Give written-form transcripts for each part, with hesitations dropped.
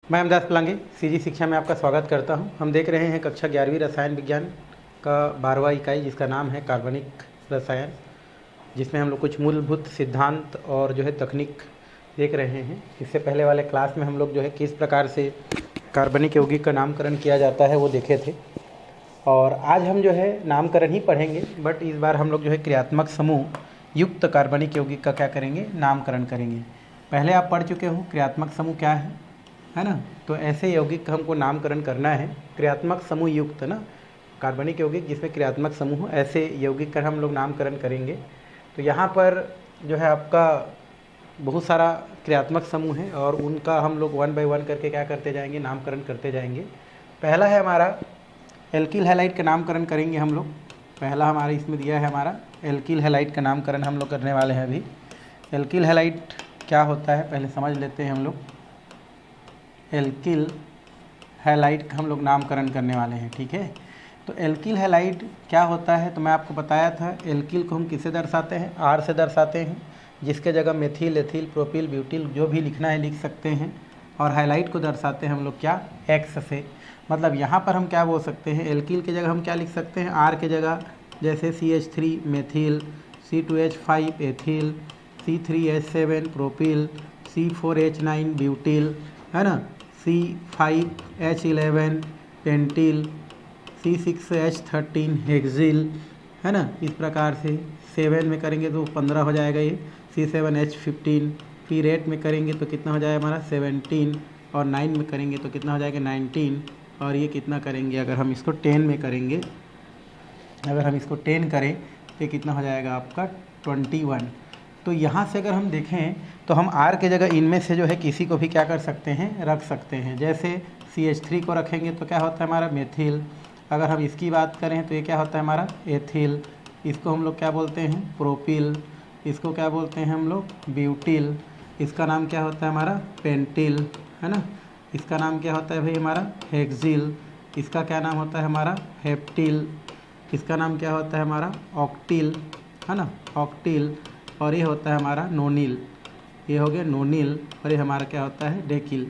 मैं अमदास पलांगे सीजी शिक्षा में आपका स्वागत करता हूं। हम देख रहे हैं कक्षा 11वीं रसायन विज्ञान का 12वां इकाई, जिसका नाम है कार्बनिक रसायन, जिसमें हम लोग कुछ मूलभूत सिद्धांत और जो है तकनीक देख रहे हैं। इससे पहले वाले क्लास में हम लोग जो है किस प्रकार से कार्बनिक यौगिक का नामकरण किया जाता है वो देखे थे, और आज हम जो है नामकरण ही पढ़ेंगे, बट इस बार हम लोग जो है क्रियात्मक समूह युक्त कार्बनिक यौगिक का क्या करेंगे, नामकरण करेंगे। पहले आप पढ़ चुके हो क्रियात्मक समूह क्या है ना। तो ऐसे यौगिक का हमको नामकरण करना है, क्रियात्मक समूह युक्त ना, कार्बनिक यौगिक जिसमें क्रियात्मक समूह, ऐसे यौगिक का हम लोग नामकरण करेंगे। तो यहाँ पर जो है आपका बहुत सारा क्रियात्मक समूह है और उनका हम लोग 1 बाय 1 करके क्या करते जाएंगे, नामकरण करते जाएंगे। पहला है हमारा एल्किल हैलाइड का नामकरण करेंगे हम लोग। पहला हमारा इसमें दिया है हमारा एल्किल हैलाइड का नामकरण हम लोग करने वाले हैं अभी। एल्किल हैलाइड क्या होता है पहले समझ लेते हैं हम लोग। एल्किल हैलाइड का हम लोग नामकरण करने वाले हैं, ठीक है। तो एल्किल हैलाइड क्या होता है, तो मैं आपको बताया था एल्किल को हम किससे दर्शाते हैं, आर से दर्शाते हैं, जिसके जगह मेथिल, एथिल, प्रोपिल, ब्यूटिल जो भी लिखना है लिख सकते हैं। और हैलाइड को दर्शाते हैं हम लोग क्या, एक्स से। मतलब यहाँ पर हम क्या बोल सकते हैं, एल्किल की जगह हम क्या लिख सकते हैं, आर के जगह जैसे CH3 methyl, C2H5 ethyl, C3H7 propyl, C4H9 butyl, है ना, C5H11 पेंटिल, C6H13 हेक्सिल, है ना। इस प्रकार से 7 में करेंगे तो 15 हो जाएगा ये, C7H15। फिर 8 में करेंगे तो कितना हो जाएगा हमारा 17, और 9 में करेंगे तो कितना हो जाएगा 19, और ये कितना करेंगे अगर हम इसको 10 में करेंगे, अगर हम इसको 10 करें तो ये कितना हो जाएगा आपका 21। तो यहाँ से अगर हम देखें तो हम आर के जगह इनमें से जो है किसी को भी क्या कर सकते हैं, रख सकते हैं। जैसे CH3 को रखेंगे तो क्या होता है हमारा मेथिल। अगर हम इसकी बात करें तो ये क्या होता है हमारा एथिल। इसको हम लोग क्या बोलते हैं, प्रोपिल। इसको क्या बोलते हैं हम लोग, ब्यूटिल। इसका नाम क्या होता है हमारा पेंटिल, है ना। इसका नाम क्या होता है भाई हमारा हेक्सिल। इसका क्या नाम होता है हमारा हेप्टिल। इसका नाम क्या होता है हमारा ऑक्टिल, है ना, ऑक्टिल। और ये होता है हमारा नोनिल, ये हो गया नोनिल। और ये हमारा क्या होता है डेकिल,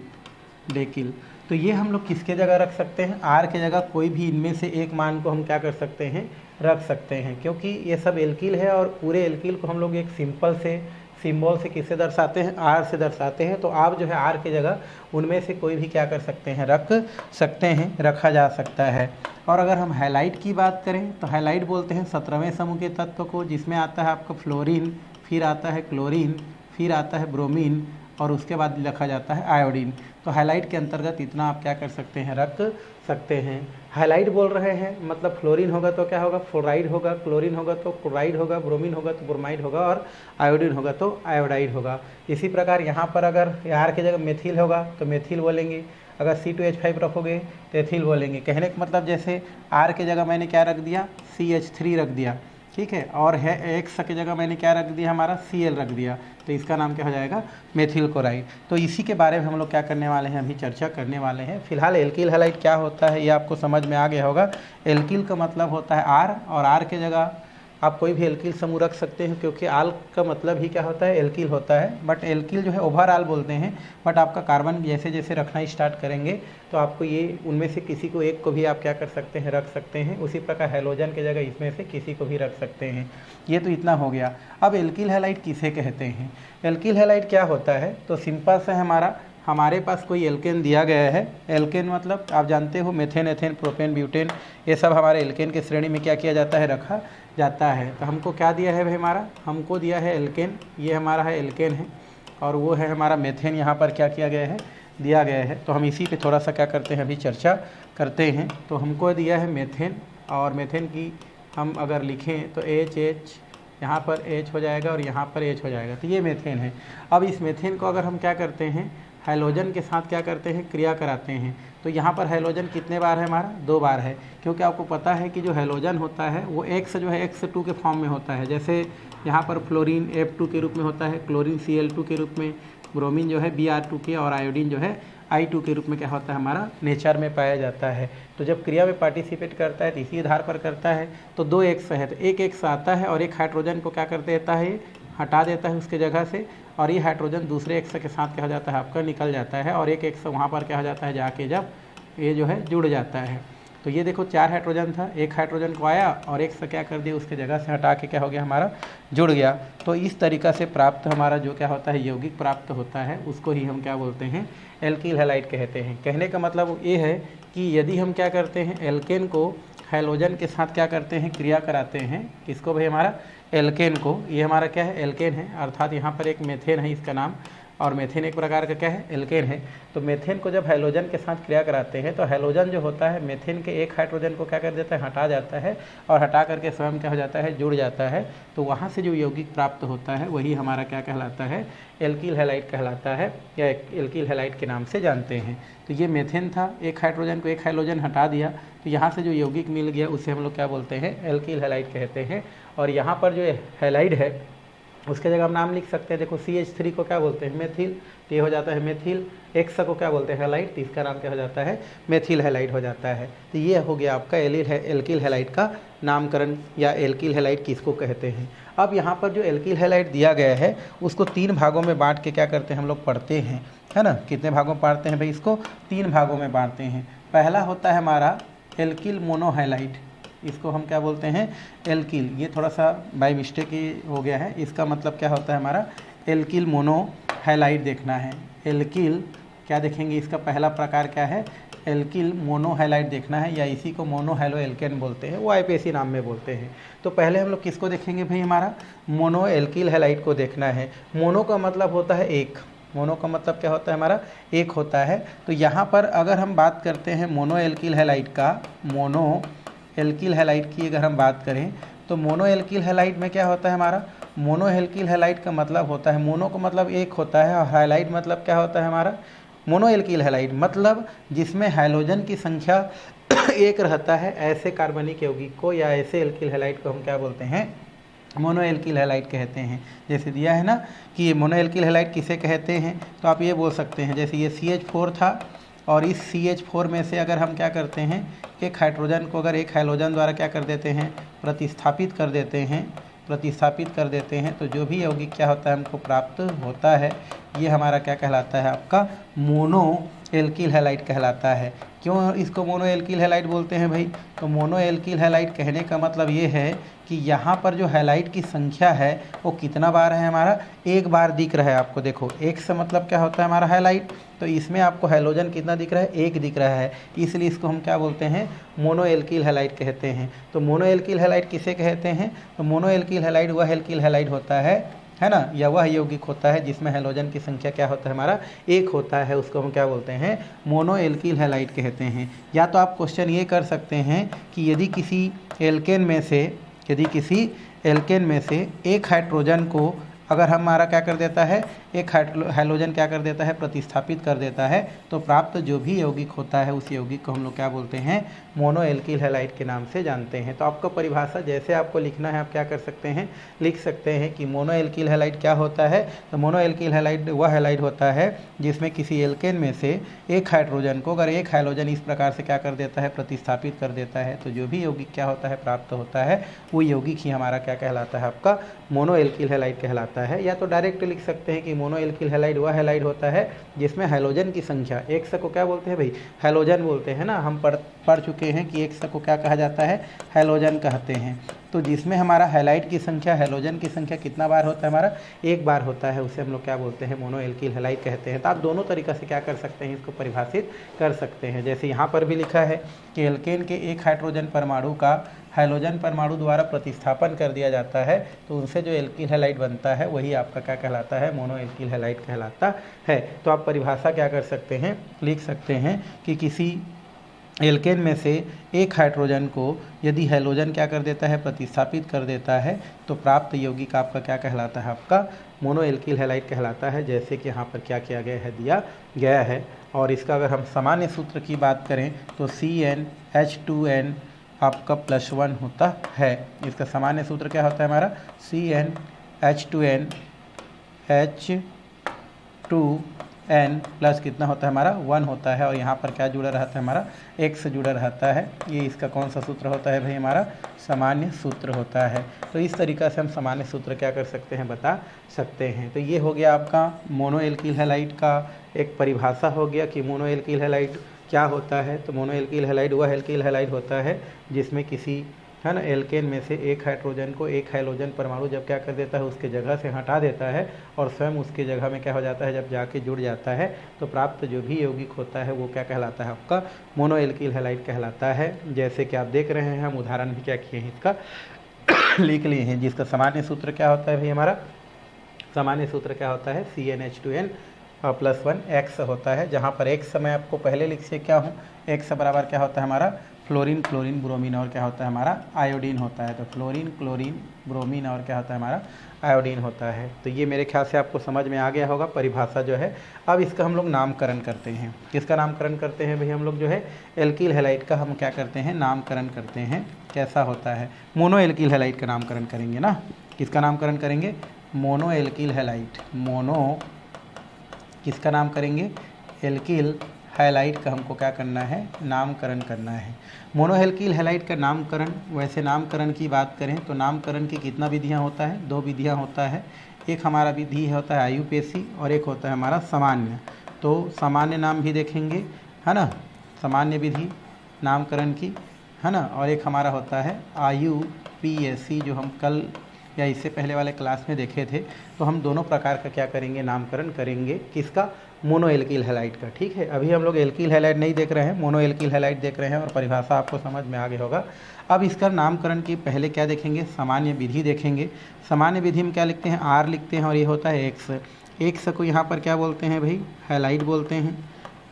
डेकिल। तो ये हम लोग किसके जगह रख सकते हैं, आर के जगह कोई भी इनमें से एक मान को हम क्या कर सकते हैं, रख सकते हैं, क्योंकि ये सब एल्किल है और पूरे एल्किल को हम लोग एक सिंपल से सिंबल से किससे दर्शाते हैं, आर से दर्शाते हैं। तो आप जो है आर की जगह उनमें से कोई भी क्या कर सकते हैं, रख सकते हैं, रखा जा सकता है। और अगर हम हैलाइड की बात करें तो हैलाइड बोलते हैं 17वें समूह के तत्व को, जिसमें आता है आपका फ्लोरीन, फिर आता है क्लोरीन, फिर आता है ब्रोमीन, और उसके बाद रखा जाता है आयोडीन। तो हैलाइड के अंतर्गत इतना आप क्या कर सकते हैं, रख सकते हैं। हैलाइड बोल रहे हैं मतलब फ्लोरीन होगा तो क्या होगा, फ्लोराइड होगा, क्लोरीन होगा तो क्लोराइड होगा, ब्रोमीन होगा तो ब्रोमाइड होगा, और आयोडीन होगा तो आयोडाइड होगा। इसी प्रकार यहाँ पर अगर आर की जगह मेथिल होगा तो मेथिल बोलेंगे, अगर C2H5 रखोगे तो एथिल बोलेंगे। कहने का मतलब जैसे आर के जगह मैंने क्या रख दिया, CH3 रख दिया, ठीक है, और है एक्स की जगह मैंने क्या रख दिया हमारा Cl रख दिया, तो इसका नाम क्या हो जाएगा, मेथिल क्लोराइड। तो इसी के बारे में हम लोग क्या करने वाले हैं, अभी चर्चा करने वाले हैं। फिलहाल एल्किल हैलाइड क्या होता है ये आपको समझ में आ गया होगा। एल्किल का मतलब होता है आर, और आर के जगह आप कोई भी एल्किल समूह रख सकते हैं, क्योंकि आल का मतलब ही क्या होता है, एल्किल होता है। बट एल्किल जो है ओवरऑल बोलते हैं, बट आपका कार्बन जैसे जैसे रखना स्टार्ट करेंगे तो आपको ये उनमें से किसी को एक को भी आप क्या कर सकते हैं, रख सकते हैं। उसी प्रकार हैलोजन की जगह इसमें से किसी को भी रख सकते हैं। ये तो इतना हो गया। अब एल्किल हैलाइड किसे कहते हैं, एल्किल हैलाइड क्या होता है, तो सिंपल से हमारे पास कोई एल्केन दिया गया है। एल्केन मतलब आप जानते हो मेथेन, एथेन, प्रोपेन, ब्यूटेन, ये सब हमारे एल्केन के श्रेणी में क्या किया जाता है, रखा जाता है। तो हमको क्या दिया है भाई हमारा, हमको दिया है एल्केन, ये हमारा है एल्केन है, और वो है हमारा मेथेन, यहाँ पर क्या किया गया है, दिया गया है। तो हम इसी पे थोड़ा सा क्या करते हैं, अभी चर्चा करते हैं। तो हमको दिया है मेथेन, और मेथेन की हम अगर लिखें तो H यहाँ पर H हो जाएगा और यहाँ पर H हो जाएगा, तो ये मेथेन है। अब इस मेथेन को अगर हम क्या करते हैं, हैलोजन के साथ क्या करते हैं, क्रिया कराते हैं। तो यहाँ पर हैलोजन कितने बार है हमारा, 2 बार है, क्योंकि आपको पता है कि जो हैलोजन होता है वो X जो है X2 के फॉर्म में होता है। जैसे यहाँ पर फ्लोरीन F2 के रूप में होता है, क्लोरीन Cl2 के रूप में, ब्रोमीन जो है Br2 के, और आयोडीन जो है I2 के रूप में क्या होता है हमारा, नेचर में पाया जाता है। तो जब क्रिया में पार्टिसिपेट करता है तो इसी आधार पर करता है। तो 2 X है तो एक X आता है और एक हाइड्रोजन को क्या कर देता है, हटा देता है उसके जगह से, और ये हाइड्रोजन दूसरे एक्स के साथ क्या हो जाता है आपका निकल जाता है, और एक एक्स वहाँ पर क्या हो जाता है जाके जब ये जो है जुड़ जाता है। तो ये देखो 4 हाइड्रोजन था, एक हाइड्रोजन को आया और एक से क्या कर दिया उसके जगह से हटा के क्या हो गया हमारा जुड़ गया। तो इस तरीक़ा से प्राप्त हमारा जो क्या होता है यौगिक प्राप्त होता है उसको ही हम क्या बोलते हैं एल्किल हैलाइड कहते हैं। कहने का मतलब ये है कि यदि हम क्या करते हैं एल्केन को हैलोजन के साथ क्या करते हैं क्रिया कराते हैं, किसको भाई हमारा एल्केन को, ये हमारा क्या है एल्केन है, अर्थात यहाँ पर एक मेथेन है इसका नाम, और मेथेन एक प्रकार का क्या है एल्केन है। तो मेथेन को जब हैलोजन के साथ क्रिया कराते हैं तो हैलोजन जो होता है मेथेन के एक हाइड्रोजन को क्या कर देता है हटा जाता है, और हटा करके स्वयं क्या हो जाता है जुड़ जाता है। तो वहाँ से जो यौगिक प्राप्त होता है वही हमारा क्या कहलाता है एल्किल हैलाइड कहलाता है, या एल्किल हैलाइड के नाम से जानते हैं। तो ये मेथेन था, एक हाइड्रोजन को एक हैलोजन हटा दिया, तो यहाँ से जो यौगिक मिल गया उसे हम लोग क्या बोलते हैं एल्किल हैलाइड कहते हैं। और यहाँ पर जो हैलाइड है उसके जगह हम नाम लिख सकते हैं, देखो CH3 को क्या बोलते हैं मेथिल, तो ये हो जाता है मेथिल, एक्स को क्या बोलते हैं हैलाइड, तो इसका नाम क्या हो जाता है मेथिल हैलाइड हो जाता है। तो ये हो गया आपका एल्किल हैलाइड का नामकरण, या एल्किल हैलाइड किसको कहते हैं। अब यहाँ पर जो एल्किल हैलाइड दिया गया है उसको 3 भागों में बांट के क्या करते हैं हम लोग पढ़ते हैं, है ना। कितने भागों में बांटते हैं भाई, इसको 3 भागों में बांटते हैं। पहला होता है हमारा एल्किल मोनोहैलाइड, इसको हम क्या बोलते हैं एल्किल, ये थोड़ा सा बाय मिस्टेक ही हो गया है, इसका मतलब क्या होता है हमारा एल्किल मोनोहैलाइड देखना है। एल्किल क्या देखेंगे, इसका पहला प्रकार क्या है एल्किल मोनोहैलाइड देखना है, या इसी को मोनोहैलो एल्केन बोलते हैं, वो IPAC नाम में बोलते हैं। तो पहले हम लोग किसको देखेंगे भाई, हमारा मोनो एल्किल हैलाइड को देखना है। मोनो का मतलब होता है एक, मोनो का मतलब क्या होता है हमारा एक होता है। तो यहाँ पर अगर हम बात करते हैं मोनो एल्किल हैलाइड का, मोनो एल्किल हैलाइड की अगर हम बात करें तो मोनो एल्किल हैलाइड में क्या होता है हमारा, मोनो एल्किल हैलाइड का मतलब होता है, मोनो का मतलब एक होता है, और हैलाइड मतलब क्या होता है हमारा मोनो एल्किल हैलाइड मतलब जिसमें हाइड्रोजन की संख्या एक रहता है, ऐसे कार्बनिक यौगिक को या ऐसे एल्किल हैलाइड को हम क्या बोलते हैं मोनो एल्किल हैलाइड कहते हैं। जैसे दिया है ना कि मोनो एल्किल हैलाइड किसे कहते हैं, तो आप ये बोल सकते हैं जैसे ये CH4 था, और इस CH4 में से अगर हम क्या करते हैं एक हाइड्रोजन को अगर एक हैलोजन द्वारा क्या कर देते हैं प्रतिस्थापित कर देते हैं, तो जो भी यौगिक क्या होता है हमको प्राप्त होता है, ये हमारा क्या कहलाता है आपका मोनो एल्किल हैलाइड कहलाता है। क्यों इसको मोनो एल्किल हैलाइड बोलते हैं भाई, तो मोनो एल्किल हैलाइड कहने का मतलब ये है कि यहाँ पर जो हैलाइड की संख्या है वो कितना बार है हमारा एक बार दिख रहा है आपको। देखो एक से मतलब क्या होता है हमारा हैलाइड, तो इसमें आपको हैलोजन कितना दिख रहा है एक दिख रहा है, इसलिए इसको हम क्या बोलते हैं मोनो एल्किल हैलाइड कहते हैं। तो मोनो एल्किल हैलाइड किसे कहते हैं, तो मोनो एल्किल हैलाइड वह एल्किल हैलाइड होता है ना, या वह यौगिक होता है जिसमें हैलोजन की संख्या क्या होता है हमारा एक होता है, उसको हम क्या बोलते हैं मोनो एल्किल हैलाइड कहते हैं। या तो आप क्वेश्चन ये कर सकते हैं कि यदि किसी एल्केन में से एक हाइड्रोजन को अगर हमारा क्या कर देता है एक हैलोजन क्या कर देता है प्रतिस्थापित कर देता है, तो प्राप्त जो भी यौगिक होता है उस यौगिक को हम लोग क्या बोलते हैं मोनो एल्किल हैलाइड के नाम से जानते हैं। तो आपको परिभाषा जैसे आपको लिखना है आप क्या कर सकते हैं लिख सकते हैं कि मोनो एल्किल हैलाइड क्या होता है, तो मोनो एल्किल हैलाइड वह हैलाइड होता है जिसमें किसी एल्केन में से एक हाइड्रोजन को अगर एक हैलोजन इस प्रकार से क्या कर देता है प्रतिस्थापित कर देता है, तो जो भी यौगिक क्या होता है प्राप्त होता है वो यौगिक ही हमारा क्या कहलाता है आपका मोनो एल्किल हैलाइड कहलाता है। या तो डायरेक्ट लिख सकते हैं कि मोनो एल्किल हैलाइड वह हैलाइड होता है जिसमें हैलोजन की संख्या एक से को क्या बोलते हैं भाई हैलोजन बोलते हैं ना, हम पढ़ चुके हैं कि एक से को क्या कहा जाता है हैलोजन कहते हैं। तो जिसमें हमारा हैलाइड की संख्या हैलोजन की संख्या कितना बार होता है हमारा एक बार होता है, उसे हम लोग क्या बोलते हैं मोनो एल्किल हैलाइड कहते हैं। तो आप दोनों तरीक़ा से क्या कर सकते हैं इसको परिभाषित कर सकते हैं। जैसे यहाँ पर भी लिखा है कि एल्केन के एक हाइड्रोजन परमाणु का हैलोजन परमाणु द्वारा प्रतिस्थापन कर दिया जाता है, तो उनसे जो एल्किल हैलाइड बनता है वही आपका क्या कहलाता है मोनो एल्किल हैलाइड कहलाता है। तो आप परिभाषा क्या कर सकते हैं लिख सकते हैं कि किसी एल्केन में से एक हाइड्रोजन को यदि हैलोजन क्या कर देता है प्रतिस्थापित कर देता है, तो प्राप्त यौगिक आपका क्या कहलाता है आपका मोनो एल्किल हैलाइड कहलाता है। जैसे कि यहाँ पर क्या किया गया है दिया गया है। और इसका अगर हम सामान्य सूत्र की बात करें तो CnH2n आपका +1 होता है। इसका सामान्य सूत्र क्या होता है हमारा CnH2n H2 N प्लस कितना होता है हमारा 1 होता है, और यहाँ पर क्या जुड़ा रहता है हमारा x जुड़ा रहता है। ये इसका कौन सा सूत्र होता है भाई, हमारा सामान्य सूत्र होता है। तो इस तरीक़ा से हम सामान्य सूत्र क्या कर सकते हैं, बता सकते हैं। तो ये हो गया आपका मोनो एल्किल हैलाइड का एक परिभाषा हो गया कि मोनो एल्किल हैलाइड क्या होता है। तो मोनो एल्किल हैलाइड वह एल्किल हैलाइड होता है जिसमें किसी है ना एल्केन में से एक हाइड्रोजन को एक हाइड्रोजन परमाणु जब क्या कर देता है, उसके जगह से हटा देता है और स्वयं उसके जगह में क्या हो जाता है, जब जाके जुड़ जाता है तो प्राप्त जो भी यौगिक होता है वो क्या कहलाता है, आपका मोनो एल्किल हैलाइड कहलाता है। जैसे कि आप देख रहे हैं, हम उदाहरण भी क्या किए हैं इसका लिख लिए हैं, जिसका सामान्य सूत्र क्या होता है भाई, हमारा सामान्य सूत्र क्या होता है CnH2n +1 x होता है, जहाँ पर x मैं आपको पहले लिख से क्या हूँ, x बराबर क्या होता है हमारा फ्लोरीन क्लोरीन ब्रोमीन और क्या होता है हमारा आयोडीन होता है। तो फ्लोरीन क्लोरीन ब्रोमीन और क्या होता है हमारा आयोडीन होता है। तो ये मेरे ख्याल से आपको समझ में आ गया होगा परिभाषा जो है। अब इसका हम लोग नामकरण करते हैं। किसका नामकरण करते हैं भाई, हम लोग जो है एल्किल हैलाइड का हम क्या करते हैं, नामकरण करते हैं। कैसा होता है, मोनो एल्किल हैलाइड का नामकरण करेंगे ना। किसका नामकरण करेंगे, मोनो एल्किल हैलाइड। मोनो किसका नाम करेंगे, एल्किल हैलाइड का हमको क्या करना है, नामकरण करना है। मोनो एल्किल हैलाइड का नामकरण, वैसे नामकरण की बात करें तो नामकरण की कितना विधियां होता है, 2 विधियां होता है। एक हमारा विधि होता है आयुपेशी और एक होता है हमारा सामान्य। तो सामान्य नाम भी देखेंगे है ना, सामान्य विधि नामकरण की है ना, और एक हमारा होता है आयुपेशी जो हम कल या इससे पहले वाले क्लास में देखे थे। तो हम दोनों प्रकार का क्या करेंगे, नामकरण करेंगे। किसका, मोनो एल्किल हैलाइड का। ठीक है, अभी हम लोग एल्किल हैलाइड नहीं देख रहे हैं, मोनो एल्किल हैलाइड देख रहे हैं और परिभाषा आपको समझ में आ गया होगा। अब इसका नामकरण की पहले क्या देखेंगे, सामान्य विधि देखेंगे। सामान्य विधि में क्या लिखते हैं, R लिखते हैं और ये होता है एक्स। एक्स को यहाँ पर क्या बोलते हैं भाई, हैलाइड बोलते हैं।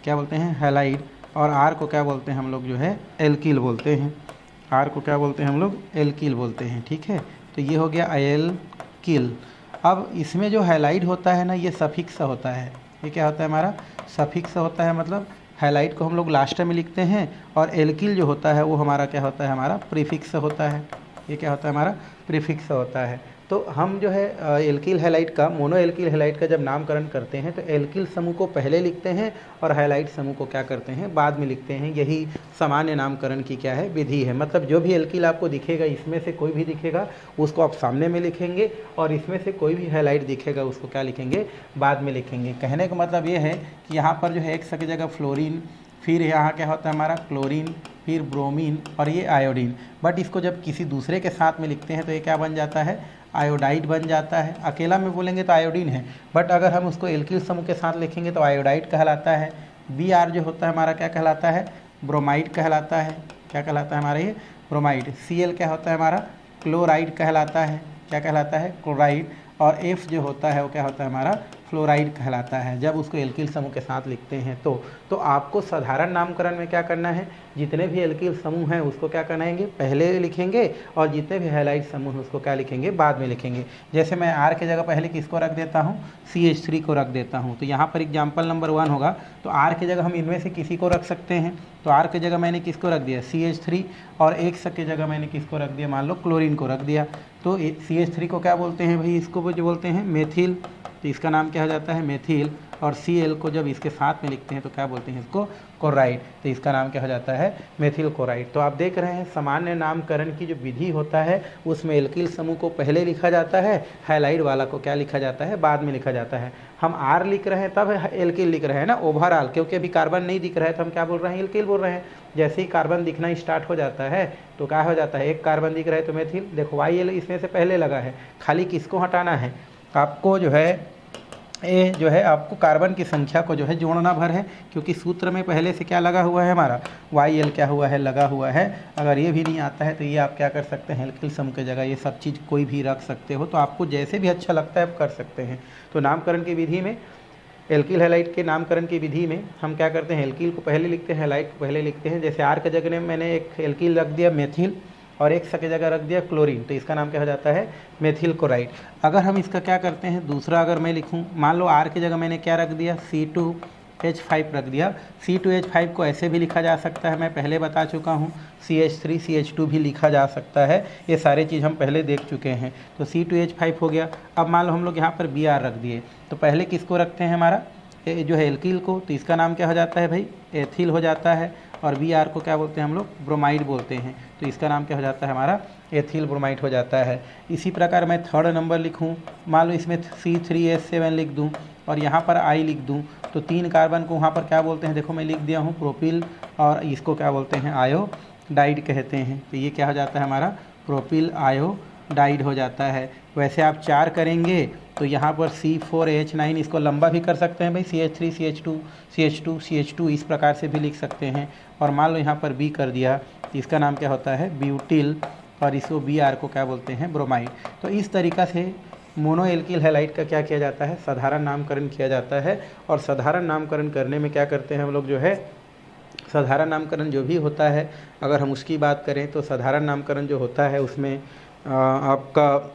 क्या बोलते हैं, हैलाइड। और R को क्या बोलते हैं हम लोग जो है एल्किल बोलते हैं। R को क्या बोलते हैं हम लोग, एल्किल बोलते हैं। ठीक है, तो ये हो गया एल्किल। अब इसमें जो हैलाइड होता है ना, ये सफिक्स होता है। ये क्या होता है हमारा, सफिक्स होता है, मतलब हैलाइड को हम लोग लास्ट में लिखते हैं और एल्किल जो होता है वो हमारा क्या होता है, हमारा प्रीफिक्स होता है। ये क्या होता है, हमारा प्रीफिक्स होता है। तो हम जो है एल्किल हैलाइड का, मोनो एल्किल हैलाइड का जब नामकरण करते हैं तो एल्किल समूह को पहले लिखते हैं और हैलाइड समूह को क्या करते हैं, बाद में लिखते हैं। यही सामान्य नामकरण की क्या है, विधि है। मतलब जो भी एल्किल आपको दिखेगा, इसमें से कोई भी दिखेगा उसको आप सामने में लिखेंगे और इसमें से कोई भी हैलाइड दिखेगा उसको क्या लिखेंगे, बाद में लिखेंगे। कहने का मतलब ये है कि यहाँ पर जो है एक्स की जगह फ्लोरीन, फिर यहाँ क्या होता है हमारा क्लोरीन, फिर ब्रोमीन और ये आयोडीन। बट इसको जब किसी दूसरे के साथ में लिखते हैं तो ये क्या बन जाता है, आयोडाइड बन जाता है। अकेला में बोलेंगे तो आयोडीन है, बट अगर हम उसको एल्किल समूह के साथ लिखेंगे तो आयोडाइड कहलाता है। Br जो होता है हमारा क्या कहलाता है, ब्रोमाइड कहलाता है। क्या कहलाता है हमारा ये, ब्रोमाइड। Cl क्या होता है हमारा, क्लोराइड कहलाता है। क्या कहलाता है, क्लोराइड। और F जो होता है वो क्या होता है हमारा, फ्लोराइड कहलाता है। जब उसको एल्किल समूह के साथ लिखते हैं तो आपको साधारण नामकरण में क्या करना है, जितने भी एल्किल समूह हैं उसको क्या कराएंगे, पहले लिखेंगे और जितने भी हैलाइड समूह हैं उसको क्या लिखेंगे, बाद में लिखेंगे। जैसे मैं R के जगह पहले किसको रख देता हूँ, CH3 को रख देता हूँ। तो यहाँ पर एग्जाम्पल नंबर 1 होगा, तो R के जगह हम इनमें से किसी को रख सकते हैं। तो R के जगह मैंने किसको रख दिया, CH3, और X के जगह मैंने किसको रख दिया, मान लो क्लोरीन को रख दिया। तो CH3 को क्या बोलते हैं भाई, इसको जो बोलते हैं मेथिल। तो इसका नाम क्या हो जाता है, मेथिल। और Cl को जब इसके साथ में लिखते हैं तो क्या बोलते हैं इसको, क्लोराइड। तो इसका नाम क्या हो जाता है, मेथिल क्लोराइड। तो आप देख रहे हैं सामान्य नामकरण की जो विधि होता है उसमें एल्किल समूह को पहले लिखा जाता है, हैलाइड वाला को क्या लिखा जाता है, बाद में लिखा जाता है। हम R लिख रहे हैं तब एल्किल लिख रहे हैं ना, ओवरऑल, क्योंकि अभी कार्बन नहीं दिख रहा है तो हम क्या बोल रहे हैं, एल्किल बोल रहे हैं। जैसे ही कार्बन दिखना स्टार्ट हो जाता है तो क्या हो जाता है, एक कार्बन दिख रहा है तो मेथिल। देखो YL इसमें से पहले लगा है, खाली किसको हटाना है, आपको जो है ए जो है आपको कार्बन की संख्या को जो है जोड़ना भर है, क्योंकि सूत्र में पहले से क्या लगा हुआ है हमारा, YL क्या हुआ है, लगा हुआ है। अगर ये भी नहीं आता है तो ये आप क्या कर सकते हैं, एल्किल समूह की जगह ये सब चीज़ कोई भी रख सकते हो। तो आपको जैसे भी अच्छा लगता है आप कर सकते हैं। तो नामकरण की विधि में, एल्किल हैलाइड के नामकरण की विधि में हम क्या करते हैं, एल्किल को पहले लिखते हैं, हैलाइड को पहले लिखते हैं। जैसे R के जगह में मैंने एक एल्किल रख दिया मेथिल और X की जगह रख दिया क्लोरीन, तो इसका नाम क्या हो जाता है, मेथिल क्लोराइड। अगर हम इसका क्या करते हैं, दूसरा अगर मैं लिखूं, मान लो R की जगह मैंने क्या रख दिया, C2H5 रख दिया। C2H5 को ऐसे भी लिखा जा सकता है, मैं पहले बता चुका हूँ। CH3 CH2 भी लिखा जा सकता है, ये सारे चीज़ हम पहले देख चुके हैं। तो C2H5 हो गया। अब मान लो हम लोग यहाँ पर Br रख दिए, तो पहले किसको रखते हैं हमारा, जो है एल्किल को, तो इसका नाम क्या हो जाता है भाई, एथिल हो जाता है। और Br को क्या बोलते हैं हम लोग, ब्रोमाइड बोलते हैं, तो इसका नाम क्या हो जाता है हमारा, एथिल ब्रोमाइड हो जाता है। इसी प्रकार मैं थर्ड नंबर लिखूँ, मान लो इसमें C3H7 लिख दूँ और यहाँ पर I लिख दूँ, तो 3 कार्बन को वहाँ पर क्या बोलते हैं, देखो मैं लिख दिया हूँ प्रोपिल, और इसको क्या बोलते हैं, आयोडाइड कहते हैं। तो ये क्या हो जाता है हमारा, प्रोपिल आयोडाइड हो जाता है। वैसे आप 4 करेंगे तो यहाँ पर C4H9, इसको लंबा भी कर सकते हैं भाई, CH3 CH2 CH2 CH2 इस प्रकार से भी लिख सकते हैं। और मान लो यहाँ पर B कर दिया, तो इसका नाम क्या होता है, ब्यूटिल, और इसको Br को क्या बोलते हैं, ब्रोमाइड। तो इस तरीक़ा से मोनो एल्किल हैलाइड का क्या किया जाता है, साधारण नामकरण किया जाता है। और साधारण नामकरण करने में क्या करते हैं हम लोग, जो है साधारण नामकरण जो भी होता है, अगर हम उसकी बात करें तो साधारण नामकरण जो होता है उसमें आपका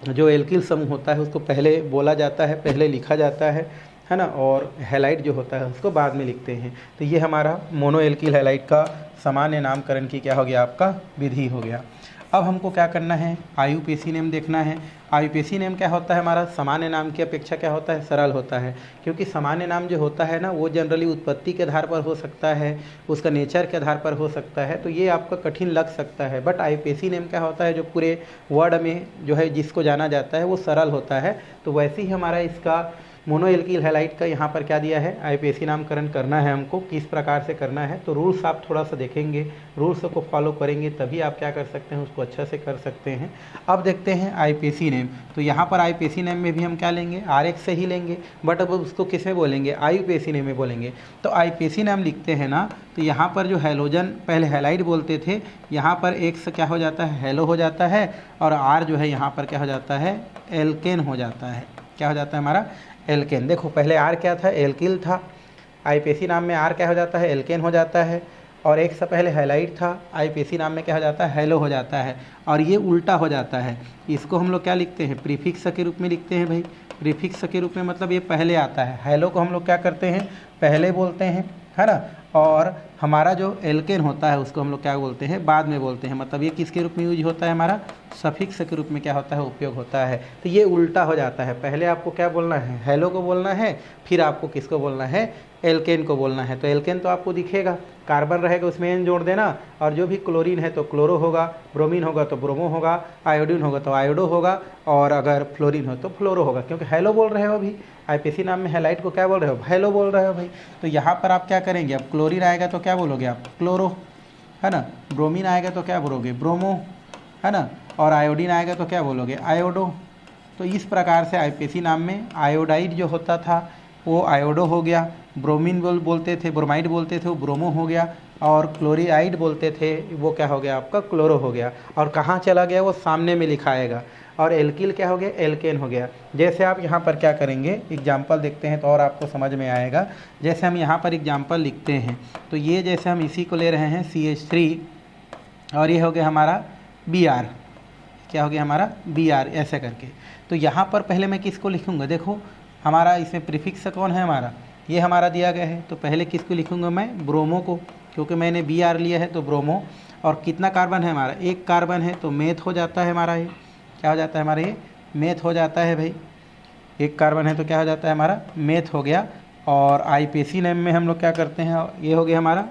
जो एल्किल समूह होता है उसको पहले बोला जाता है, पहले लिखा जाता है ना, और हैलाइड जो होता है उसको बाद में लिखते हैं। तो ये हमारा मोनो एल्किल हैलाइड का सामान्य नामकरण की क्या हो गया, आपका विधि हो गया। अब हमको क्या करना है, आयुपेसी नेम देखना है। आयुपेसी नेम क्या होता है हमारा, सामान्य नाम की अपेक्षा क्या होता है, सरल होता है। क्योंकि सामान्य नाम जो होता है ना, वो जनरली उत्पत्ति के आधार पर हो सकता है, उसका नेचर के आधार पर हो सकता है, तो ये आपका कठिन लग सकता है। बट आयुपेसी नेम क्या होता है, जो पूरे वर्ड में जो है जिसको जाना जाता है वो सरल होता है। तो वैसे ही हमारा इसका मोनो एल्किल हैलाइड का यहाँ पर क्या दिया है, आयुपेसी नामकरण करना है हमको, किस प्रकार से करना है। तो रूल्स आप थोड़ा सा देखेंगे, रूल्स को फॉलो करेंगे तभी आप क्या कर सकते हैं, उसको अच्छा से कर सकते हैं। अब देखते हैं आयुपेसी नेम। तो यहाँ पर आयुपेसी नेम में भी हम क्या लेंगे, RX से ही लेंगे, बट अब उसको किस में बोलेंगे, आयुपेसी नेम में बोलेंगे। तो आयुपेसी नाम लिखते हैं ना, तो यहाँ पर जो हैलोजन पहले हैलाइड बोलते थे, यहाँ पर एक से क्या हो जाता है, हैलो हो जाता है, और R जो है यहाँ पर क्या हो जाता है, एल्केन हो जाता है। क्या हो जाता है हमारा, एल्केन। देखो पहले R क्या था, एल्किल था, आयुपेसी नाम में R क्या हो जाता है, एल्केन हो जाता है। और एक से पहले हैलाइड था, आयुपेसी नाम में क्या हो जाता है, हैलो हो जाता है। और ये उल्टा हो जाता है, इसको हम लोग क्या लिखते हैं, प्रीफिक्स के रूप में लिखते हैं भाई। प्रीफिक्स के रूप में मतलब ये पहले आता है, हैलो को हम लोग क्या करते हैं, पहले बोलते हैं, है ना। और हमारा जो एल्केन होता है उसको हम लोग क्या बोलते हैं, बाद में बोलते हैं। मतलब ये किसके रूप में यूज होता है, हमारा सफिक्स के रूप में क्या होता है, उपयोग होता है। तो ये उल्टा हो जाता है, पहले आपको क्या बोलना है, हैलो को बोलना है, फिर आपको किसको बोलना है, एल्केन को बोलना है। तो एल्केन तो आपको दिखेगा, कार्बन रहेगा उसमें एन जोड़ देना, और जो भी क्लोरीन है तो क्लोरो होगा, ब्रोमीन होगा तो ब्रोमो होगा, आयोडीन होगा तो आयोडो होगा, और अगर फ्लोरीन हो तो फ्लोरो होगा। क्योंकि हैलो बोल रहे हो अभी, आयुपेसी नाम में हैलाइड को क्या बोल रहे हो, हैलो बोल रहे हो भाई। तो यहाँ पर आप क्या करेंगे, अब क्लोरीन आएगा तो क्या बोलोगे आप, क्लोरो, है ना। ब्रोमीन आएगा तो क्या बोलोगे, ब्रोमो, है ना। और आयोडीन आएगा तो क्या बोलोगे, आयोडो। तो इस प्रकार से आयुपेसी नाम में आयोडाइड जो होता था वो आयोडो हो गया, ब्रोमीन बोलते थे, ब्रोमाइड बोलते थे, वो ब्रोमो हो गया, और क्लोरीआइड बोलते थे वो क्या हो गया, आपका क्लोरो हो गया। और कहाँ चला गया, वो सामने में लिखाएगा। और एल्किल क्या हो गया, एल्केन हो गया। जैसे आप यहाँ पर क्या करेंगे, एग्जाम्पल देखते हैं तो और आपको समझ में आएगा। जैसे हम यहाँ पर एग्जाम्पल लिखते हैं, तो ये जैसे हम इसी को ले रहे हैं CH3, और ये हो गया हमारा Br, क्या हो गया हमारा Br, ऐसे करके। तो यहाँ पर पहले मैं किसको लिखूँगा, देखो हमारा इसमें प्रीफिक्स कौन है, हमारा ये हमारा दिया गया है। तो पहले किसको लिखूँगा मैं, ब्रोमो को, क्योंकि मैंने Br लिया है तो ब्रोमो। और कितना कार्बन है हमारा, एक कार्बन है, तो मेथ हो जाता है हमारा, ये क्या हो जाता है हमारा, ये मेथ हो जाता है भाई। एक कार्बन है तो क्या हो जाता है हमारा, मेथ हो गया। और आयुपेसी नेम में हम लोग क्या करते हैं, ये हो गया हमारा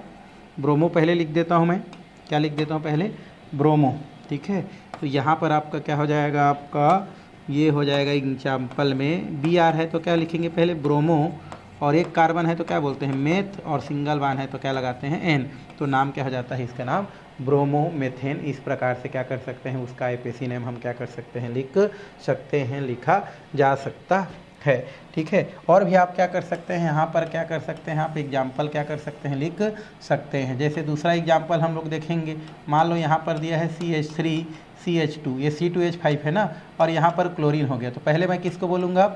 ब्रोमो, पहले लिख देता हूँ मैं, क्या लिख देता हूँ पहले, ब्रोमो, ठीक है। तो यहाँ पर आपका क्या हो जाएगा, आपका ये हो जाएगा एग्जाम्पल में Br है तो क्या लिखेंगे पहले, ब्रोमो, और एक कार्बन है तो क्या बोलते हैं, मेथ, और सिंगल वन है तो क्या लगाते हैं, N। तो नाम क्या हो जाता है इसका नाम, ब्रोमोमेथेन। इस प्रकार से क्या कर सकते हैं, उसका आयुपेसी नेम हम क्या कर सकते हैं, लिख सकते हैं, लिखा जा सकता है, ठीक है। और भी आप क्या कर सकते हैं, यहाँ पर क्या कर सकते हैं, आप एग्जाम्पल क्या कर सकते हैं, लिख सकते हैं। जैसे दूसरा एग्जाम्पल हम लोग देखेंगे, मान लो यहाँ पर दिया है CH3 CH2, ये C2H5 है ना, और यहाँ पर क्लोरीन हो गया। तो पहले मैं किसको बोलूँगा,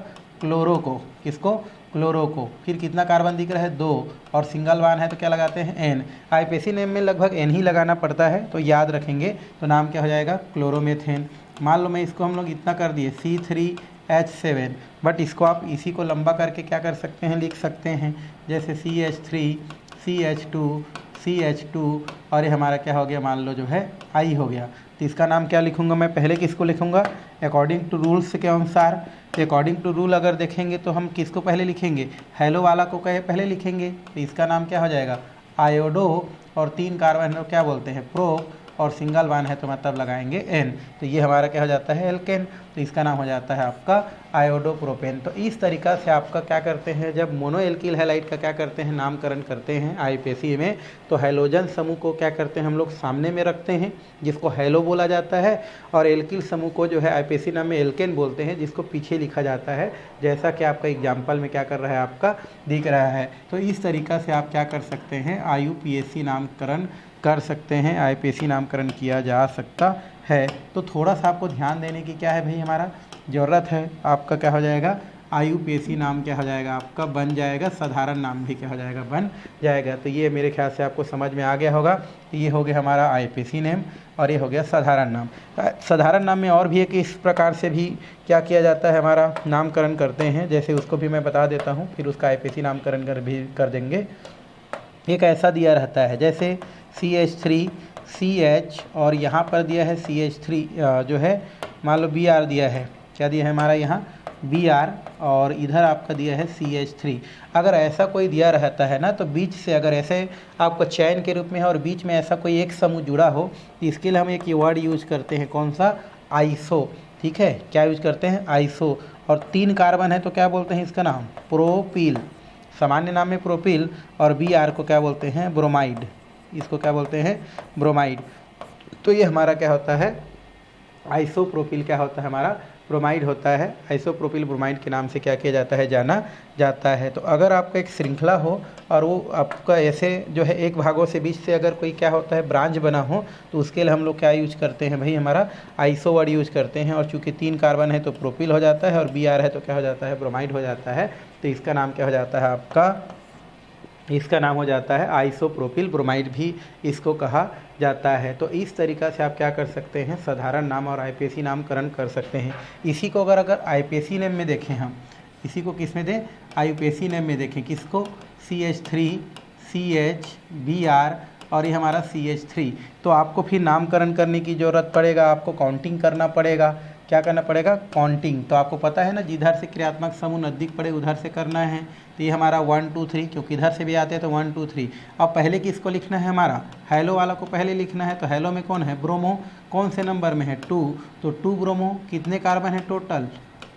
क्लोरो को, किसको, क्लोरो को। फिर कितना कार्बन दिख रहा है, 2, और सिंगल वन है तो क्या लगाते हैं, N। आयुपेसी नेम में लगभग N ही लगाना पड़ता है, तो याद रखेंगे। तो नाम क्या हो जाएगा, क्लोरोमेथेन। मान लो मैं इसको हम लोग इतना कर दिए C3H7, बट इसको आप इसी को लंबा करके क्या कर सकते हैं, लिख सकते हैं। जैसे CH3 CH2 CH2, और ये हमारा क्या हो गया, मान लो जो है I हो गया। तो इसका नाम क्या लिखूंगा मैं, पहले किसको लिखूंगा, अकॉर्डिंग टू रूल्स के अनुसार, तो अकॉर्डिंग टू रूल अगर देखेंगे तो हम किसको पहले लिखेंगे, हेलो वाला को पहले लिखेंगे, तो इसका नाम क्या हो जाएगा आयोडो, और 3 कार्बन है क्या बोलते हैं प्रो, और सिंगल वन है तो मतलब लगाएंगे एन, तो ये हमारा क्या हो जाता है एल्केन, तो इसका नाम हो जाता है आपका आयोडोप्रोपेन। तो इस तरीक़ा से आपका क्या करते हैं, जब मोनो एल्किल हैलाइड का क्या करते हैं नामकरण करते हैं आईपीएसी में, तो हैलोजन समूह को क्या करते हैं हम लोग सामने में रखते हैं जिसको हैलो बोला जाता है, और एल्किल समूह को जो है आईपीएसी नाम में एल्केन बोलते हैं जिसको पीछे लिखा जाता है, जैसा कि आपका एग्जाम्पल में क्या कर रहा है आपका दिख रहा है। तो इस तरीक़ा से आप क्या कर सकते हैं आईयूपीएसी नामकरण कर सकते हैं, आईपीएसी नामकरण किया जा सकता है। तो थोड़ा सा आपको ध्यान देने की क्या है भाई हमारा ज़रूरत है, आपका क्या हो जाएगा आईयूपीएसी नाम क्या हो जाएगा आपका बन जाएगा, साधारण नाम भी क्या हो जाएगा बन जाएगा। तो ये मेरे ख्याल से आपको समझ में आ गया होगा, ये हो गया हमारा आईपीएसी नेम और ये हो गया साधारण नाम। साधारण नाम में और भी एक इस प्रकार से भी क्या किया जाता है हमारा नामकरण करते हैं, जैसे उसको भी मैं बता देता हूँ, फिर उसका आईपीएसी नामकरण कर देंगे। एक ऐसा दिया रहता है जैसे CH3 CH और यहाँ पर दिया है CH3 जो है मान लो Br दिया है, क्या दिया है हमारा यहाँ Br, और इधर आपका दिया है CH3। अगर ऐसा कोई दिया रहता है ना, तो बीच से अगर ऐसे आपका चैन के रूप में है और बीच में ऐसा कोई एक समूह जुड़ा हो, तो इसके लिए हम एक वर्ड यूज करते हैं, कौन सा आइसो, ठीक है, क्या यूज करते हैं आइसो। और 3 कार्बन है तो क्या बोलते हैं इसका नाम प्रोपील, सामान्य नाम में प्रोपील, और Br को क्या बोलते हैं ब्रोमाइड, इसको क्या बोलते हैं ब्रोमाइड। तो ये हमारा क्या होता है आइसोप्रोपिल क्या होता है हमारा ब्रोमाइड होता है, आइसोप्रोपिल ब्रोमाइड के नाम से क्या किया जाता है जाना जाता है। तो अगर आपका एक श्रृंखला हो और वो आपका ऐसे जो है एक भागों से बीच से अगर कोई क्या होता है ब्रांच बना हो, तो उसके लिए हम लोग क्या यूज करते हैं भाई हमारा आइसो वर्ड यूज करते हैं। और चूंकि 3 कार्बन है तो प्रोपिल हो जाता है और Br है तो क्या हो जाता है ब्रोमाइड हो जाता है, तो इसका नाम क्या हो जाता है आपका, इसका नाम हो जाता है आइसोप्रोपिल ब्रोमाइड भी इसको कहा जाता है। तो इस तरीक़ा से आप क्या कर सकते हैं साधारण नाम और आईपीएसी नामकरण कर सकते हैं। इसी को अगर आईपीएसी नेम में देखें हम, इसी को किस में दें आईपीएसी नेम में देखें, किसको CH3 CH Br और ये हमारा CH3, तो आपको फिर नामकरण करने की ज़रूरत पड़ेगा, आपको काउंटिंग करना पड़ेगा, क्या करना पड़ेगा काउंटिंग। तो आपको पता है ना जिधर से क्रियात्मक समूह नज़दीक पड़े उधर से करना है, तो ये हमारा 1 2 3, क्योंकि इधर से भी आते हैं तो 1 2 3। अब पहले किसको लिखना है हमारा हेलो वाला को पहले लिखना है, तो हेलो में कौन है ब्रोमो, कौन से नंबर में है 2, तो 2 ब्रोमो, कितने कार्बन है टोटल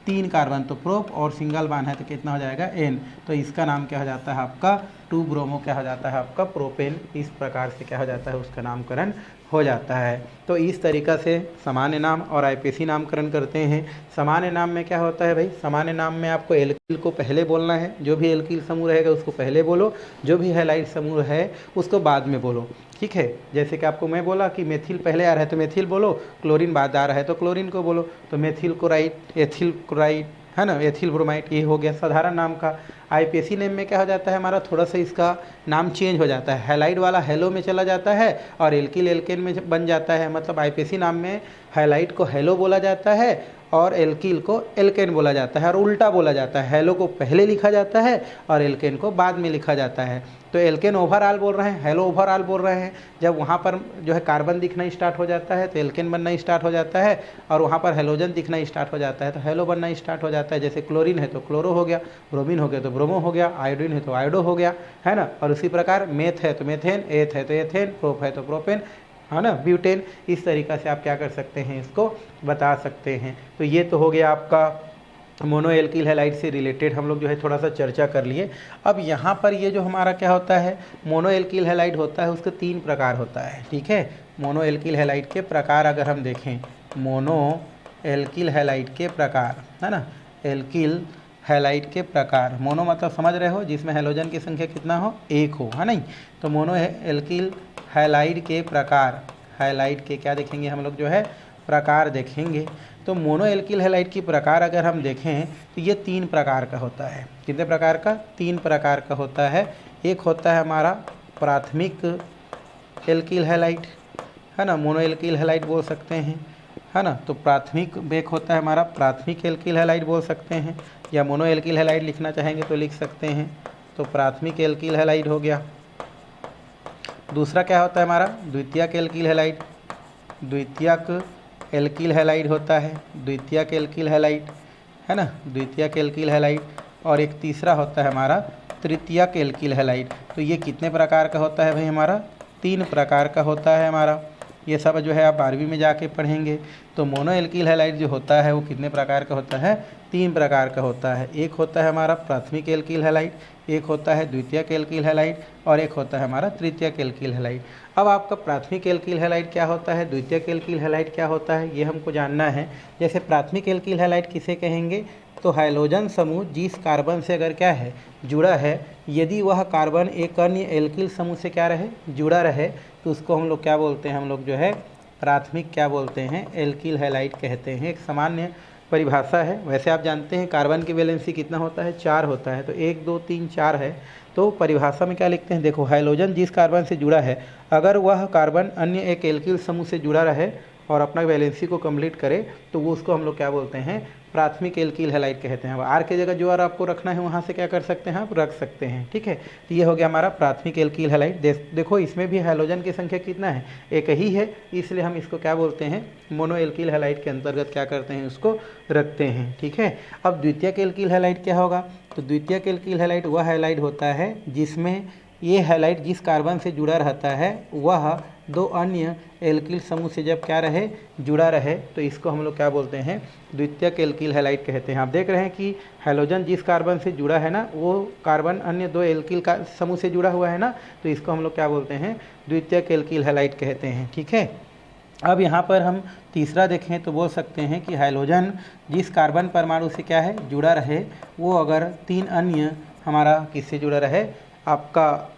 3 कार्बन, तो प्रोप और सिंगल वन है तो कितना हो जाएगा N, तो इसका नाम क्या हो जाता है आपका 2 ब्रोमो क्या हो जाता है आपका प्रोपेन। इस प्रकार से क्या हो जाता है उसका नामकरण हो जाता है। तो इस तरीक़ा से सामान्य नाम और आईपीएसी नामकरण करते हैं। सामान्य नाम में क्या होता है भाई, सामान्य नाम में आपको एल्किल को पहले बोलना है, जो भी एल्किल समूह रहेगा उसको पहले बोलो, जो भी हैलाइड समूह है उसको बाद में बोलो, ठीक है। जैसे कि आपको मैं बोला कि मेथिल पहले आ रहा है तो मेथिल बोलो, क्लोरीन बाद आ रहा है तो क्लोरीन को बोलो, तो मेथिल क्लोराइड एथिल क्लोराइड है ना, एथिल ब्रोमाइड, ये हो गया साधारण नाम का। आईपीएसी नेम में क्या हो जाता है हमारा थोड़ा सा इसका नाम चेंज हो जाता है, हैलाइड वाला हेलो में चला जाता है और एल्किल एल्केन में बन जाता है। मतलब आईपीएसी नाम में हैलाइड को हेलो बोला जाता है और एल्किल को एल्केन बोला जाता है, और उल्टा बोला जाता है, हेलो को पहले लिखा जाता है और एल्केन को बाद में लिखा जाता है। तो एल्केन ओवरऑल बोल रहे हैं, हेलो ओवरऑल बोल रहे हैं। जब वहाँ पर जो है कार्बन दिखना स्टार्ट हो जाता है तो एल्केन बनना स्टार्ट हो जाता है, और वहाँ पर हेलोजन दिखना स्टार्ट हो जाता है तो हेलो बनना स्टार्ट हो जाता है। जैसे क्लोरीन है तो क्लोरो हो गया, ब्रोमीन हो गया तो ब्रोमो हो गया, आयोडीन है तो आयोडो हो गया, है ना। और उसी प्रकार मेथ है तो मेथेन, एथ है तो एथेन, प्रोप है तो प्रोपेन, है ना, ब्यूटेन। इस तरीक़ा से आप क्या कर सकते हैं इसको बता सकते हैं। तो ये तो हो गया आपका मोनो एल्किल हैलाइड से रिलेटेड हम लोग जो है थोड़ा सा चर्चा कर लिए। अब यहाँ पर ये जो हमारा क्या होता है मोनो एल्किल हैलाइड होता है उसके 3 प्रकार होता है, ठीक है। मोनो एल्किल हैलाइड के प्रकार अगर हम देखें, मोनो एल्किल हैलाइड के प्रकार, है ना, एल्किल हैलाइड के प्रकार, मोनो मतलब समझ रहे हो जिसमें हैलोजन की संख्या कितना हो 1 हो, है नहीं। तो मोनो एल्किल हैलाइड के प्रकार, हैलाइड के क्या देखेंगे हम लोग जो है प्रकार देखेंगे। तो मोनो एल्किल हैलाइड की प्रकार अगर हम देखें तो ये 3 प्रकार का होता है। कितने प्रकार का 3 प्रकार का होता है। एक होता है हमारा प्राथमिक एल्किल हैलाइड, है ना, मोनो एल्किल हैलाइड बोल सकते हैं, है ना। तो प्राथमिक बेक होता है हमारा प्राथमिक एल्किल हैलाइड बोल सकते हैं, या मोनो एल्किल हैलाइड लिखना चाहेंगे तो लिख सकते हैं। तो प्राथमिक एल्किल हैलाइड हो गया। दूसरा क्या होता है हमारा द्वितीयक एल्किल हैलाइड, द्वितीयक एल्किल हैलाइड होता है, द्वितीयक एल्किल हैलाइड। है ना, द्वितीयक एल्किल हैलाइड, और एक तीसरा होता है हमारा तृतीयक एल्किल हैलाइड। तो ये कितने प्रकार का होता है भाई हमारा? 3 प्रकार का होता है हमारा। ये सब जो है आप 12वीं में जाके पढ़ेंगे। तो मोनो एल्किल हैलाइड जो होता है वो कितने प्रकार का होता है? 3 प्रकार का होता है। एक होता है हमारा प्राथमिक एल्किल हैलाइड, एक होता है द्वितीयक एल्किल हैलाइड, और एक होता है हमारा तृतीयक एल्किल हैलाइड। अब आपका प्राथमिक एल्किल हैलाइड क्या होता है, द्वितीयक एल्किल हैलाइड क्या होता है, ये हमको जानना है। जैसे प्राथमिक एल्किल हैलाइड किसे कहेंगे? तो हाइड्रोजन समूह जिस कार्बन से अगर क्या है, जुड़ा है, यदि वह कार्बन एक अन्य एल्किल समूह से क्या रहे, जुड़ा रहे, तो उसको हम लोग क्या बोलते हैं, हम लोग जो है प्राथमिक क्या बोलते हैं, एल्किल हैलाइड कहते हैं। एक सामान्य परिभाषा है। वैसे आप जानते हैं कार्बन की वैलेंसी कितना होता है? 4 होता है। तो 1 2 3 4 है। तो परिभाषा में क्या लिखते हैं, देखो, हाइड्रोजन जिस कार्बन से जुड़ा है, अगर वह कार्बन अन्य एक एल्किल समूह से जुड़ा रहे और अपना वैलेंसी को कंप्लीट करे, तो वो उसको हम लोग क्या बोलते हैं, प्राथमिक एल्किल हैलाइड कहते हैं। अब आर के जगह जो आर आपको रखना है वहाँ से क्या कर सकते हैं, आप रख सकते हैं। ठीक है, तो ये हो गया हमारा प्राथमिक एल्किल हैलाइड। देखो इसमें भी हाइड्रोजन की संख्या कितना है, एक ही है, इसलिए हम इसको क्या बोलते हैं, मोनो एल्किल हैलाइड के अंतर्गत क्या करते हैं, उसको रखते हैं। ठीक है, अब द्वितीयक एल्किल हैलाइड क्या होगा? तो द्वितीयक एल्किल हैलाइड वह हैलाइड होता है जिसमें ये हैलाइड जिस कार्बन से जुड़ा रहता है वह 2 अन्य एल्किल समूह से जब क्या रहे, जुड़ा रहे, तो इसको हम लोग क्या बोलते हैं, द्वितीयक एल्किल हैलाइड कहते हैं। आप देख रहे हैं कि हाइड्रोजन जिस कार्बन से जुड़ा है ना, वो कार्बन अन्य 2 एल्किल का समूह से जुड़ा हुआ है ना, तो इसको हम लोग क्या बोलते हैं, द्वितीयक एल्किल हैलाइड कहते हैं। ठीक है, अब यहाँ पर हम तीसरा देखें तो बोल सकते हैं कि हाइड्रोजन जिस कार्बन परमाणु से क्या है, जुड़ा रहे, वो अगर 3 अन्य हमारा किससे जुड़ा रहे, आपका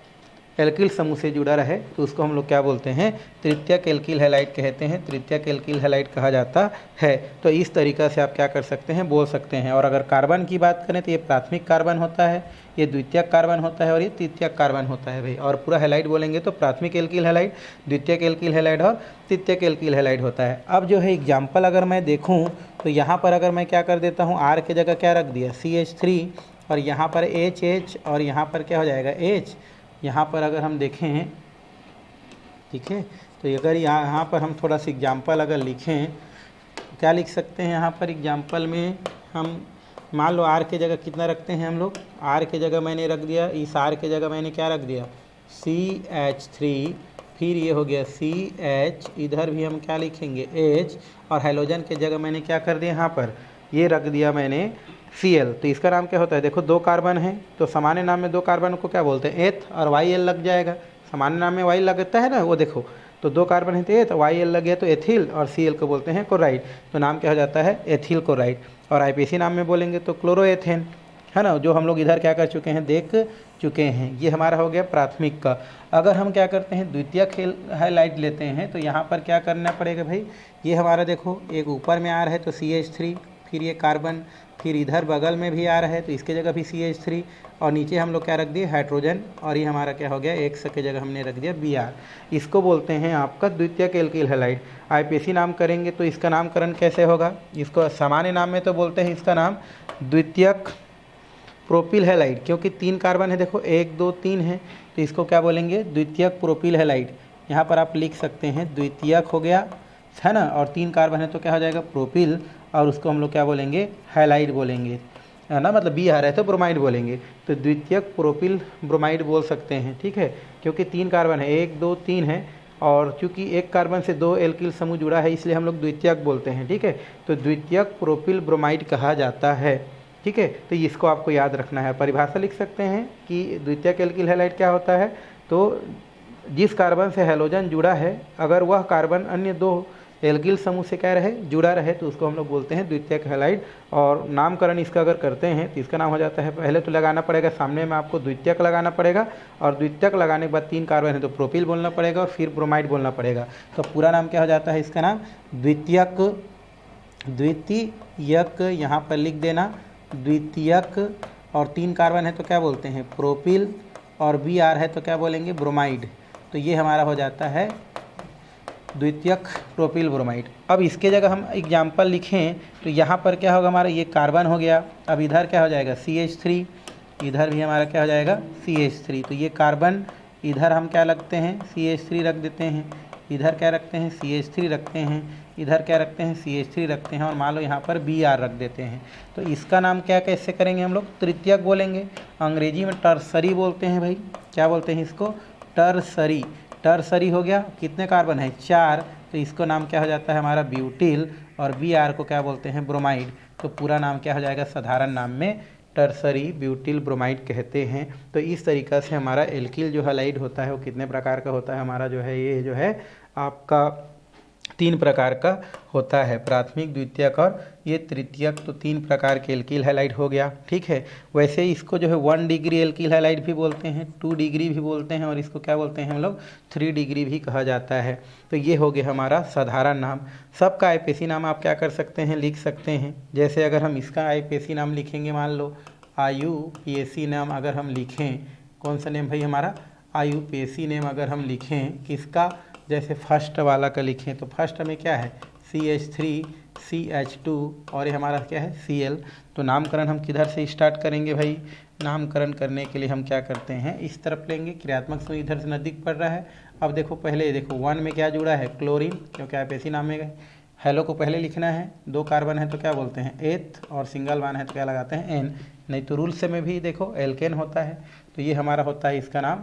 एल्किल समूह से जुड़ा रहे, तो उसको हम लोग क्या बोलते हैं, तृतीयक एल्किल हैलाइड कहते हैं। तृतीयक एल्किल हैलाइड कहा जाता है। तो इस तरीक़ा से आप क्या कर सकते हैं, बोल सकते हैं। और अगर कार्बन की बात करें तो ये प्राथमिक कार्बन होता है, ये द्वितीयक कार्बन होता है, और ये तृतीयक कार्बन होता है भाई। और पूरा हैलाइड बोलेंगे तो प्राथमिक एल्किल हैलाइड, द्वितीयक एल्किल हैलाइड और तृतीयक एल्किल हैलाइड होता है। अब जो है एग्जाम्पल अगर मैं देखूँ तो यहाँ पर अगर मैं क्या कर देता हूँ, आर के जगह क्या रख दिया, CH3, और यहाँ पर HH, और यहाँ पर क्या हो जाएगा, H। यहाँ पर अगर हम देखें, ठीक है, तो अगर यहाँ पर हम थोड़ा सा एग्जाम्पल अगर लिखें, क्या लिख सकते हैं यहाँ पर एग्जाम्पल में, हम मान लो आर के जगह कितना रखते हैं हम लोग, आर के जगह मैंने रख दिया, इस आर के जगह मैंने क्या रख दिया, CH3, फिर ये हो गया CH, इधर भी हम क्या लिखेंगे, H, और हाइड्रोजन के जगह मैंने क्या कर दिया, यहाँ पर ये रख दिया मैंने Cl। तो इसका नाम क्या होता है, देखो 2 कार्बन है, तो सामान्य नाम में 2 कार्बन को क्या बोलते हैं, एथ, और YL लग जाएगा। सामान्य नाम में Y लगता है ना, वो देखो, तो 2 कार्बन है तो एथ, YL लग गया तो एथिल, और Cl को बोलते हैं क्लोराइड। तो नाम क्या हो जाता है, एथिल क्लोराइड। और IPAC नाम में बोलेंगे तो क्लोरोएथेन, है ना, जो हम लोग इधर क्या कर चुके हैं, देख चुके हैं। ये हमारा हो गया प्राथमिक का। अगर हम क्या करते हैं, द्वितीयक हैलाइड लेते हैं, तो यहाँ पर क्या करना पड़ेगा भाई, ये हमारा देखो एक ऊपर में आ रहा है तो CH3, फिर ये कार्बन, फिर इधर बगल में भी आ रहा है तो इसके जगह भी CH3, और नीचे हम लोग क्या रख दिए, हाइड्रोजन, और ये हमारा क्या हो गया, X के जगह हमने रख दिया Br। इसको बोलते हैं आपका द्वितीयक एल्किल हैलाइड। IPAC नाम करेंगे तो इसका नामकरण कैसे होगा, इसको सामान्य नाम में तो बोलते हैं इसका नाम द्वितीयक प्रोपिल हैलाइड, क्योंकि 3 कार्बन है, देखो 1 2 3 है, तो इसको क्या बोलेंगे, द्वितीयक प्रोपिल हैलाइड। यहाँ पर आप लिख सकते हैं द्वितीयक हो गया, है ना, और 3 कार्बन है तो क्या हो जाएगा, प्रोपिल, और उसको हम लोग क्या बोलेंगे, हैलाइड बोलेंगे, है ना, मतलब बी आ रहा है तो ब्रोमाइड बोलेंगे, तो द्वितीयक प्रोपिल ब्रोमाइड बोल सकते हैं। ठीक है, क्योंकि 3 कार्बन है, 1 2 3 है, और चूंकि एक कार्बन से 2 एल्किल समूह जुड़ा है, इसलिए हम लोग द्वितीयक बोलते हैं। ठीक है, तो द्वितीयक प्रोपिल ब्रोमाइड कहा जाता है। ठीक है, तो इसको आपको याद रखना है। परिभाषा लिख सकते हैं कि द्वितीयक एल्किल हैलाइड क्या होता है, तो जिस कार्बन से हैलोजन जुड़ा है, अगर वह कार्बन अन्य 2 एल्किल समूह से क्या रहे, जुड़ा रहे, तो उसको हम लोग बोलते हैं द्वितीयक हैलाइड। और नामकरण इसका अगर करते हैं तो इसका नाम हो जाता है, पहले तो लगाना पड़ेगा, सामने में आपको द्वितीयक लगाना पड़ेगा, और द्वितीयक लगाने के बाद 3 कार्बन है तो प्रोपिल बोलना पड़ेगा, और फिर ब्रोमाइड बोलना पड़ेगा। तो पूरा नाम क्या हो जाता है इसका नाम, द्वितीयक यहाँ पर लिख देना, द्वितीयक, और 3 कार्बन है तो क्या बोलते हैं, प्रोपिल, और Br है तो क्या बोलेंगे, ब्रोमाइड। तो ये हमारा हो जाता है द्वितीयक प्रोपिल ब्रोमाइड। अब इसके जगह हम एग्जाम्पल लिखें तो यहाँ पर क्या होगा, हमारा ये कार्बन हो गया, अब इधर क्या हो जाएगा, CH3, इधर भी हमारा क्या हो जाएगा, CH3। तो ये कार्बन, इधर हम क्या लगते हैं, CH3 रख देते हैं, इधर क्या रखते हैं, CH3 रखते हैं, इधर क्या रखते हैं CH3 रखते हैं और मान लो यहाँ पर Br रख देते हैं। तो इसका नाम क्या कैसे करेंगे हम लोग, तृतीयक बोलेंगे। अंग्रेजी में टर्सरी बोलते हैं भाई, क्या बोलते हैं इसको, टर्सरी। टर्सरी हो गया, कितने कार्बन है 4, तो इसको नाम क्या हो जाता है हमारा ब्यूटिल, और Br को क्या बोलते हैं ब्रोमाइड। तो पूरा नाम क्या हो जाएगा साधारण नाम में टर्सरी ब्यूटिल ब्रोमाइड कहते हैं। तो इस तरीक़ा से हमारा एल्किल जो हैलाइड होता है वो कितने प्रकार का होता है हमारा, जो है ये जो है आपका 3 प्रकार का होता है, प्राथमिक, द्वितीयक और ये तृतीयक। तो 3 प्रकार के एल्किल हैलाइड हो गया, ठीक है। वैसे ही इसको जो है 1 डिग्री एल्किल हैलाइड भी बोलते हैं, 2 डिग्री भी बोलते हैं, और इसको क्या बोलते हैं हम लोग 3 डिग्री भी कहा जाता है। तो ये हो गया हमारा साधारण नाम। सबका आईपीएसी नाम आप क्या कर सकते हैं, लिख सकते हैं। जैसे अगर हम इसका आईपीएसी नाम लिखेंगे, मान लो IUPAC नाम अगर हम लिखें, कौन सा नेम भाई हमारा IUPAC नेम अगर हम लिखें किसका, जैसे फर्स्ट वाला का लिखें तो फर्स्ट में क्या है CH3 CH2 और ये हमारा क्या है Cl। तो नामकरण हम किधर से स्टार्ट करेंगे भाई, नामकरण करने के लिए हम क्या करते हैं इस तरफ लेंगे, क्रियात्मक समूह इधर से नज़दीक पड़ रहा है। अब देखो पहले देखो 1 में क्या जुड़ा है क्लोरीन, क्योंकि आईपीएसी नाम में हेलो को पहले लिखना है, 2 कार्बन है तो क्या बोलते हैं एथ, और सिंगल वन है तो क्या लगाते हैं एन, नहीं तो रूल से में भी देखो एल्केन होता है। तो ये हमारा होता है इसका नाम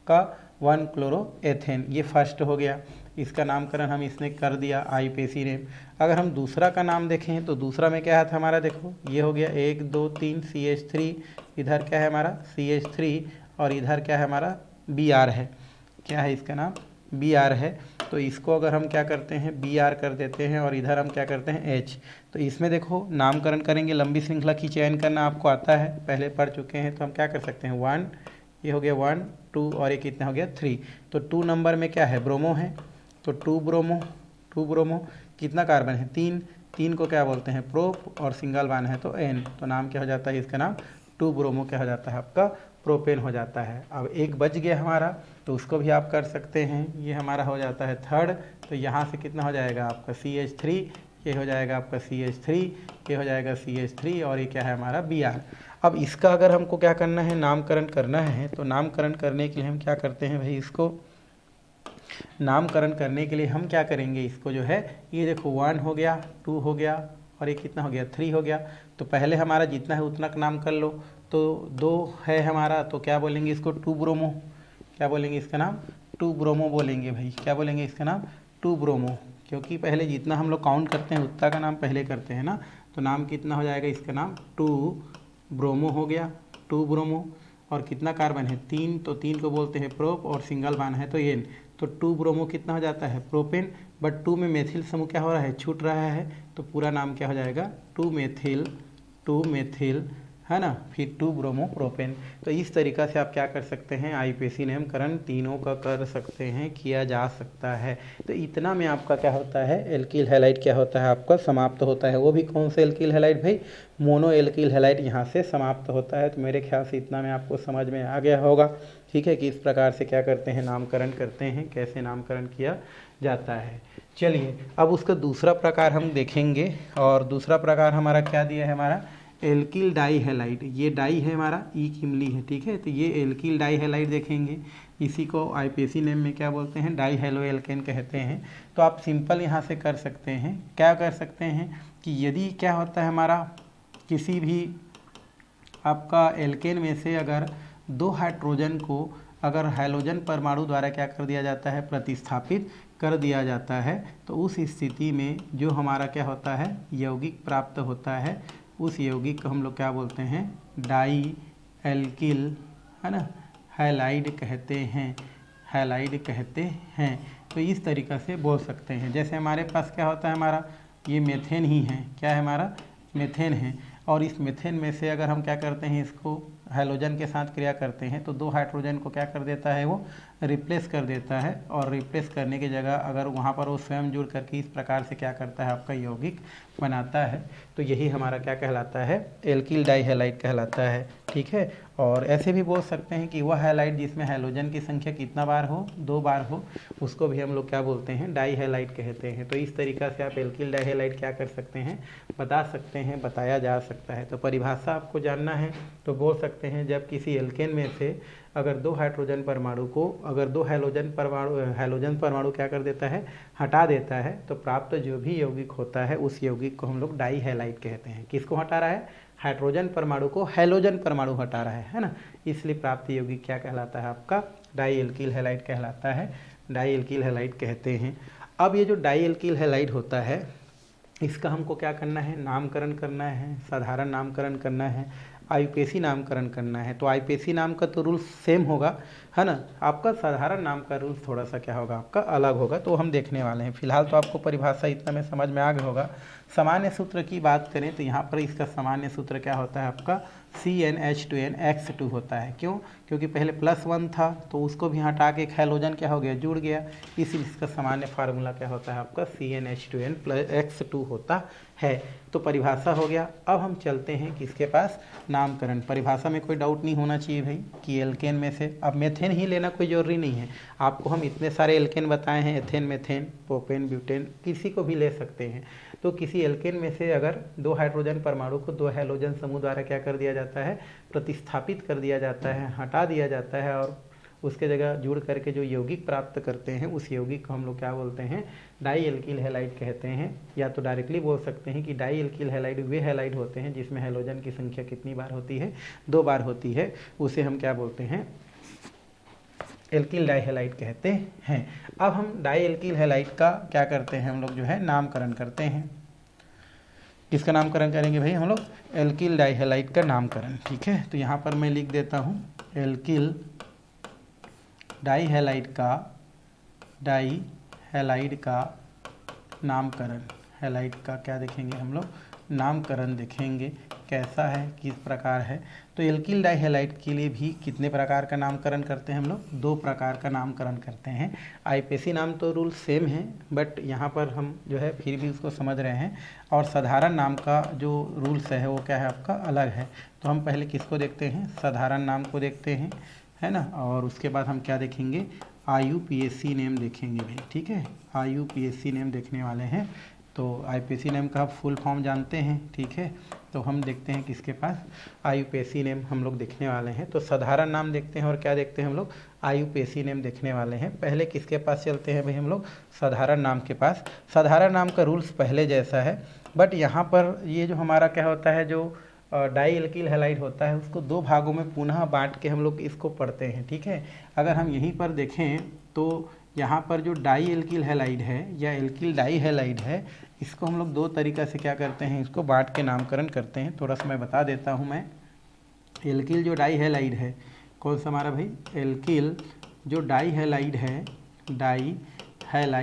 का 1 क्लोरोएथेन, ये फर्स्ट हो गया। इसका नामकरण हम इसने कर दिया आईपीएसी नेम। अगर हम दूसरा का नाम देखें तो दूसरा में क्या है हमारा, देखो ये हो गया 1 2 3 CH3, इधर क्या है हमारा CH3 और इधर क्या है हमारा Br है, क्या है इसका नाम Br है। तो इसको अगर हम क्या करते हैं Br कर देते हैं और इधर हम क्या करते हैं H। तो इसमें देखो नामकरण करेंगे, लंबी श्रृंखला की चयन करना आपको आता है, पहले पढ़ चुके हैं। तो हम क्या कर सकते हैं 1, ये हो गया 1 2 और एक कितना हो गया 3। तो 2 नंबर में क्या है ब्रोमो है, तो 2 ब्रोमो कितना कार्बन है 3 को क्या बोलते हैं प्रोप, और सिंगल वन है तो एन। तो नाम क्या हो जाता है इसका नाम 2 ब्रोमो क्या हो जाता है आपका प्रोपेन हो जाता है। अब एक बच गया हमारा, तो उसको भी आप कर सकते हैं, ये हमारा हो जाता है थर्ड। तो यहाँ से कितना हो जाएगा आपका CH3, ये हो जाएगा आपका CH3, ये हो जाएगा CH3 और ये क्या है हमारा Br। अब इसका अगर हमको क्या करना है नामकरण करना है, तो नामकरण करने के लिए हम क्या करते हैं भाई, इसको नामकरण करने के लिए हम क्या करेंगे, इसको जो है ये देखो 1 हो गया 2 हो गया और ये कितना हो गया 3 हो गया। तो पहले हमारा जितना है उतना का नाम कर लो। तो 2 है हमारा, तो क्या बोलेंगे इसको 2 ब्रोमो, क्या बोलेंगे इसका नाम 2 ब्रोमो बोलेंगे भाई, क्या बोलेंगे इसका नाम 2 ब्रोमो, क्योंकि पहले जितना हम लोग काउंट करते हैं उतना का नाम पहले करते हैं ना। तो नाम कितना हो जाएगा इसका नाम 2 ब्रोमो हो गया, 2 ब्रोमो। और कितना कार्बन है 3, तो 3 को बोलते हैं प्रोप और सिंगल वन है तो एन। तो 2 ब्रोमो कितना हो जाता है प्रोपेन, बट 2 में मेथिल समूह क्या हो रहा है छूट रहा है, तो पूरा नाम क्या हो जाएगा 2 मेथिल है ना, फिर 2 ब्रोमो प्रोपेन। तो इस तरीक़ा से आप क्या कर सकते हैं आईपीएसी नामकरण तीनों का कर सकते हैं, किया जा सकता है। तो इतना में आपका क्या होता है एल्किल हैलाइड क्या होता है आपका समाप्त होता है। वो भी कौन सा एल्किल हैलाइड भाई, मोनो एल्किल हैलाइड यहाँ से समाप्त होता है। तो मेरे ख्याल से इतना में आपको समझ में आ गया होगा, ठीक है, कि इस प्रकार से क्या करते हैं नामकरण करते हैं, कैसे नामकरण किया जाता है। चलिए अब उसका दूसरा प्रकार हम देखेंगे, और दूसरा प्रकार हमारा क्या दिया है हमारा एल्किल डाई हैलाइड। ये डाई है हमारा ई की इमली है, ठीक है। तो ये एल्किल डाई हैलाइड देखेंगे, इसी को आईपीएसी नेम में क्या बोलते हैं डाई हेलो एल्केन कहते हैं। तो आप सिंपल यहाँ से कर सकते हैं, क्या कर सकते हैं कि यदि क्या होता है हमारा किसी भी आपका एल्केन में से अगर 2 हाइड्रोजन को अगर हैलोजन परमाणु द्वारा क्या कर दिया जाता है प्रतिस्थापित कर दिया जाता है, तो उस स्थिति में जो हमारा क्या होता है यौगिक प्राप्त होता है, उस यौगिक को हम लोग क्या बोलते हैं डाई एल्किल है ना हैलाइड कहते हैं, हैलाइड कहते हैं। तो इस तरीक़ा से बोल सकते हैं। जैसे हमारे पास क्या होता है हमारा ये मेथेन ही है, क्या है हमारा मेथेन है, और इस मेथेन में से अगर हम क्या करते हैं इसको हैलोजन के साथ क्रिया करते हैं तो 2 हाइड्रोजन को क्या कर देता है वो रिप्लेस कर देता है, और रिप्लेस करने की जगह अगर वहाँ पर वो स्वयं जुड़ करके इस प्रकार से क्या करता है आपका यौगिक बनाता है। तो यही हमारा क्या कहलाता है एल्किल डाई हैलाइड कहलाता है, ठीक है। और ऐसे भी बोल सकते हैं कि वह हैलाइड जिसमें हैलोजन की संख्या कितना बार हो, 2 बार हो, उसको भी हम लोग क्या बोलते हैं, डाई हैलाइड कहते हैं। तो इस तरीक़ा से आप एल्किल डाई हैलाइड क्या कर सकते हैं, बता सकते हैं, बताया जा सकता है। तो परिभाषा आपको जानना है तो बोल सकते हैं जब किसी एल्केन में से अगर 2 हाइड्रोजन परमाणु को अगर 2 हैलोजन परमाणु क्या कर देता है, हटा देता है, तो प्राप्त जो भी यौगिक होता है उस यौगिक को हम लोग डाई हैलाइड कहते हैं। किसको हटा रहा है, हाइड्रोजन परमाणु को हैलोजन परमाणु हटा रहा है ना, इसलिए प्राप्त यौगिक क्या कहलाता है, आपका डाई एल्किल हैलाइड कहलाता है, डाई एल्किल हैलाइड कहते हैं। अब ये जो डाई एल्किल हैलाइड होता है इसका हमको क्या करना है, नामकरण करना है, साधारण नामकरण करना है, आईयूपीएसी नामकरण करना है। तो आईयूपीएसी नाम का तो रूल सेम होगा, है ना, आपका साधारण नाम का रूल थोड़ा सा क्या होगा, आपका अलग होगा, तो हम देखने वाले हैं। फिलहाल तो आपको परिभाषा इतना में समझ में आ गया होगा। सामान्य सूत्र की बात करें तो यहाँ पर इसका सामान्य सूत्र क्या होता है, आपका CnH2nX2 होता है। क्यों, क्योंकि पहले +1 था तो उसको भी हटा के एक हैलोजन क्या हो गया, जुड़ गया, इसलिए इसका सामान्य फार्मूला क्या होता है, आपका CnH2nX2 होता है। तो परिभाषा हो गया। अब हम चलते हैं किसके पास, नामकरण। परिभाषा में कोई डाउट नहीं होना चाहिए भाई कि एल्केन में से अब मेथेन ही लेना कोई ज़रूरी नहीं है, आपको हम इतने सारे एल्केन बताए हैं, एथेन, मेथेन, प्रोपेन, ब्यूटेन, किसी को भी ले सकते हैं। तो किसी एल्केन में से अगर 2 हाइड्रोजन परमाणु को 2 हैलोजन समूह द्वारा क्या कर दिया जाता है, प्रतिस्थापित कर दिया जाता है, हटा दिया जाता है और उसके जगह जुड़ करके जो यौगिक प्राप्त करते हैं उस यौगिक को हम लोग क्या बोलते हैं, डाई एल्किल हैलाइड कहते हैं। या तो डायरेक्टली बोल सकते हैं कि डाई एल्किल हैलाइड वे हैलाइड होते हैं जिसमें हैलोजन की संख्या कितनी बार होती है, 2 बार होती है, उसे हम क्या बोलते हैं, एल्किल डाई हैलाइड कहते हैं। अब हम डाई एल्किल हैलाइड का क्या करते हैं, हम लोग जो है नामकरण करते हैं। किसका नामकरण करेंगे भाई, हम लोग एल्किल डाई हैलाइड का नामकरण। ठीक है, तो यहाँ पर मैं लिख देता हूँ एल्किल डाई हैलाइड का नामकरण। हैलाइड का क्या देखेंगे हम लोग, नामकरण देखेंगे कैसा है, किस प्रकार है। तो एल्किल डाई हैलाइड के लिए भी कितने प्रकार का नामकरण करते हैं हम लोग, 2 प्रकार का नामकरण करते हैं। आईयूपीएसी नाम तो रूल सेम है, बट यहाँ पर हम जो है फिर भी उसको समझ रहे हैं। और साधारण नाम का जो रूल्स है वो क्या है, आपका अलग है। तो हम पहले किसको देखते हैं, साधारण नाम को देखते हैं, है ना, और उसके बाद हम क्या देखेंगे, आईयूपीएसी नेम देखेंगे भाई। ठीक है, आईयूपीएसी नेम देखने वाले हैं। तो आईयूपीएसी नेम का आप फुल फॉर्म जानते हैं, ठीक है। तो हम देखते हैं किसके पास, आईयूपीएसी नेम हम लोग देखने वाले हैं। तो साधारण नाम देखते हैं और क्या देखते हैं हम लोग, आईयूपीएसी नेम देखने वाले हैं। पहले किसके पास चलते हैं भाई, हम लोग साधारण नाम के पास। साधारण नाम का रूल्स पहले जैसा है, बट यहाँ पर ये जो हमारा क्या होता है, जो डाई एल्किल हैलाइड होता है उसको 2 भागों में पुनः बांट के हम लोग इसको पढ़ते हैं। ठीक है, अगर हम यहीं पर देखें तो यहाँ पर जो डाई एल्किल हैलाइड है या एल्किल डाई हैलाइड है, इसको हम लोग 2 तरीक़ा से क्या करते हैं, इसको बांट के नामकरण करते हैं। थोड़ा सा मैं बता देता हूँ। मैं एल्किल जो डाई हैलाइड है, कौन सा हमारा भाई, एल्किल जो डाई हैलाइड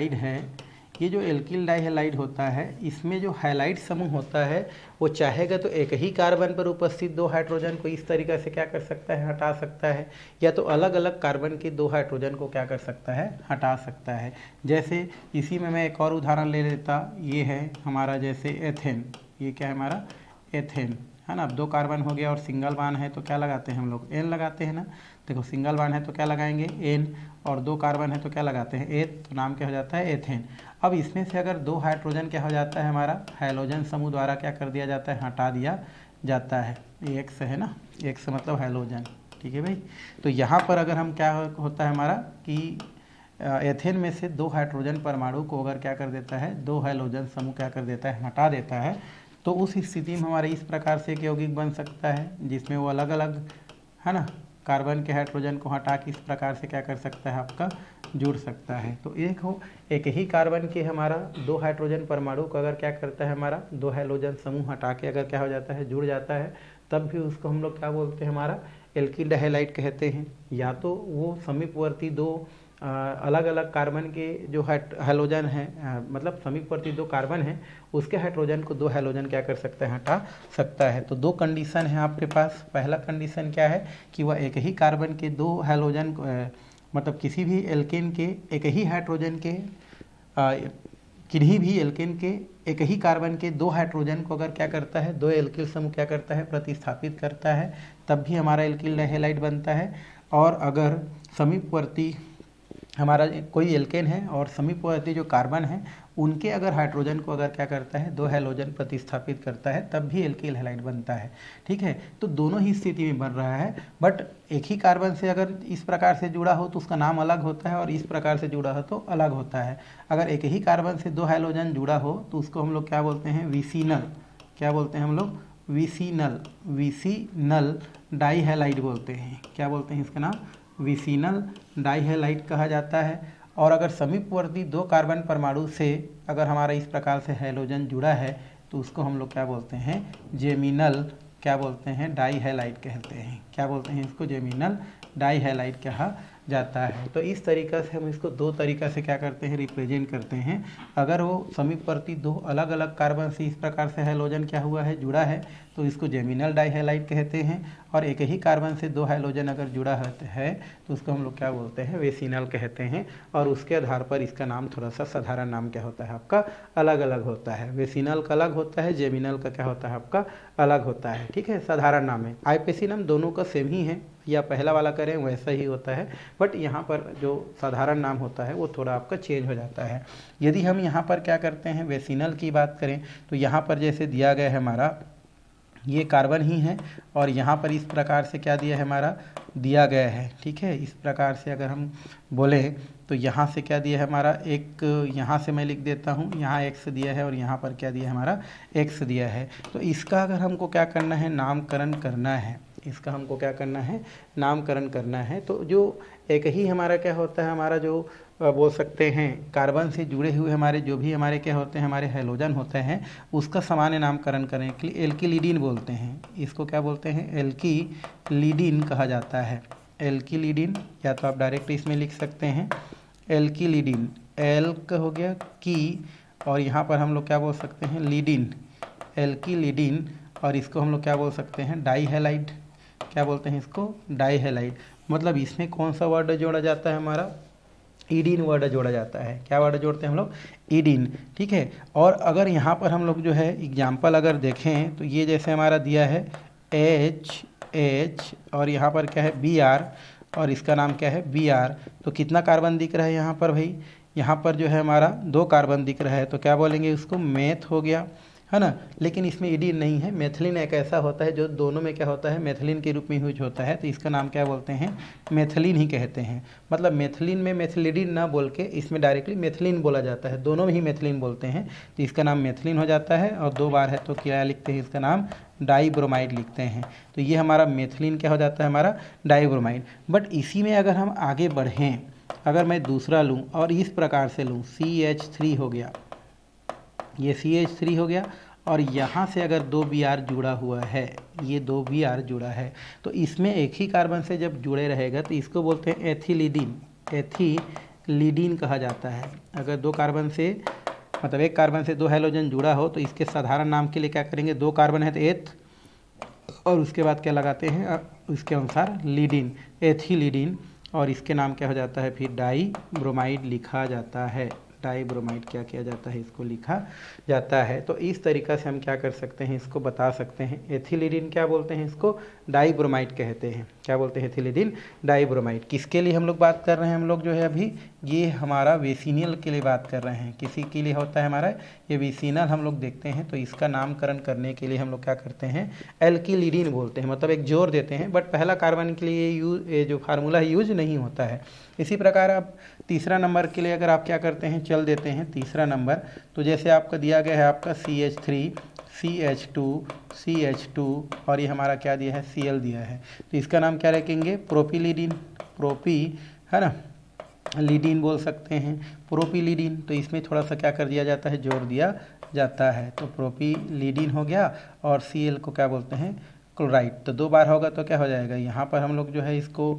है, ये जो एल्किल डाई हैलाइड होता है इसमें जो हैलाइड समूह होता है वो चाहेगा तो एक ही कार्बन पर उपस्थित 2 हाइड्रोजन को इस तरीक़ा से क्या कर सकता है, हटा सकता है, या तो अलग अलग कार्बन के 2 हाइड्रोजन को क्या कर सकता है, हटा सकता है। जैसे इसी में मैं एक और उदाहरण ले लेता, ये है हमारा जैसे एथेन, ये क्या है हमारा एथेन, है ना। अब 2 कार्बन हो गया और सिंगल बान है तो क्या लगाते हैं हम लोग, एन लगाते हैं ना। देखो सिंगल बान है तो क्या लगाएंगे, एन, और 2 कार्बन है तो क्या लगाते हैं, एथ, तो नाम क्या हो जाता है, एथेन। अब इसमें से अगर 2 हाइड्रोजन क्या हो जाता है, हमारा हैलोजन समूह द्वारा क्या कर दिया जाता है, हटा दिया जाता है। एक्स है ना, एक्स मतलब हैलोजन। ठीक है भाई, तो यहाँ पर अगर हम क्या होता है हमारा कि एथेन में से 2 हाइड्रोजन परमाणु को अगर क्या कर देता है, 2 हैलोजन समूह क्या कर देता है, हटा देता है, तो उस स्थिति में हमारे इस प्रकार से एक यौगिक बन सकता है जिसमें वो अलग अलग, है ना, कार्बन के हाइड्रोजन को हटा के इस प्रकार से क्या कर सकता है, आपका जुड़ सकता है। तो एक ही कार्बन के हमारा 2 हाइड्रोजन परमाणु को अगर क्या करता है, हमारा 2 हैलोजन समूह हटा के अगर क्या हो जाता है, जुड़ जाता है, तब भी उसको हम लोग क्या बोलते हैं, हमारा एल्किल डाई हैलाइड कहते हैं। या तो वो समीपवर्ती 2 अलग अलग कार्बन के जो हैलोजन है, मतलब समीपवर्ती 2 कार्बन है उसके हाइड्रोजन को 2 हैलोजन क्या कर सकता है, हटा सकता है। तो 2 कंडीशन है आपके पास। पहला कंडीशन क्या है कि वह एक ही कार्बन के 2 हैलोजन मतलब किसी भी एल्केन के एक ही हाइड्रोजन के किन्हीं भी एल्केन के एक ही कार्बन के दो हाइड्रोजन को अगर क्या करता है, दो एल्किल समूह क्या करता है, प्रतिस्थापित करता है, तब भी हमारा एल्किल हैलाइड बनता है। और अगर समीपवर्ती हमारा कोई एल्केन है और समीपवर्ती जो कार्बन है उनके अगर हाइड्रोजन को अगर क्या करता है, दो हैलोजन प्रतिस्थापित करता है, तब भी एल्किल हैलाइड बनता है। ठीक है, तो दोनों ही स्थिति में बन रहा है, बट एक ही कार्बन से अगर इस प्रकार से जुड़ा हो तो उसका नाम अलग होता है और इस प्रकार से जुड़ा हो तो अलग होता है। अगर एक ही कार्बन से दो हैलोजन जुड़ा हो तो उसको हम लोग क्या बोलते हैं, विसिनल। क्या बोलते हैं हम लोग, विसिनल। विसिनल डाइहैलाइड बोलते हैं। क्या बोलते हैं इसका नाम, विसिनल डाइहैलाइड कहा जाता है। और अगर समीपवर्ती दो कार्बन परमाणु से अगर हमारा इस प्रकार से हैलोजन जुड़ा है तो उसको हम लोग क्या बोलते हैं, जेमिनल क्या बोलते हैं, डाइहैलाइड कहते हैं। क्या बोलते हैं इसको, जेमिनल डाइहैलाइड कहा जाता है। तो इस तरीक़ा से हम इसको दो तरीक़ा से क्या करते हैं, रिप्रेजेंट करते हैं। अगर वो समीपवर्ती दो अलग अलग कार्बन से इस प्रकार से हैलोजन क्या हुआ है, जुड़ा है, तो इसको जेमिनल डाइहैलाइड कहते हैं। और एक ही कार्बन से दो हैलोजन अगर जुड़ा है तो उसको हम लोग क्या बोलते हैं, वेसिनल कहते हैं। और उसके आधार पर इसका नाम थोड़ा सा साधारण नाम क्या होता है आपका, अलग अलग होता है। वेसिनल का अलग होता है, जेमिनल का क्या होता है आपका, अलग होता है। ठीक है, साधारण नाम है। आइपेसिनम दोनों का सेम ही है, या पहला वाला करें वैसा ही होता है, बट यहाँ पर जो साधारण नाम होता है वो थोड़ा आपका चेंज हो जाता है। यदि हम यहाँ पर क्या करते हैं, वेसिनल की बात करें तो यहाँ पर जैसे दिया गया है हमारा ये कार्बन ही है और यहाँ पर इस प्रकार से क्या दिया है, हमारा दिया गया है। ठीक है, इस प्रकार से अगर हम बोले तो यहाँ से क्या दिया है हमारा, एक यहाँ से मैं लिख देता हूँ, यहाँ x दिया है और यहाँ पर क्या दिया है हमारा, x दिया है। तो इसका अगर हमको क्या करना है, नामकरण करना है, इसका हमको क्या करना है, नामकरण करना है। तो जो एक ही हमारा क्या होता है, हमारा जो बोल सकते हैं कार्बन से जुड़े हुए हमारे जो भी हमारे क्या होते हैं, हमारे हैलोजन होते हैं, उसका सामान्य नामकरण करने के लिए एल्किलिडीन बोलते हैं। इसको क्या बोलते हैं, एल्किलिडीन कहा जाता है। एल्किलिडीन, या तो आप डायरेक्ट इसमें लिख सकते हैं एल्किलिडीन। एल्क हो गया की, और यहाँ पर हम लोग क्या बोल सकते हैं, लीडिन, एल्किलिडीन। और इसको हम लोग क्या बोल सकते हैं, डाइहैलाइड। क्या बोलते हैं इसको, डाइहैलाइड। मतलब इसमें कौन सा वर्ड जोड़ा जाता है, हमारा ईडीन वर्ड जोड़ा जाता है। क्या वर्ड जोड़ते हैं हम लोग, ईडीन। ठीक है, और अगर यहाँ पर हम लोग जो है एग्जाम्पल अगर देखें तो ये जैसे हमारा दिया है एच और यहाँ पर क्या है Br, और इसका नाम क्या है Br। तो कितना कार्बन दिख रहा है यहाँ पर भाई, यहाँ पर जो है हमारा दो कार्बन दिख रहा है, तो क्या बोलेंगे उसको, मेथ हो गया, है ना। लेकिन इसमें ईडीन नहीं है, मेथिलीन एक ऐसा होता है जो दोनों में क्या होता है, मेथिलीन के रूप में यूज होता है, तो इसका नाम क्या बोलते हैं, मेथिलीन ही कहते हैं। मतलब मेथिलीन में मेथिलीडीन ना बोल के इसमें डायरेक्टली मेथिलीन बोला जाता है, दोनों में ही मेथिलीन बोलते हैं, तो इसका नाम मेथिलीन हो जाता है। और दो बार है तो क्या लिखते हैं, इसका नाम डाइब्रोमाइड लिखते हैं। तो ये हमारा मेथिलीन क्या हो जाता है, हमारा डाइब्रोमाइड। बट इसी में अगर हम आगे बढ़ें, अगर मैं दूसरा लूँ और इस प्रकार से लूँ, CH3 हो गया, ये CH3 हो गया, और यहाँ से अगर दो Br जुड़ा हुआ है, ये दो Br जुड़ा है, तो इसमें एक ही कार्बन से जब जुड़े रहेगा तो इसको बोलते हैं एथिलीडीन। एथिलीडीन कहा जाता है। अगर दो कार्बन से, मतलब एक कार्बन से दो हैलोजन जुड़ा हो तो इसके साधारण नाम के लिए क्या करेंगे, दो कार्बन है तो एथ, और उसके बाद क्या लगाते हैं, उसके अनुसार लीडीन, एथिलीडीन। और इसके नाम क्या हो जाता है, फिर डाइब्रोमाइड लिखा जाता है। डाइब्रोमाइड क्या किया जाता है, इसको लिखा जाता है। तो इस तरीक़ा से हम क्या कर सकते हैं, इसको बता सकते हैं। एथिलीडीन क्या बोलते हैं, इसको डाइब्रोमाइड कहते हैं। क्या बोलते हैं, एथिलीडीन डाइब्रोमाइड। किसके लिए हम लोग बात कर रहे हैं, हम लोग जो है अभी ये हमारा वेसिनियल के लिए बात कर रहे हैं। किसी के लिए होता है हमारा ये वेसिनल, हम लोग देखते हैं। तो इसका नामकरण करने के लिए हम लोग क्या करते हैं, एल्किलिडीन बोलते हैं, मतलब एक जोर देते हैं। बट पहला कार्बन के लिए ये जो फार्मूला यूज नहीं होता है। इसी प्रकार आप तीसरा नंबर के लिए अगर आप क्या करते हैं, चल देते हैं तीसरा नंबर। तो जैसे आपका दिया गया है आपका CH3, CH2 और ये हमारा क्या दिया है, Cl दिया है। तो इसका नाम क्या रखेंगे, प्रोपिलीडीन। प्रोपी है ना, लीडीन बोल सकते हैं, प्रोपिलीडीन। तो इसमें थोड़ा सा क्या कर दिया जाता है, जोड़ दिया जाता है। तो प्रोपिलीडीन हो गया, और Cl को क्या बोलते हैं, क्लोराइड। तो दो बार होगा तो क्या हो जाएगा, यहाँ पर हम लोग जो है इसको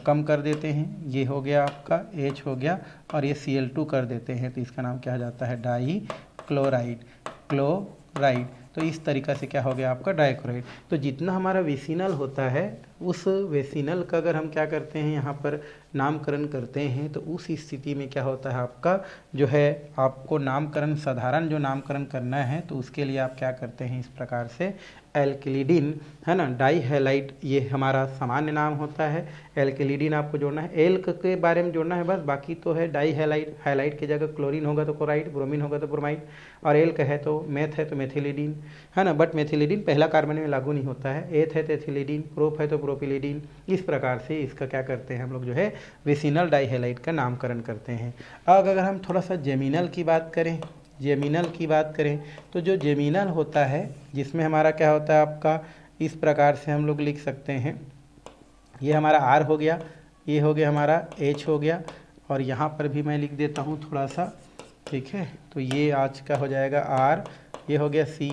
कम कर देते हैं, ये हो गया आपका H हो गया, और ये Cl2 कर देते हैं। तो इसका नाम क्या हो जाता है, डाई क्लोराइड। क्लोराइड। तो इस तरीक़ा से क्या हो गया आपका डाइक्लोराइड। तो जितना हमारा विसिनल होता है उस विसिनल का अगर हम क्या करते हैं यहाँ पर नामकरण करते हैं तो उस स्थिति में क्या होता है आपका जो है आपको नामकरण साधारण जो नामकरण करना है तो उसके लिए आप क्या करते हैं इस प्रकार से एल्किलिडीन है ना, डाई हैलाइड ये हमारा सामान्य नाम होता है। एल्किलिडीन आपको जोड़ना है, एल्क के बारे में जोड़ना है बस, बाकी तो है डाई हैलाइड। हैलाइड की जगह क्लोरीन होगा तो क्लोराइड, ब्रोमीन होगा तो ब्रोमाइड, और एल्क है तो मेथ है तो मेथिलिडीन है ना। बट मेथिलिडीन पहला कार्बन में लागू नहीं होता है। एथ है तो एथिलिडीन, प्रोप है तो प्रोपिलिडीन। इस प्रकार से इसका क्या करते हैं हम लोग जो है विसिनल डाई हैलाइड का नामकरण करते हैं। अब अगर हम थोड़ा सा जेमिनल की बात करें, जेमिनल की बात करें तो जो जेमिनल होता है जिसमें हमारा क्या होता है आपका इस प्रकार से हम लोग लिख सकते हैं, ये हमारा आर हो गया, ये हो गया हमारा एच हो गया, और यहाँ पर भी मैं लिख देता हूँ थोड़ा सा, ठीक है। तो ये आज का हो जाएगा आर, ये हो गया सी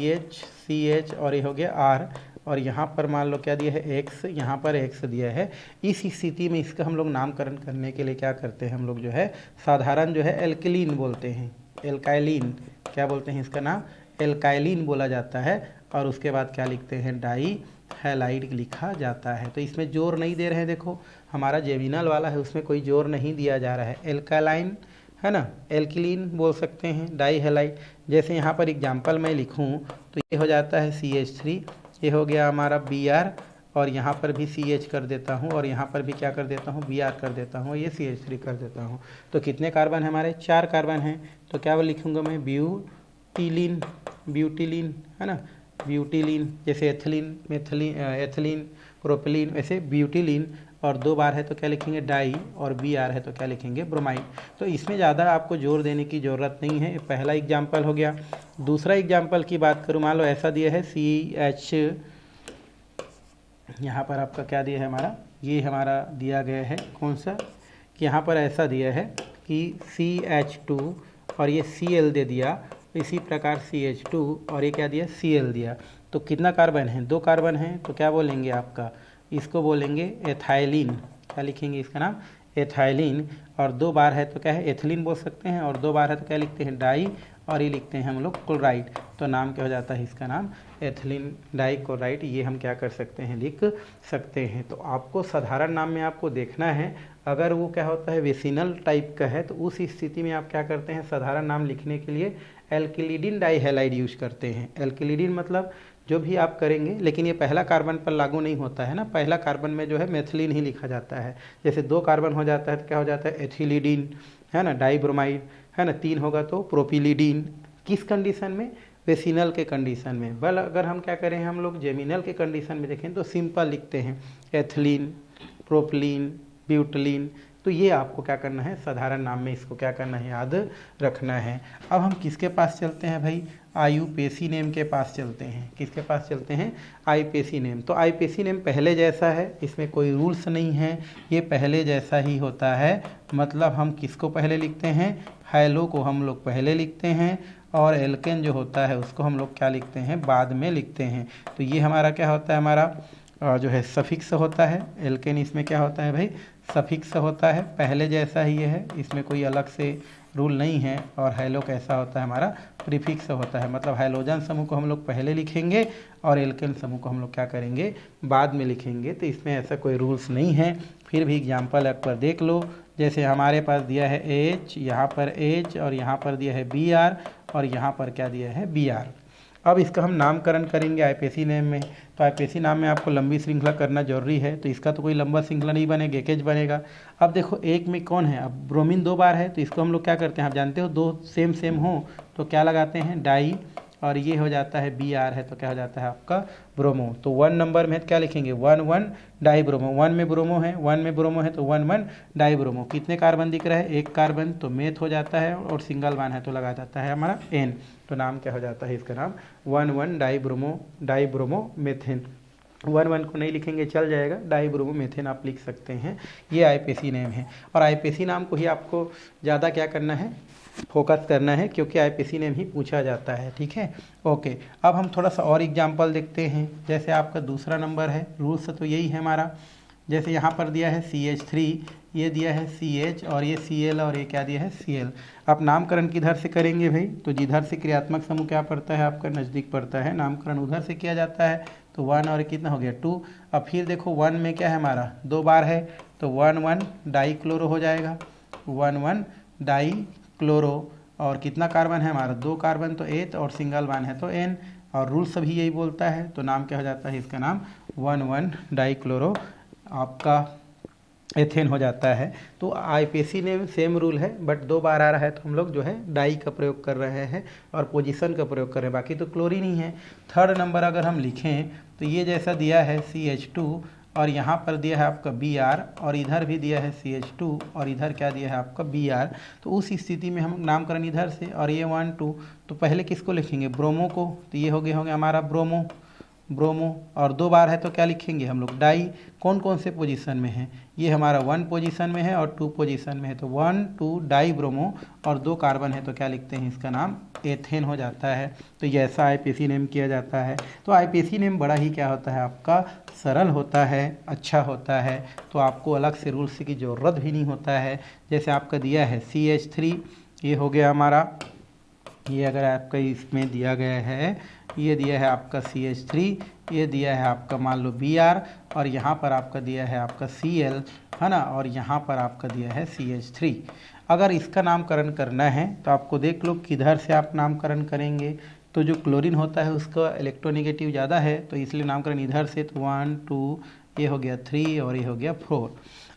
एच और ये हो गया आर, और यहाँ पर मान लो क्या दिया है एक्स, यहाँ पर एक्स दिया है। इस स्थिति में इसका हम लोग नामकरण करने के लिए क्या करते हैं हम लोग जो है साधारण जो है एल्कलीन बोलते हैं, एल्काइलिन क्या बोलते हैं इसका नाम एल्काइलिन बोला जाता है। और उसके बाद क्या लिखते हैं डाई हैलाइड लिखा जाता है। तो इसमें जोर नहीं दे रहे हैं, देखो हमारा जेमिनल वाला है उसमें कोई जोर नहीं दिया जा रहा है, एल्कालाइन है ना, एल्किलीन बोल सकते हैं, डाई हैलाइड। जैसे यहाँ पर एग्जाम्पल मैं लिखूँ तो ये हो जाता है CH3, ये हो गया हमारा Br, और यहाँ पर भी CH कर देता हूँ, और यहाँ पर भी क्या कर देता हूँ Br कर देता हूँ, ये CH3 कर देता हूँ। तो कितने कार्बन है हमारे 4 कार्बन हैं। तो क्या लिखूँगा मैं ब्यूटिलीन, ब्यूटिलीन है ना, ब्यूटिलीन। जैसे एथिलीन, मेथिलीन, एथिलीन, प्रोपिलीन, वैसे ब्यूटिलीन। और 2 बार है तो क्या लिखेंगे डाई, और Br है तो क्या लिखेंगे ब्रोमाइड। तो इसमें ज़्यादा आपको जोर देने की ज़रूरत नहीं है। पहला एग्जाम्पल हो गया। दूसरा एग्जाम्पल की बात करूँ, मान लो ऐसा दिया है CH, यहाँ पर आपका क्या दिया है हमारा, ये हमारा दिया गया है कौन सा कि यहाँ पर ऐसा दिया है कि CH2 और ये Cl दे दिया, इसी प्रकार CH2 और ये क्या दिया Cl दिया। तो कितना कार्बन है 2 कार्बन है, तो क्या बोलेंगे आपका इसको बोलेंगे एथाइलिन। क्या लिखेंगे इसका नाम एथाइलिन। और 2 बार है तो क्या है एथिलीन बोल सकते हैं, और 2 बार है तो क्या लिखते हैं डाई, और ये लिखते हैं हम लोग क्लोराइड। तो नाम क्या हो जाता है इसका नाम एथिलीन डाई क्लोराइड। ये हम क्या कर सकते हैं लिख सकते हैं। तो आपको साधारण नाम में आपको देखना है, अगर वो क्या होता है विसिनल टाइप का है तो उस स्थिति में आप क्या करते हैं साधारण नाम लिखने के लिए एल्किलिडीन डाई हैलाइड यूज करते हैं। एल्किलिडीन मतलब जो भी आप करेंगे, लेकिन ये पहला कार्बन पर लागू नहीं होता है ना, पहला कार्बन में जो है मेथिलीन ही लिखा जाता है। जैसे 2 कार्बन हो जाता है तो क्या हो जाता है एथिलीडीन है ना, डाईब्रोमाइड है ना, 3 होगा तो प्रोपिलीडीन। किस कंडीशन में विसिनल के कंडीशन में। बल अगर हम क्या करें हम लोग जेमिनल के कंडीशन में देखें तो सिंपल लिखते हैं एथिलीन, प्रोपिलीन, ब्यूटिलीन। तो ये आपको क्या करना है साधारण नाम में इसको क्या करना है याद रखना है। अब हम किसके पास चलते हैं भाई, आईयूपीएसी नेम के पास चलते हैं। किसके पास चलते हैं आईयूपीएसी नेम। तो आईयूपीएसी नेम पहले जैसा है, इसमें कोई रूल्स नहीं है, ये पहले जैसा ही होता है। मतलब हम किसको पहले लिखते हैं हैलो को हम लोग पहले लिखते हैं, और एल्केन जो होता है उसको हम लोग क्या लिखते हैं बाद में लिखते हैं। तो ये हमारा क्या होता है हमारा जो है सफिक्स होता है। एल्केन इसमें क्या होता है भाई सफिक्स होता है, पहले जैसा ही ये है, इसमें कोई अलग से रूल नहीं है। और हैलो कैसा होता है हमारा प्रीफिक्स होता है, मतलब हाइड्रोजन समूह को हम लोग पहले लिखेंगे और एल्केन समूह को हम लोग क्या करेंगे बाद में लिखेंगे। तो इसमें ऐसा कोई रूल्स नहीं है। फिर भी एग्जाम्पल एक बार देख लो, जैसे हमारे पास दिया है H, यहाँ पर H और यहाँ पर दिया है Br और यहाँ पर क्या दिया है Br। अब इसका हम नामकरण करेंगे आईयूपीएसी नेम में। तो आईयूपीएसी नाम में आपको लंबी श्रृंखला करना जरूरी है, तो इसका तो कोई लंबा श्रृंखला नहीं बनेगा, एक एच बनेगा। अब देखो एक में कौन है, अब ब्रोमीन 2 बार है तो इसको हम लोग क्या करते हैं आप जानते हो, 2 सेम हो तो क्या लगाते हैं डाई, और ये हो जाता है Br है तो क्या हो जाता है आपका ब्रोमो। तो 1 नंबर में क्या लिखेंगे 1 डाई ब्रोमो, 1 में ब्रोमो है, 1 में ब्रोमो है तो 1 डाई ब्रोमो। कितने कार्बन दिख रहा है 1 कार्बन, तो मेथ हो जाता है, और सिंगल वन है तो लगा जाता है हमारा N। तो नाम क्या हो जाता है इसका नाम 1 डाई ब्रोमो मेथेन। 1 को नहीं लिखेंगे चल जाएगा, डाई ब्रोमो मेथेन आप लिख सकते हैं। ये आईयूपीएसी नेम है, और आईयूपीएसी नाम को ही आपको ज़्यादा क्या करना है फोकस करना है, क्योंकि आईयूपीएसी नेम ही पूछा जाता है। ठीक है ओके। अब हम थोड़ा सा और एग्जाम्पल देखते हैं। जैसे आपका दूसरा नंबर है, रूल्स तो यही है हमारा, जैसे यहाँ पर दिया है CH3, ये दिया है CH और ये Cl और ये क्या दिया है Cl। अब नामकरण किधर से करेंगे भाई, तो जिधर से क्रियात्मक समूह क्या पड़ता है आपका नज़दीक पड़ता है, नामकरण उधर से किया जाता है। तो 1 और कितना हो गया 2। अब फिर देखो 1 में क्या है हमारा 2 बार है, तो 1 डाई क्लोरो हो जाएगा, 1 डाई क्लोरो। और कितना कार्बन है हमारा 2 कार्बन, तो 8 और सिंगल वन है तो N, और रूल सभी यही बोलता है। तो नाम क्या हो जाता है इसका नाम 1 डाई क्लोरो आपका एथेन हो जाता है। तो आईपीसी ने सेम रूल है, बट 2 बार आ रहा है तो हम लोग जो है डाई का प्रयोग कर रहे हैं और पोजीशन का प्रयोग कर रहे हैं, बाकी तो क्लोरीन ही है। थर्ड नंबर अगर हम लिखें तो ये जैसा दिया है CH2 और यहाँ पर दिया है आपका Br और इधर भी दिया है CH2 और इधर क्या दिया है आपका Br, तो उस स्थिति में हम नामकरण इधर से, और ये 1 2, तो पहले किसको लिखेंगे ब्रोमो को, तो ये हो गया हमारा ब्रोमो, और 2 बार है तो क्या लिखेंगे हम लोग डाई। कौन कौन से पोजीशन में है, ये हमारा 1 पोजीशन में है और 2 पोजीशन में है, तो 1 2 डाई ब्रोमो और 2 कार्बन है तो क्या लिखते हैं इसका नाम एथेन हो जाता है। तो ये ऐसा आईपीसी नेम किया जाता है। तो आईपीसी नेम बड़ा ही क्या होता है आपका सरल होता है, अच्छा होता है, तो आपको अलग से रूल्स की ज़रूरत भी नहीं होता है। जैसे आपका दिया है CH3, ये हो गया हमारा, ये अगर आपका इसमें दिया गया है, ये दिया है आपका CH3, ये दिया है आपका मान लो Br और यहाँ पर आपका दिया है आपका Cl है ना, और यहाँ पर आपका दिया है CH3। अगर इसका नामकरण करना है तो आपको देख लो किधर से आप नामकरण करेंगे, तो जो क्लोरीन होता है उसका इलेक्ट्रोनेगेटिव ज़्यादा है तो इसलिए नामकरण इधर से, तो 1 2, ये हो गया 3 और ये हो गया 4।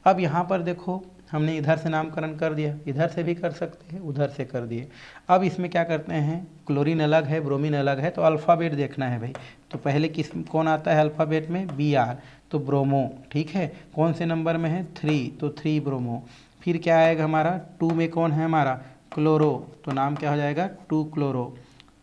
अब यहाँ पर देखो हमने इधर से नामकरण कर दिया, इधर से भी कर सकते हैं, उधर से कर दिए। अब इसमें क्या करते हैं, क्लोरीन अलग है ब्रोमीन अलग है, तो अल्फ़ाबेट देखना है भाई। तो पहले कौन आता है अल्फ़ाबेट में Br, तो ब्रोमो, ठीक है। कौन से नंबर में है 3, तो 3 ब्रोमो। फिर क्या आएगा हमारा 2 में कौन है हमारा क्लोरो, तो नाम क्या हो जाएगा 2 क्लोरो,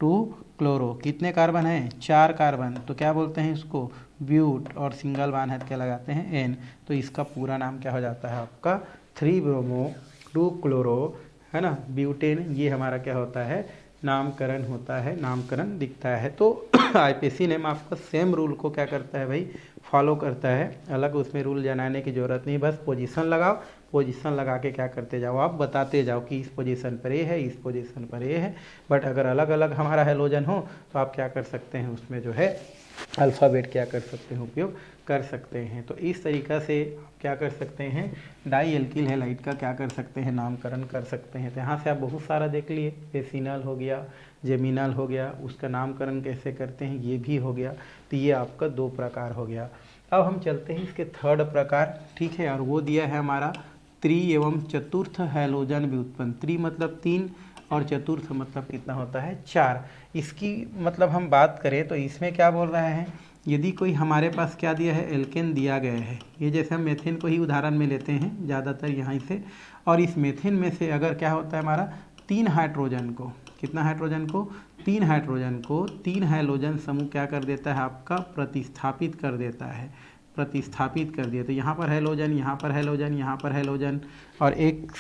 2 क्लोरो। कितने कार्बन हैं 4 कार्बन, तो क्या बोलते हैं इसको ब्यूट, और सिंगल वन है क्या लगाते हैं N, तो इसका पूरा नाम क्या हो जाता है आपका 3 ब्रोमो 2 क्लोरो है ना ब्यूटेन। ये हमारा क्या होता है नामकरण होता है, नामकरण दिखता है। तो आईपीसी नेम आपका सेम रूल को क्या करता है भाई फॉलो करता है, अलग उसमें रूल जनाने की ज़रूरत नहीं, बस पोजीशन लगाओ, पोजीशन लगा के क्या करते जाओ आप बताते जाओ कि इस पोजीशन पर ये है, इस पोजीशन पर ये है। बट अगर अलग अलग हमारा हैलोजन हो तो आप क्या कर सकते हैं उसमें जो है अल्फ़ाबेट क्या कर सकते हैं उपयोग कर सकते हैं। तो इस तरीक़ा से आप क्या कर सकते हैं डाई एल्किल हैलाइड का क्या कर सकते हैं नामकरण कर सकते हैं। तो यहाँ से आप बहुत सारा देख लिए, एसिनल हो गया, जेमिनल हो गया, उसका नामकरण कैसे करते हैं ये भी हो गया। तो ये आपका 2 प्रकार हो गया। अब हम चलते हैं इसके थर्ड प्रकार, ठीक है, और वो दिया है हमारा त्रि एवं चतुर्थ हैलोजन व्युत्पन्न। त्रि मतलब 3 और चतुर्थ मतलब कितना होता है 4। इसकी मतलब हम बात करें तो इसमें क्या बोल रहा है, यदि कोई हमारे पास क्या दिया है एल्केन दिया गया है, ये जैसे हम मेथेन को ही उदाहरण में लेते हैं ज़्यादातर यहाँ से, और इस मेथेन में से अगर क्या होता है हमारा 3 हाइड्रोजन को, कितना हाइड्रोजन को 3 हाइड्रोजन को 3 हैलोजन समूह क्या कर देता है आपका प्रतिस्थापित कर देता है, प्रतिस्थापित कर दिया। तो यहाँ पर हैलोजन, यहाँ पर हैलोजन, यहाँ पर हैलोजन, और एक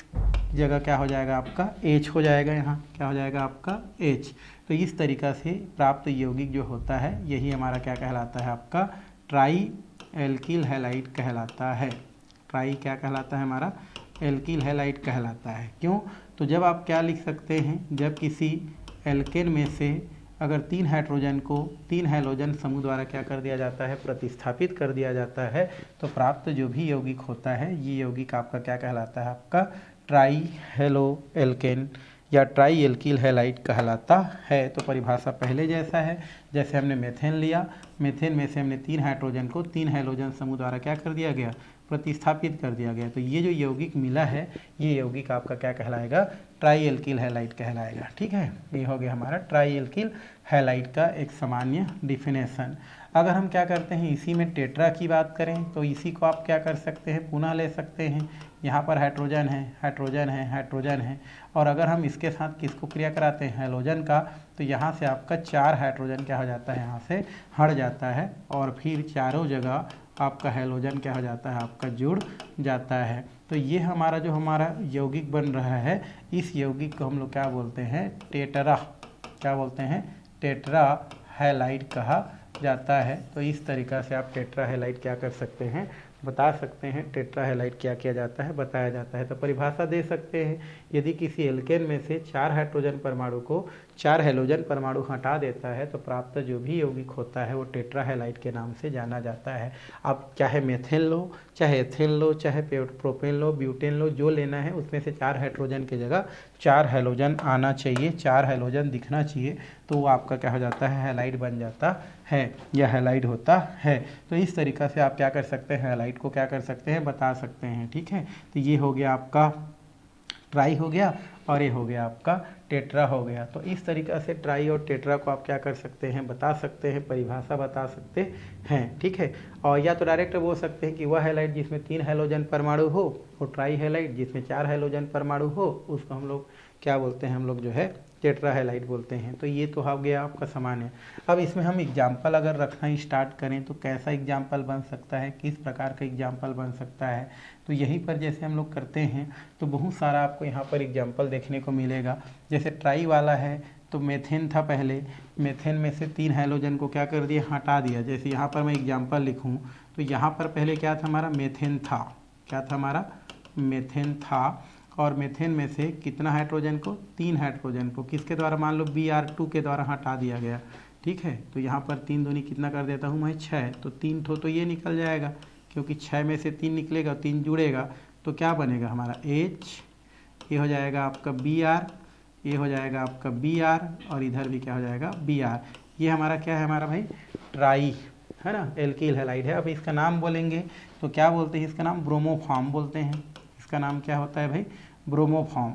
जगह क्या हो जाएगा आपका H हो जाएगा, यहाँ क्या हो जाएगा आपका H। तो इस तरीक़ा से प्राप्त यौगिक जो होता है यही हमारा क्या कहलाता है आपका ट्राई एल्किल हैलाइड कहलाता है। ट्राई क्या कहलाता है हमारा एल्किल हैलाइड कहलाता है। क्यों, तो जब आप क्या लिख सकते हैं, जब किसी एल्केन में से अगर 3 हाइड्रोजन को 3 हैलोजन समूह द्वारा क्या कर दिया जाता है प्रतिस्थापित कर दिया जाता है, तो प्राप्त जो भी यौगिक होता है ये यौगिक आपका क्या कहलाता है आपका ट्राई हेलो एल्केन या ट्राई एल्किल हैलाइड कहलाता है। तो परिभाषा पहले जैसा है, जैसे हमने मेथेन लिया, मेथेन में से हमने 3 हाइड्रोजन को 3 हैलोजन समूह द्वारा क्या कर दिया गया प्रतिस्थापित कर दिया गया। तो ये जो यौगिक मिला है ये यौगिक आपका क्या कहलाएगा ट्राई एल्किल हैलाइड कहलाएगा। ठीक है, ये हो गया हमारा ट्राई एल्किल हैलाइड का एक सामान्य डिफिनेशन। अगर हम क्या करते हैं इसी में टेट्रा की बात करें तो इसी को आप क्या कर सकते हैं पुनः ले सकते हैं। यहाँ पर हाइड्रोजन है, हाइड्रोजन है, हाइड्रोजन है, और अगर हम इसके साथ किसको क्रिया कराते हैं हैलोजन का, तो यहाँ से आपका 4 हाइड्रोजन क्या हो जाता है यहाँ से हट जाता है, और फिर चारों जगह आपका हैलोजन क्या हो जाता है आपका जुड़ जाता है। तो ये हमारा जो हमारा यौगिक बन रहा है इस यौगिक को हम लोग क्या बोलते हैं टेट्रा, क्या बोलते हैं टेट्रा हैलाइड कहा जाता है। तो इस तरीक़ा से आप टेट्रा हैलाइड क्या कर सकते हैं बता सकते हैं टेट्रा हैलाइड क्या किया जाता है, बताया जाता है। तो परिभाषा दे सकते हैं, यदि किसी एल्केन में से 4 हाइड्रोजन परमाणु को 4 हैलोजन परमाणु हटा देता है तो प्राप्त जो भी यौगिक होता है वो टेट्रा हैलाइड के नाम से जाना जाता है। आप चाहे मेथेन लो, चाहे एथेन लो, चाहे प्रोपेन लो, ब्यूटेन लो, जो लेना है उसमें से 4 हाइड्रोजन की जगह 4 हैलोजन आना चाहिए, 4 हैलोजन दिखना चाहिए, तो वो आपका क्या हो जाता है, हैलाइड बन जाता है या हैलाइड होता है। तो इस तरीक़ा से आप क्या कर सकते हैं, हैलाइड को क्या कर सकते हैं, बता सकते हैं। ठीक है, तो ये हो गया आपका ट्राई हो गया और ये हो गया आपका टेट्रा हो गया। तो इस तरीक़ा से ट्राई और टेट्रा को आप क्या कर सकते हैं, बता सकते हैं, परिभाषा बता सकते हैं। ठीक है, और या तो डायरेक्ट बोल सकते हैं कि वह हैलाइड जिसमें 3 हैलोजन परमाणु हो, और ट्राई हैलाइड जिसमें 4 हैलोजन परमाणु हो, उसको हम लोग क्या बोलते हैं, हम लोग जो है टेट्रा हैलाइड बोलते हैं। तो ये तो हो गया आपका सामान्य। अब इसमें हम एग्जाम्पल अगर रखना स्टार्ट करें तो कैसा एग्जाम्पल बन सकता है, किस प्रकार का एग्जाम्पल बन सकता है, तो यहीं पर जैसे हम लोग करते हैं तो बहुत सारा आपको यहाँ पर एग्जाम्पल देखने को मिलेगा। जैसे ट्राई वाला है तो मेथेन था, पहले मेथेन में से 3 हैलोजन को क्या कर दिया, हटा दिया। जैसे यहाँ पर मैं एग्जाम्पल लिखूँ तो यहाँ पर पहले क्या था, हमारा मेथेन था, क्या था हमारा, मेथेन था, और मेथेन में से कितना हाइड्रोजन को, 3 हाइड्रोजन को किसके द्वारा, मान लो Br2 के द्वारा हटा दिया गया। ठीक है, तो यहाँ पर 3 दूनी कितना कर देता हूँ मैं, 6, तो 3 तो ये निकल जाएगा, क्योंकि 6 में से 3 निकलेगा, 3 जुड़ेगा तो क्या बनेगा हमारा H, ये हो जाएगा आपका Br, ये हो जाएगा आपका Br, और इधर भी क्या हो जाएगा Br। ये हमारा क्या है, हमारा भाई ट्राई है ना, एल्किल हैलाइड है। अब इसका नाम बोलेंगे तो क्या बोलते हैं, इसका नाम ब्रोमोफॉर्म बोलते हैं। इसका नाम क्या होता है भाई, ब्रोमोफॉर्म,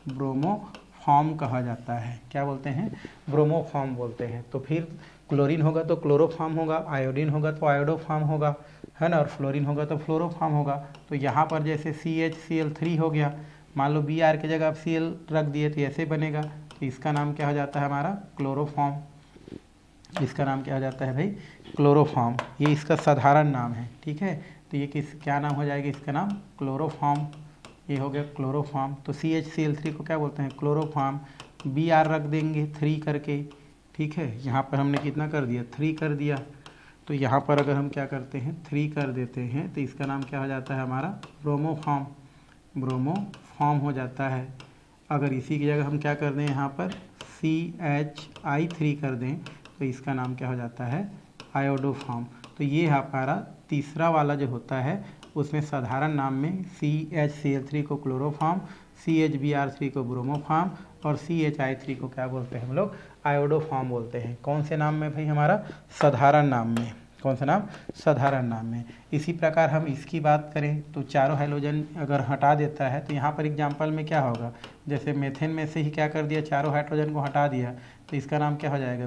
ब्रोमोफॉर्म कहा जाता है। क्या बोलते हैं, ब्रोमोफॉर्म बोलते हैं। तो फिर क्लोरीन होगा तो क्लोरोफॉर्म होगा, आयोडीन होगा तो आयोडोफॉर्म होगा, है ना, और फ्लोरीन होगा तो फ्लोरोफॉर्म होगा। तो यहाँ पर जैसे CHCl3 हो गया, मान लो Br की जगह आप Cl रख दिए तो ऐसे बनेगा, तो इसका नाम क्या हो जाता है हमारा, क्लोरोफॉर्म। इसका नाम क्या हो जाता है भाई, क्लोरोफॉर्म। ये इसका साधारण नाम है। ठीक है, तो ये किस क्या नाम हो जाएगा, इसका नाम क्लोरोफॉर्म। ये हो गया क्लोरोफॉर्म। तो CHCl3 को क्या बोलते हैं, क्लोरोफॉर्म। Br रख देंगे 3 करके। ठीक है, यहाँ पर हमने कितना कर दिया, 3 कर दिया। तो यहाँ पर अगर हम क्या करते हैं, 3 कर देते हैं तो इसका नाम क्या हो जाता है हमारा, ब्रोमोफॉर्म, ब्रोमोफॉर्म हो जाता है। अगर इसी की जगह हम क्या कर दें, यहाँ पर CHI3 कर दें तो इसका नाम क्या हो जाता है, आयोडोफॉर्म। तो ये हमारा तीसरा वाला जो होता है उसमें साधारण नाम में CHCl3 को क्लोरोफॉर्म, CHBr3 को ब्रोमोफॉर्म और CHI3 को क्या बोलते हैं हम लोग, आयोडोफॉर्म बोलते हैं। कौन से नाम में भाई, हमारा साधारण नाम में। कौन सा नाम, साधारण नाम में। इसी प्रकार हम इसकी बात करें तो चारों हाइड्रोजन अगर हटा देता है तो यहाँ पर एग्जाम्पल में क्या होगा, जैसे मेथेन में से ही क्या कर दिया, चारों हाइड्रोजन को हटा दिया, तो इसका नाम क्या हो जाएगा,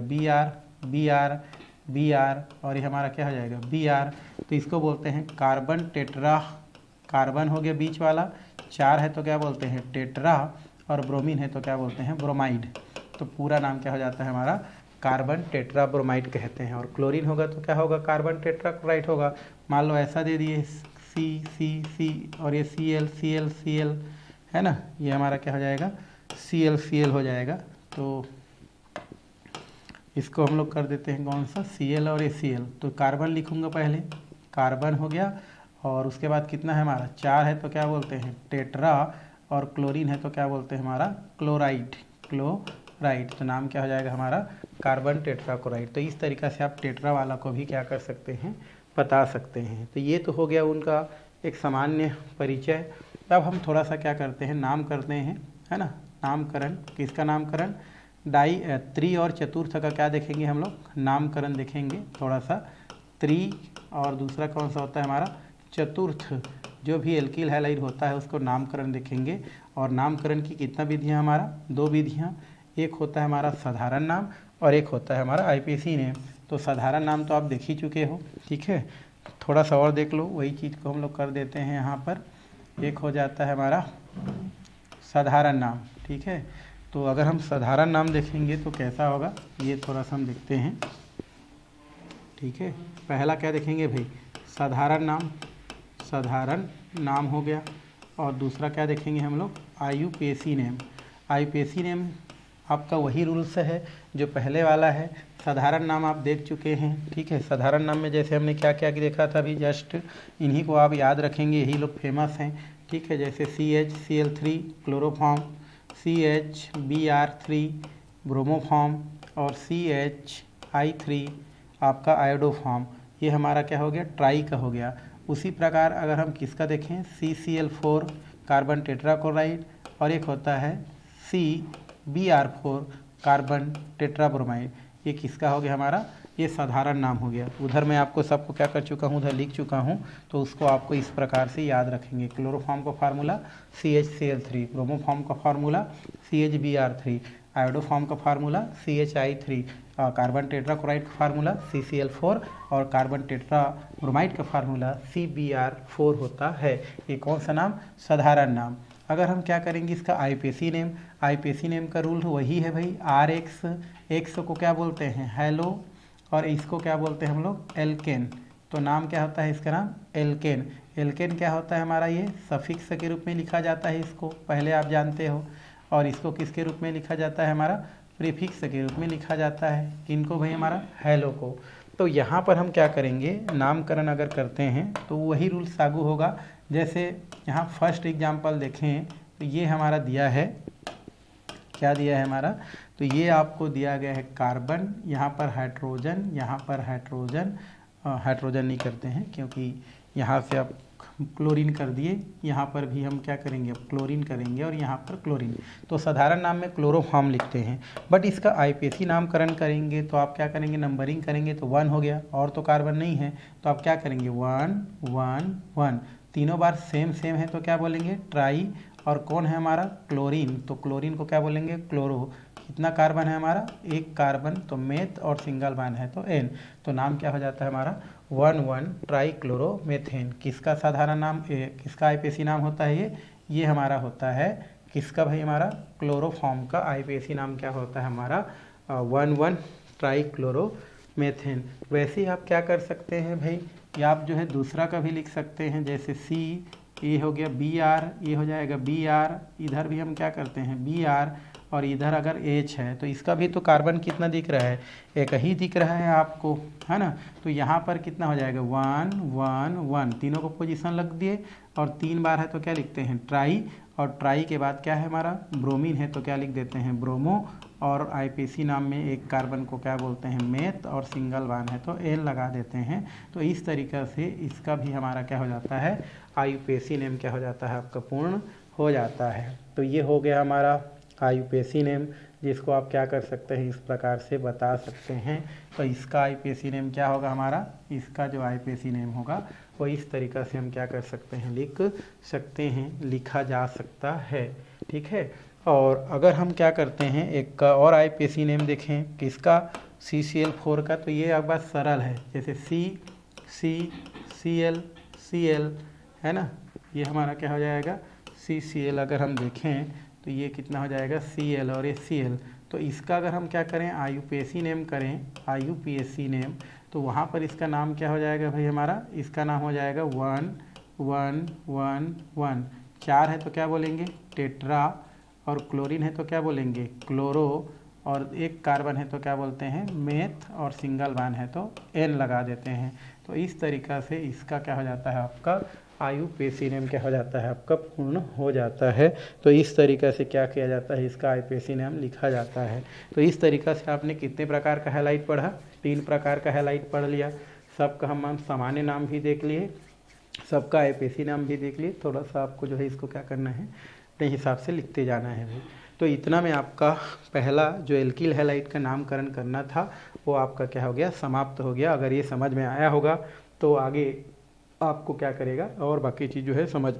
Br, और ये हमारा क्या हो जाएगा, Br। तो इसको बोलते हैं कार्बन टेट्रा। कार्बन हो गया बीच वाला, 4 है तो क्या बोलते हैं, टेट्रा, और ब्रोमीन है तो क्या बोलते हैं, ब्रोमाइड। तो पूरा नाम क्या हो जाता है हमारा, कार्बन टेट्रा ब्रोमाइड कहते हैं। और क्लोरीन होगा तो क्या होगा, कार्बन टेट्रा क्लोराइड होगा। मान लो ऐसा दे दिए C और ये Cl है ना, ये हमारा क्या हो जाएगा, Cl हो जाएगा। तो इसको हम लोग कर देते हैं कौन सा, Cl और ये Cl। तो कार्बन लिखूंगा पहले, कार्बन हो गया, और उसके बाद कितना है हमारा, 4 है तो क्या बोलते हैं, टेट्रा, और क्लोरीन है तो क्या बोलते हैं हमारा, क्लोराइड। तो नाम क्या हो जाएगा हमारा, कार्बन टेट्रा क्लोराइड। तो इस तरीक़ा से आप टेट्रा वाला को भी क्या कर सकते हैं, बता सकते हैं। तो ये तो हो गया उनका एक सामान्य परिचय। अब हम थोड़ा सा क्या करते हैं, नाम करते हैं, है ना, नामकरण। किसका नामकरण, त्रि और चतुर्थ का क्या देखेंगे हम लोग, नामकरण देखेंगे थोड़ा सा। त्रि और दूसरा कौन सा होता है हमारा, चतुर्थ। जो भी एल्किल हैलाइड होता है उसको नामकरण देखेंगे। और नामकरण की कितना विधियाँ, हमारा 2 विधियाँ। एक होता है हमारा साधारण नाम और एक होता है हमारा IPC नेम। तो साधारण नाम तो आप देख ही चुके हो, ठीक है, थोड़ा सा और देख लो, वही चीज़ को हम लोग कर देते हैं यहाँ पर। एक हो जाता है हमारा साधारण नाम, ठीक है। तो अगर हम साधारण नाम देखेंगे तो कैसा होगा, ये थोड़ा सा हम देखते हैं, ठीक है। पहला क्या देखेंगे भाई, साधारण नाम हो गया। और दूसरा क्या देखेंगे हम लोग, IUPAC नेम। आपका वही रूल्स है जो पहले वाला है। साधारण नाम आप देख चुके हैं, ठीक है। साधारण नाम में जैसे हमने क्या क्या देखा था अभी जस्ट, इन्हीं को आप याद रखेंगे, यही लोग फेमस हैं, ठीक है। जैसे CHCl3 क्लोरोफॉर्म, CHBr3 ब्रोमोफॉर्म और CHI3 आपका आयोडोफॉर्म, ये हमारा क्या हो गया, ट्राई का हो गया। उसी प्रकार अगर हम किसका देखें, CCl4 कार्बन टेट्राक्लोराइड, और एक होता है CBr4 कार्बन टेट्राब्रोमाइड, ये किसका हो गया हमारा, ये साधारण नाम हो गया। उधर मैं आपको सबको क्या कर चुका हूँ, उधर लिख चुका हूँ, तो उसको आपको इस प्रकार से याद रखेंगे। क्लोरोफॉर्म का फार्मूला CHCl3, ब्रोमोफॉर्म का फार्मूला CHBr3, आयोडोफॉर्म का फार्मूला CHI3, कार्बन टेट्राक्लोराइड का फार्मूला CCl4 और कार्बन टेट्राब्रोमाइड का फार्मूला CBr4 होता है। ये कौन सा नाम, साधारण नाम। अगर हम क्या करेंगे इसका IUPAC नेम, IUPAC नेम का रूल वही है भाई, RX को क्या बोलते हैं, हेलो, और इसको क्या बोलते हैं हम लोग, एल्केन। तो नाम क्या होता है इसका नाम, एल्केन। एल्केन क्या होता है हमारा, ये सफिक्स के रूप में लिखा जाता है इसको, पहले आप जानते हो। और इसको किसके रूप में लिखा जाता है, हमारा प्रीफिक्स के रूप में लिखा जाता है। किनको भाई, हमारा हेलो को। तो यहाँ पर हम क्या करेंगे, नामकरण अगर करते हैं तो वही रूल लागू होगा। जैसे यहाँ फर्स्ट एग्जाम्पल देखें तो ये हमारा दिया है, क्या दिया है हमारा, तो ये आपको दिया गया है कार्बन, यहाँ पर हाइड्रोजन, यहाँ पर हाइड्रोजन, हाइड्रोजन नहीं करते हैं क्योंकि यहाँ से आप क्लोरीन कर दिए, यहाँ पर भी हम क्या करेंगे, क्लोरीन करेंगे, और यहाँ पर क्लोरीन। तो साधारण नाम में क्लोरोफॉर्म लिखते हैं, बट इसका IUPAC नामकरण करेंगे तो आप क्या करेंगे, नंबरिंग करेंगे तो 1 हो गया, और तो कार्बन नहीं है, तो आप क्या करेंगे 1 1 1, तीनों बार सेम सेम है तो क्या बोलेंगे, ट्राई। और कौन है हमारा, क्लोरीन, तो क्लोरीन को क्या बोलेंगे, क्लोरो। कितना कार्बन है हमारा, एक कार्बन, तो मेथ, और सिंगल बॉन्ड है तो एन, तो नाम क्या हो जाता है हमारा 1,1 ट्राईक्लोरोमेथेन। किसका साधारण नाम, किसका IUPAC नाम होता है ये हमारा होता है किसका भाई, हमारा क्लोरोफॉर्म का IUPAC नाम क्या होता है हमारा 1,1 ट्राईक्लोरोमेथेन। वैसे ही आप क्या कर सकते हैं भाई, या आप जो है दूसरा का भी लिख सकते हैं, जैसे C, ये हो गया Br, ये हो जाएगा Br, इधर भी हम क्या करते हैं Br, और इधर अगर H है तो इसका भी तो कार्बन कितना दिख रहा है, एक ही दिख रहा है आपको, है ना। तो यहाँ पर कितना हो जाएगा 1 1 1, तीनों को पोजीशन लग दिए, और 3 बार है तो क्या लिखते हैं ट्राई, और ट्राई के बाद क्या है हमारा ब्रोमीन है तो क्या लिख देते हैं ब्रोमो, और IUPAC नाम में एक कार्बन को क्या बोलते हैं मेथ, और सिंगल बॉन्ड है तो एल लगा देते हैं। तो इस तरीक़ा से इसका भी हमारा क्या हो जाता है, IUPAC नेम क्या हो जाता है आपका पूर्ण हो जाता है। तो ये हो गया हमारा IUPAC नेम, जिसको आप क्या कर सकते हैं, इस प्रकार से बता सकते हैं। तो इसका IUPAC नेम क्या होगा हमारा, इसका जो IUPAC नेम होगा वो इस तरीक़ा से हम क्या कर सकते हैं, लिख सकते हैं, लिखा जा सकता है, ठीक है। और अगर हम क्या करते हैं, एक और IUPAC नेम देखें किसका, CCl4 का, तो ये अब बात सरल है, जैसे CCl है ना, ये हमारा क्या हो जाएगा CCl। अगर हम देखें तो ये कितना हो जाएगा Cl, और ये Cl। तो इसका अगर हम क्या करें, IUPAC नेम करें, IUPAC नेम, तो वहाँ पर इसका नाम क्या हो जाएगा भाई हमारा, इसका नाम हो जाएगा 1 1 1 1। 4 है तो क्या बोलेंगे टेट्रा, और क्लोरीन है तो क्या बोलेंगे क्लोरो, और एक कार्बन है तो क्या बोलते हैं मेथ, और सिंगल बॉन्ड है तो एन लगा देते हैं। तो इस तरीक़ा से इसका क्या हो जाता है आपका IUPAC नेम क्या हो जाता है आपका पूर्ण हो जाता है। तो इस तरीक़ा से क्या किया जाता है, इसका IUPAC नेम लिखा जाता है। तो इस तरीक़ा से आपने कितने प्रकार का हैलाइट पढ़ा, 3 प्रकार का हैलाइट पढ़ लिया। सबका हम सामान्य नाम भी देख लिए, सबका IUPAC नाम भी देख लिए। थोड़ा सा आपको जो है इसको क्या करना है, अपने हिसाब से लिखते जाना है भाई। तो इतना में आपका पहला जो एल्किल हैलाइट का नामकरण करना था वो आपका क्या हो गया, समाप्त हो गया। अगर ये समझ में आया होगा तो आगे आपको क्या करेगा, और बाकी चीज़ जो है समझ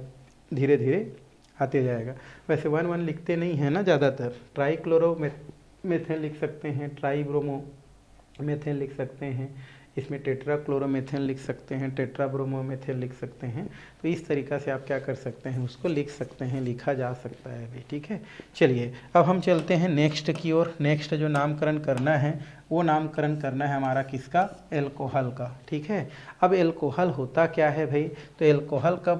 धीरे धीरे आते जाएगा। वैसे 1 1 लिखते नहीं है ना ज़्यादातर, ट्राईक्लोरोमेथेन लिख सकते हैं, ट्राईब्रोमोमेथेन लिख सकते हैं, इसमें टेट्राक्लोरोमेथेन लिख सकते हैं, टेट्राब्रोमोमेथेन लिख सकते हैं। तो इस तरीक़ा से आप क्या कर सकते हैं, उसको लिख सकते हैं, लिखा जा सकता है भी, ठीक है। चलिए अब हम चलते हैं नेक्स्ट की ओर। नेक्स्ट जो नामकरण करना है वो नामकरण करना है हमारा किसका, एल्कोहल का, ठीक है। अब एल्कोहल होता क्या है भाई, तो एल्कोहल का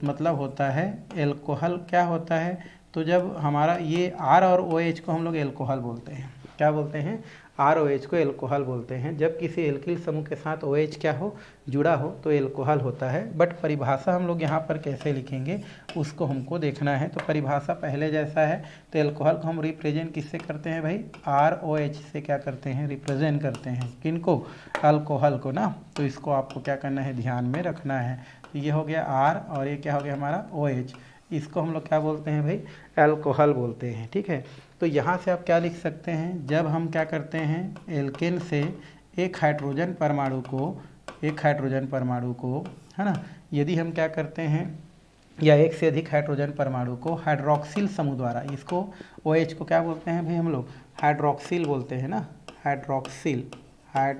मतलब होता है, एल्कोहल क्या होता है, तो जब हमारा ये R और OH को हम लोग एल्कोहल बोलते हैं, क्या बोलते हैं, R OH को एल्कोहल बोलते हैं। जब किसी एल्किल समूह के साथ OH क्या हो, जुड़ा हो, तो एल्कोहल होता है। बट परिभाषा हम लोग यहाँ पर कैसे लिखेंगे उसको हमको देखना है। तो परिभाषा पहले जैसा है, तो एल्कोहल को हम रिप्रेजेंट किससे करते हैं भाई, ROH से क्या करते हैं, रिप्रेजेंट करते हैं। किनको, अल्कोहल को ना। तो इसको आपको क्या करना है, ध्यान में रखना है। तो ये हो गया R और ये क्या हो गया हमारा OH, इसको हम लोग क्या बोलते हैं भाई, एल्कोहल बोलते हैं। ठीक है, तो यहाँ से आप क्या लिख सकते हैं, जब हम क्या करते हैं एल्केन से एक हाइड्रोजन परमाणु को है ना, यदि हम क्या करते हैं, या एक से अधिक हाइड्रोजन परमाणु को हाइड्रोक्सिल समूह द्वारा, इसको OH को क्या बोलते हैं भाई हम लोग, हाइड्रोक्सिल बोलते हैं ना, हाइड्रोक्सिल है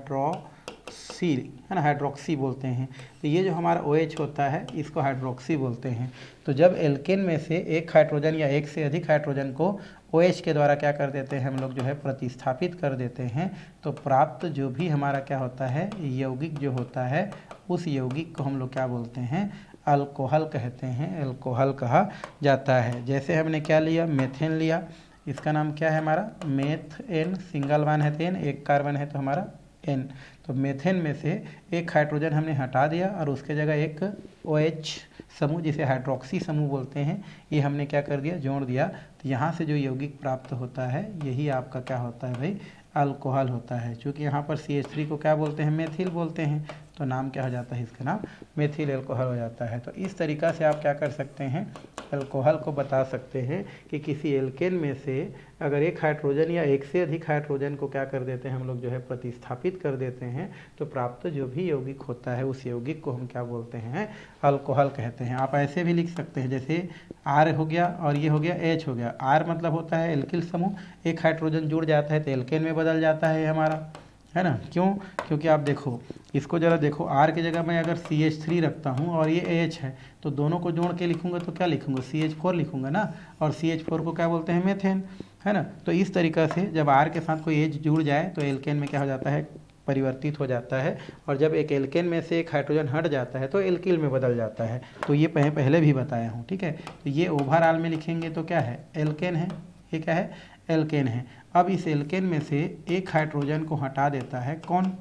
ना, हाइड्रोक्सी बोलते हैं। तो ये जो हमारा OH होता है इसको हाइड्रोक्सी बोलते हैं। तो जब एल्केन में से एक हाइड्रोजन या एक से अधिक हाइड्रोजन को OH के द्वारा क्या कर देते हैं हम लोग, जो है प्रतिस्थापित कर देते हैं, तो प्राप्त जो भी हमारा क्या होता है, यौगिक जो होता है, उस यौगिक को हम लोग क्या बोलते हैं, अल्कोहल कहते हैं, अल्कोहल कहा जाता है। जैसे हमने क्या लिया, मेथेन लिया, इसका नाम क्या है हमारा, मेथेन, सिंगल वन है तो N, एक कार्बन है तो हमारा N। तो मेथेन में से एक हाइड्रोजन हमने हटा दिया और उसके जगह एक OH समूह, जिसे हाइड्रोक्सी समूह बोलते हैं, ये हमने क्या कर दिया, जोड़ दिया। तो यहाँ से जो यौगिक प्राप्त होता है यही आपका क्या होता है भाई, अल्कोहल होता है। क्योंकि यहाँ पर CH3 को क्या बोलते हैं, मेथिल बोलते हैं, तो नाम क्या हो जाता है, इसका नाम मेथिल एल्कोहल हो जाता है। तो इस तरीक़ा से आप क्या कर सकते हैं, अल्कोहल को बता सकते हैं कि किसी एल्केन में से अगर एक हाइड्रोजन या एक से अधिक हाइड्रोजन को क्या कर देते हैं हम लोग, जो है प्रतिस्थापित कर देते हैं, तो प्राप्त जो भी यौगिक होता है उस यौगिक को हम क्या बोलते हैं, अल्कोहल कहते हैं। आप ऐसे भी लिख सकते हैं, जैसे R हो गया और ये हो गया H हो गया। R मतलब होता है एल्किल समूह, एक हाइड्रोजन जुड़ जाता है तो एल्केन में बदल जाता है हमारा, है ना। क्यों, क्योंकि आप देखो इसको ज़रा देखो, R की जगह मैं अगर CH3 रखता हूँ और ये H है, तो दोनों को जोड़ के लिखूंगा तो क्या लिखूंगा, CH4 लिखूंगा ना, और CH4 को क्या बोलते हैं, मेथेन, है ना। तो इस तरीक़ा से जब R के साथ कोई H जुड़ जाए तो एल्केन में क्या हो जाता है, परिवर्तित हो जाता है। और जब एक एल्केन में से एक हाइड्रोजन हट जाता है तो एल्किल में बदल जाता है। तो ये पहले भी बताया हूँ, ठीक है। तो ये ओवरऑल में लिखेंगे तो क्या है, एल्केन है, ये क्या है, एल्केन है। अब इस एल्केन में से एक हाइड्रोजन को हटा देता है कौन,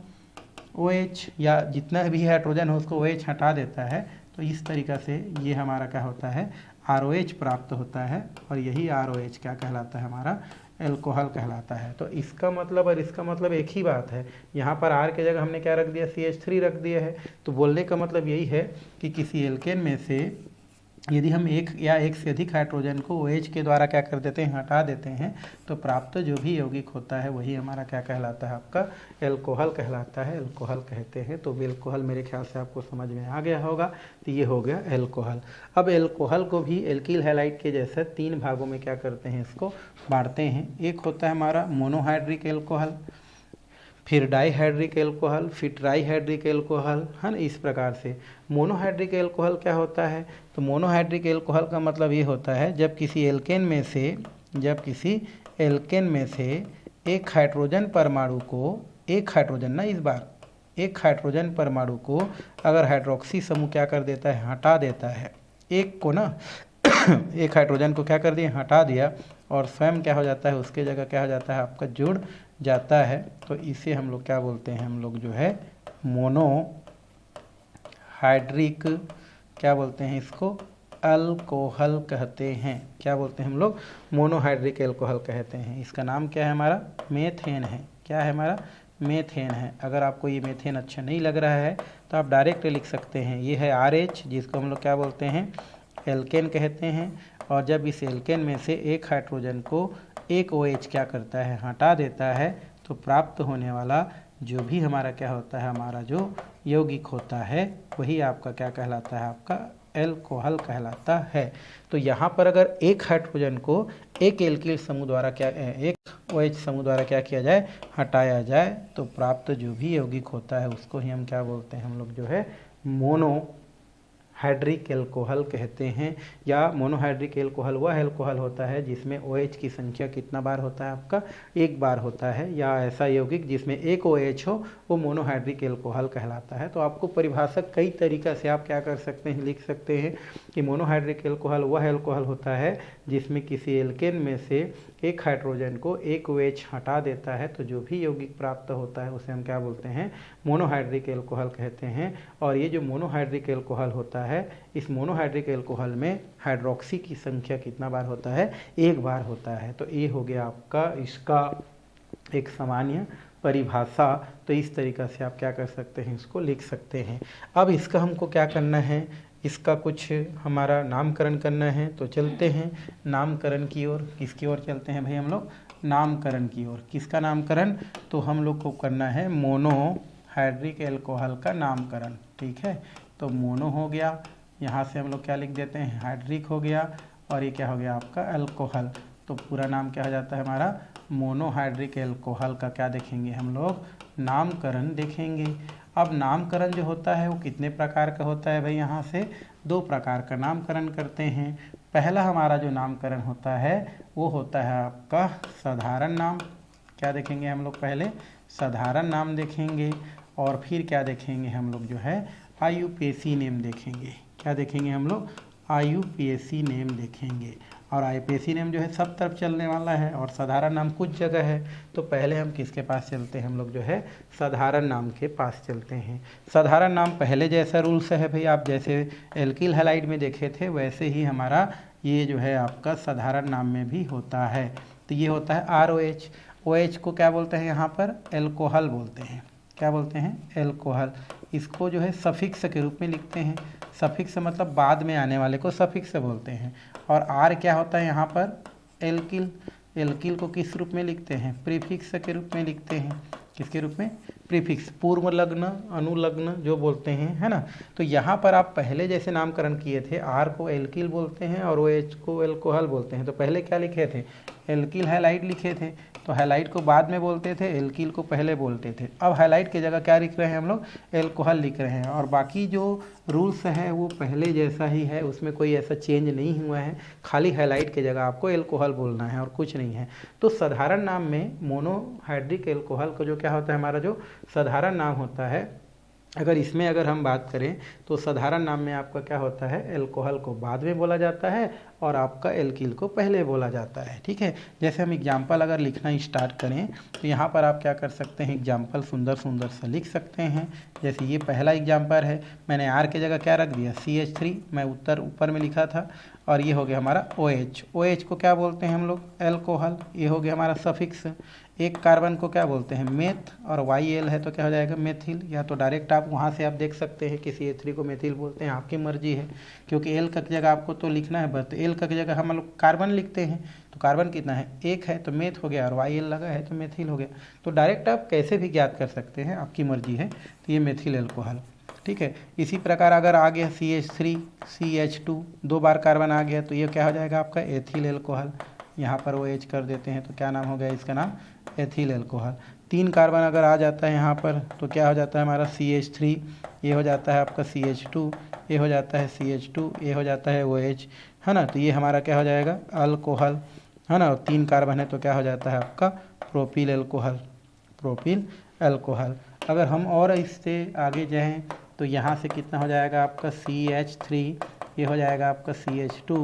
OH, या जितना भी हाइड्रोजन हो उसको OH हटा देता है। तो इस तरीक़ा से ये हमारा क्या होता है, ROH प्राप्त होता है, और यही ROH क्या कहलाता है, हमारा एल्कोहल कहलाता है। तो इसका मतलब और इसका मतलब एक ही बात है। यहाँ पर R के जगह हमने क्या रख दिया, CH3 रख दिया है। तो बोलने का मतलब यही है कि किसी एल्केन में से यदि हम एक या एक से अधिक हाइड्रोजन को OH के द्वारा क्या कर देते हैं, हटा देते हैं, तो प्राप्त जो भी यौगिक होता है वही हमारा क्या कहलाता है, आपका एल्कोहल कहलाता है, एल्कोहल कहते हैं। तो एल्कोहल मेरे ख्याल से आपको समझ में आ गया होगा। तो ये हो गया एल्कोहल। अब एल्कोहल को भी एल्किल हैलाइड के जैसे 3 भागों में क्या करते हैं, इसको बांटते हैं। एक होता है हमारा मोनोहाइड्रिक एल्कोहल, फिर डाईहाइड्रिक एल्कोहल, फिर ट्राईहाइड्रिक एल्कोहल, है ना। इस प्रकार से मोनोहाइड्रिक एल्कोहल क्या होता है, तो मोनोहाइड्रिक एल्कोहल का मतलब ये होता है जब किसी एल्केन में से एक हाइड्रोजन परमाणु को, एक हाइड्रोजन ना, इस बार एक हाइड्रोजन परमाणु को अगर हाइड्रोक्सी समूह क्या कर देता है, हटा देता है, एक को ना एक हाइड्रोजन को क्या कर दिया, हटा दिया, और स्वयं क्या हो जाता है, उसके जगह क्या हो जाता है, आपका जुड़ जाता है। तो इसे हम लोग क्या बोलते हैं, हम लोग जो है मोनोहाइड्रिक क्या बोलते हैं, इसको अल्कोहल कहते हैं। क्या बोलते हैं हम लोग, मोनोहाइड्रिक एल्कोहल कहते हैं। इसका नाम क्या है हमारा, मेथेन है। क्या है हमारा, मेथेन है। अगर आपको ये मेथेन अच्छा नहीं लग रहा है तो आप डायरेक्ट लिख सकते हैं, ये है RH, जिसको हम लोग क्या बोलते हैं, एल्केन कहते हैं। और जब इस एल्केन में से एक हाइड्रोजन को एक OH क्या करता है, हटा देता है, तो प्राप्त होने वाला जो भी हमारा क्या होता है, हमारा जो यौगिक होता है वही आपका क्या कहलाता है, आपका एल्कोहल कहलाता है। तो यहाँ पर अगर एक हाइड्रोजन को एक एल्किल समूह द्वारा क्या, एक OH समूह द्वारा क्या किया जाए, हटाया जाए, तो प्राप्त जो भी यौगिक होता है उसको ही हम क्या बोलते हैं, हम लोग जो है मोनो हाइड्रिक एल्कोहल कहते हैं। या मोनोहाइड्रिक एल्कोहल वह एल्कोहल होता है जिसमें OH की संख्या कितना बार होता है आपका, एक बार होता है। या ऐसा यौगिक जिसमें एक OH हो वो मोनोहाइड्रिक एल्कोहल कहलाता है। तो आपको परिभाषा कई तरीक़ा से आप क्या कर सकते हैं, लिख सकते हैं कि मोनोहाइड्रिक एल्कोहल वह एल्कोहल होता है जिसमें किसी एल्केन में से एक हाइड्रोजन को एक OH हटा देता है, तो जो भी यौगिक प्राप्त होता है उसे हम क्या बोलते हैं, मोनोहाइड्रिक एल्कोहल कहते हैं। और ये जो मोनोहाइड्रिक एल्कोहल होता है, इस मोनोहाइड्रिक एल्कोहल में हाइड्रोक्सी की संख्या कितना बार होता है, एक बार होता है। तो ये हो गया आपका इसका एक सामान्य परिभाषा। तो इस तरीक़ा से आप क्या कर सकते हैं, इसको लिख सकते हैं। अब इसका हमको क्या करना है, इसका कुछ हमारा नामकरण करना है। तो चलते हैं नामकरण की ओर। किसकी ओर चलते हैं भाई हम लोग, नामकरण की ओर। किसका नामकरण, तो हम लोग को करना है मोनोहाइड्रिक एल्कोहल का नामकरण। ठीक है, तो मोनो हो गया, यहाँ से हम लोग क्या लिख देते हैं, हाइड्रिक हो गया, और ये क्या हो गया आपका अल्कोहल। तो पूरा नाम क्या हो जाता है हमारा, मोनोहाइड्रिक एल्कोहल का क्या देखेंगे हम लोग, नामकरण देखेंगे। अब नामकरण जो होता है वो कितने प्रकार का होता है भाई, यहाँ से 2 प्रकार का नामकरण करते हैं। पहला हमारा जो नामकरण होता है वो होता है आपका साधारण नाम। क्या देखेंगे हम लोग, पहले साधारण नाम देखेंगे, और फिर क्या देखेंगे हम लोग जो है IUPAC नेम देखेंगे। क्या देखेंगे हम लोग, IUPAC नेम देखेंगे। और IUPAC नेम जो है सब तरफ चलने वाला है, और साधारण नाम कुछ जगह है। तो पहले हम किसके पास चलते हैं, हम लोग जो है साधारण नाम के पास चलते हैं। साधारण नाम पहले जैसा रूल्स है भाई, आप जैसे एल्किल हैलाइड में देखे थे वैसे ही हमारा ये जो है आपका साधारण नाम में भी होता है। तो ये होता है ROH। OH को क्या बोलते हैं यहाँ पर, एल्कोहल बोलते हैं। क्या बोलते हैं, एल्कोहल। इसको जो है सफिक्स के रूप में लिखते हैं। सफिक्स मतलब बाद में आने वाले को सफिक्स बोलते हैं। और R क्या होता है यहाँ पर, एल्किल। एल्किल को किस रूप में लिखते हैं, प्रीफिक्स के रूप में लिखते हैं। किसके रूप में, प्रीफिक्स, पूर्व लग्न, अनुलग्न जो बोलते हैं, है ना। तो यहाँ पर आप पहले जैसे नामकरण किए थे, R को एल्किल बोलते हैं और OH को एल्कोहल बोलते हैं। तो पहले क्या लिखे थे, एल्किल हैलाइड लिखे थे। तो हैलाइड को बाद में बोलते थे, एल्किल को पहले बोलते थे। अब हैलाइड की जगह क्या लिख रहे हैं हम लोग, एल्कोहल लिख रहे हैं। और बाकी जो रूल्स है वो पहले जैसा ही है, उसमें कोई ऐसा चेंज नहीं हुआ है। खाली हैलाइड की जगह आपको एल्कोहल बोलना है और कुछ नहीं है। तो साधारण नाम में मोनोहाइड्रिक एल्कोहल का जो क्या होता है, हमारा जो साधारण नाम होता है, अगर हम बात करें तो साधारण नाम में आपका क्या होता है, एल्कोहल को बाद में बोला जाता है और आपका एल्किल को पहले बोला जाता है। ठीक है, जैसे हम एग्जाम्पल अगर लिखना स्टार्ट करें तो यहाँ पर आप क्या कर सकते हैं, एग्जाम्पल सुंदर सुंदर सा लिख सकते हैं। जैसे ये पहला एग्जाम्पल है, मैंने R की जगह क्या रख दिया, CH3, मैं ऊपर में लिखा था। और ये हो गया हमारा OH। OH को क्या बोलते हैं हम लोग, एल्कोहल। ये हो गया हमारा सफिक्स। एक कार्बन को क्या बोलते हैं, मेथ, और YL है तो क्या हो जाएगा, मेथिल। या तो डायरेक्ट आप वहाँ से आप देख सकते हैं कि CH3 को मेथिल बोलते हैं, आपकी मर्जी है। क्योंकि एल का जगह आपको तो लिखना है, बस एल का जगह हम लोग कार्बन लिखते हैं। तो कार्बन कितना है, एक है तो मेथ हो गया, और YL लगा है तो मेथिल हो गया। तो डायरेक्ट आप कैसे भी ज्ञात कर सकते हैं, आपकी मर्जी है। तो ये मेथिल एल्कोहल। ठीक है, इसी प्रकार अगर आ गया CH3 CH2, 2 बार कार्बन आ गया तो ये क्या हो जाएगा आपका, एथिल एल्कोहल। यहाँ पर OH कर देते हैं तो क्या नाम हो गया इसका, नाम एथिल एल्कोहल। 3 कार्बन अगर आ जाता है यहाँ पर तो क्या हो जाता है हमारा CH3, ये हो जाता है आपका CH2, ये हो जाता है CH2, ये हो जाता है OH, है ना। तो ये हमारा क्या हो जाएगा, अल्कोहल, है ना। और 3 कार्बन है तो क्या हो जाता है आपका प्रोपिल एल्कोहल, प्रोपिल एल्कोहल। अगर हम और इससे आगे जाएँ तो यहाँ से कितना हो जाएगा आपका CH3, ये हो जाएगा आपका CH2,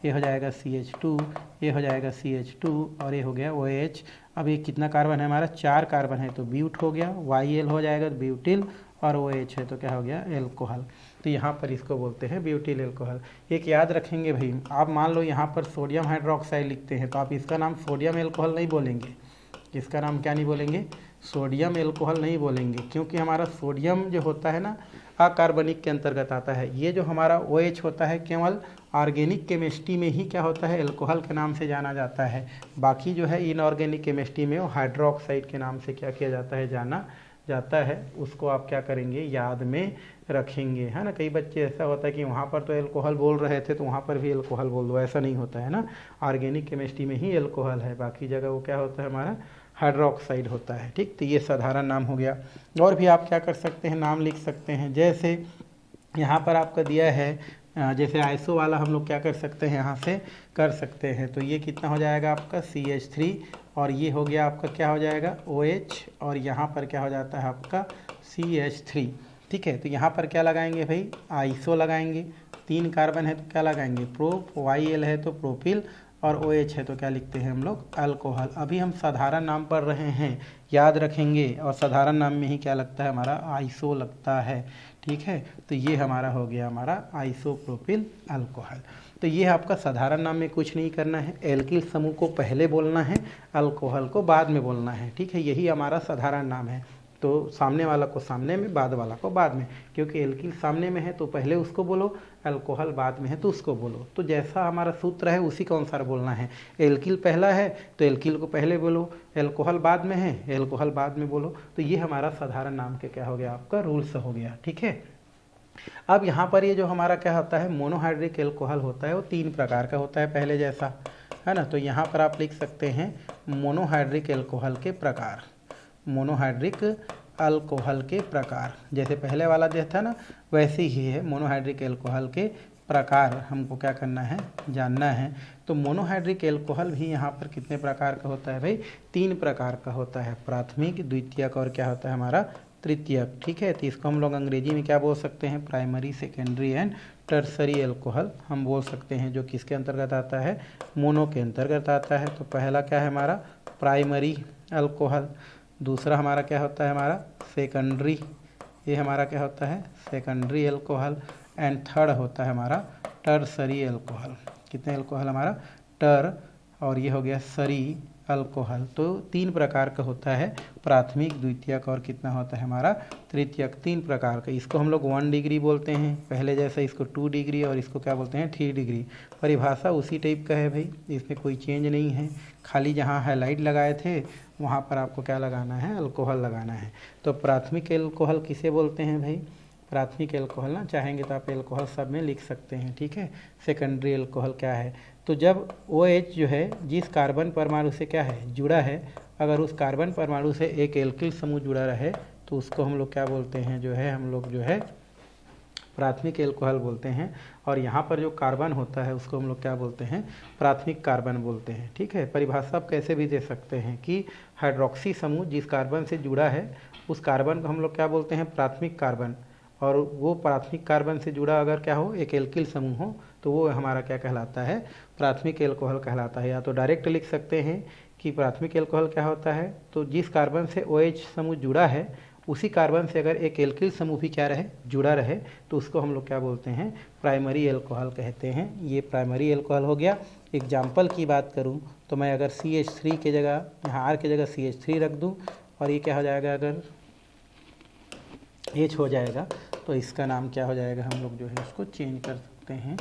ये हो जाएगा CH2, ये हो जाएगा CH2, और ये हो गया OH। अब ये कितना कार्बन है हमारा, 4 कार्बन है तो ब्यूट हो गया, YL हो जाएगा ब्यूटिल, और OH है तो क्या हो गया, एल्कोहल। तो यहाँ पर इसको बोलते हैं ब्यूटिल एल्कोहल। एक याद रखेंगे भाई, आप मान लो यहाँ पर सोडियम हाइड्रोक्साइड लिखते हैं तो आप इसका नाम सोडियम एल्कोहल नहीं बोलेंगे। इसका नाम क्या नहीं बोलेंगे, सोडियम एल्कोहल नहीं बोलेंगे, क्योंकि हमारा सोडियम जो होता है ना अकार्बनिक के अंतर्गत आता है। ये जो हमारा OH होता है केवल ऑर्गेनिक केमिस्ट्री में ही क्या होता है, एल्कोहल के नाम से जाना जाता है। बाकी जो है इनऑर्गेनिक केमिस्ट्री में वो हाइड्रोक्साइड के नाम से क्या किया जाता है, जाना जाता है। उसको आप क्या करेंगे, याद में रखेंगे, है ना। कई बच्चे ऐसा होता है कि वहाँ पर तो एल्कोहल बोल रहे थे तो वहाँ पर भी एल्कोहल बोल दो, ऐसा नहीं होता है ना। ऑर्गेनिक केमिस्ट्री में ही एल्कोहल है, बाकी जगह वो क्या होता है हमारा हाइड्रोक्साइड होता है। ठीक, तो ये साधारण नाम हो गया। और भी आप क्या कर सकते हैं, नाम लिख सकते हैं। जैसे यहाँ पर आपका दिया है जैसे आइसो वाला हम लोग क्या कर सकते हैं, यहाँ से कर सकते हैं। तो ये कितना हो जाएगा आपका CH3, और ये हो गया आपका क्या हो जाएगा OH, और यहाँ पर क्या हो जाता है आपका CH3। ठीक है, तो यहाँ पर क्या लगाएंगे भाई, आइसो लगाएंगे। 3 कार्बन है तो क्या लगाएंगे प्रोप, YL है तो प्रोपिल, और OH है तो क्या लिखते हैं हम लोग अल्कोहल। अभी हम साधारण नाम पढ़ रहे हैं, याद रखेंगे, और साधारण नाम में ही क्या लगता है हमारा आइसो लगता है। ठीक है, तो ये हमारा हो गया हमारा आइसोप्रोपिल अल्कोहल। तो ये आपका साधारण नाम में कुछ नहीं करना है, एल्किल समूह को पहले बोलना है, अल्कोहल को बाद में बोलना है। ठीक है, यही हमारा साधारण नाम है। तो सामने वाला को सामने में, बाद वाला को बाद में, क्योंकि एल्किल सामने में है तो पहले उसको बोलो, अल्कोहल बाद में है तो उसको बोलो। तो जैसा हमारा सूत्र है उसी के अनुसार बोलना है। एल्किल पहला है तो एल्किल को पहले बोलो, अल्कोहल बाद में है अल्कोहल बाद में बोलो। तो ये हमारा साधारण नाम के क्या हो गया आपका रूल्स हो गया। ठीक है, अब यहाँ पर ये जो हमारा क्या होता है मोनोहाइड्रिक एल्कोहल होता है, वो 3 प्रकार का होता है पहले जैसा, है ना। तो यहाँ पर आप लिख सकते हैं मोनोहाइड्रिक एल्कोहल के प्रकार, मोनोहाइड्रिक अल्कोहल के प्रकार। जैसे पहले वाला जो था ना वैसे ही है, मोनोहाइड्रिक एल्कोहल के प्रकार हमको क्या करना है, जानना है। तो मोनोहाइड्रिक एल्कोहल भी यहाँ पर कितने प्रकार का होता है भाई, 3 प्रकार का होता है, प्राथमिक, द्वितीयक और क्या होता है हमारा तृतीयक। ठीक है, तो इसको हम लोग अंग्रेजी में क्या बोल सकते हैं, primary, secondary and tertiary alcohol हम बोल सकते हैं, जो किसके अंतर्गत आता है, मोनो के अंतर्गत आता है। तो पहला क्या है हमारा प्राइमरी अल्कोहल, दूसरा हमारा क्या होता है हमारा सेकेंडरी, ये हमारा क्या होता है सेकेंडरी अल्कोहल, एंड थर्ड होता है हमारा टर्सरी अल्कोहल। कितने अल्कोहल हमारा टर, और ये हो गया सरी अल्कोहल। तो 3 प्रकार का होता है, प्राथमिक, द्वितीयक और कितना होता है हमारा तृतीयक, 3 प्रकार का। इसको हम लोग 1 डिग्री बोलते हैं पहले जैसा, इसको 2 डिग्री, और इसको क्या बोलते हैं 3 डिग्री। परिभाषा उसी टाइप का है भाई, इसमें कोई चेंज नहीं है, खाली जहाँ हाईलाइट लगाए थे वहाँ पर आपको क्या लगाना है, अल्कोहल लगाना है। तो प्राथमिक एल्कोहल किसे बोलते हैं भाई, प्राथमिक एल्कोहल ना, चाहेंगे तो आप एल्कोहल सब में लिख सकते हैं। ठीक है, सेकेंडरी एल्कोहल क्या है, तो जब OH जो है जिस कार्बन परमाणु से क्या है जुड़ा है, अगर उस कार्बन परमाणु से एक एल्किल समूह जुड़ा रहे तो उसको हम लोग क्या बोलते हैं, जो है हम लोग जो है प्राथमिक एल्कोहल बोलते हैं। और यहाँ पर जो कार्बन होता है उसको हम लोग क्या बोलते हैं, प्राथमिक कार्बन बोलते हैं। ठीक है, परिभाषा आप कैसे भी दे सकते हैं कि हाइड्रोक्सी समूह जिस कार्बन से जुड़ा है उस कार्बन को हम लोग क्या बोलते हैं, प्राथमिक कार्बन, और वो प्राथमिक कार्बन से जुड़ा अगर क्या हो एक एल्किल समूह हो तो वो हमारा क्या कहलाता है, प्राथमिक एल्कोहल कहलाता है। या तो डायरेक्ट लिख सकते हैं कि प्राथमिक एल्कोहल क्या होता है, तो जिस कार्बन से OH समूह जुड़ा है उसी कार्बन से अगर एक एल्किल समूह भी क्या रहे, जुड़ा रहे, तो उसको हम लोग क्या बोलते हैं, प्राइमरी एल्कोहल कहते हैं। ये प्राइमरी एल्कोहल हो गया। एग्जाम्पल की बात करूँ तो मैं अगर CH3 के जगह, यहाँ R की जगह CH3 रख दूँ, और ये क्या हो जाएगा, अगर H हो जाएगा तो इसका नाम क्या हो जाएगा, हम लोग जो है उसको चेंज कर सकते हैं,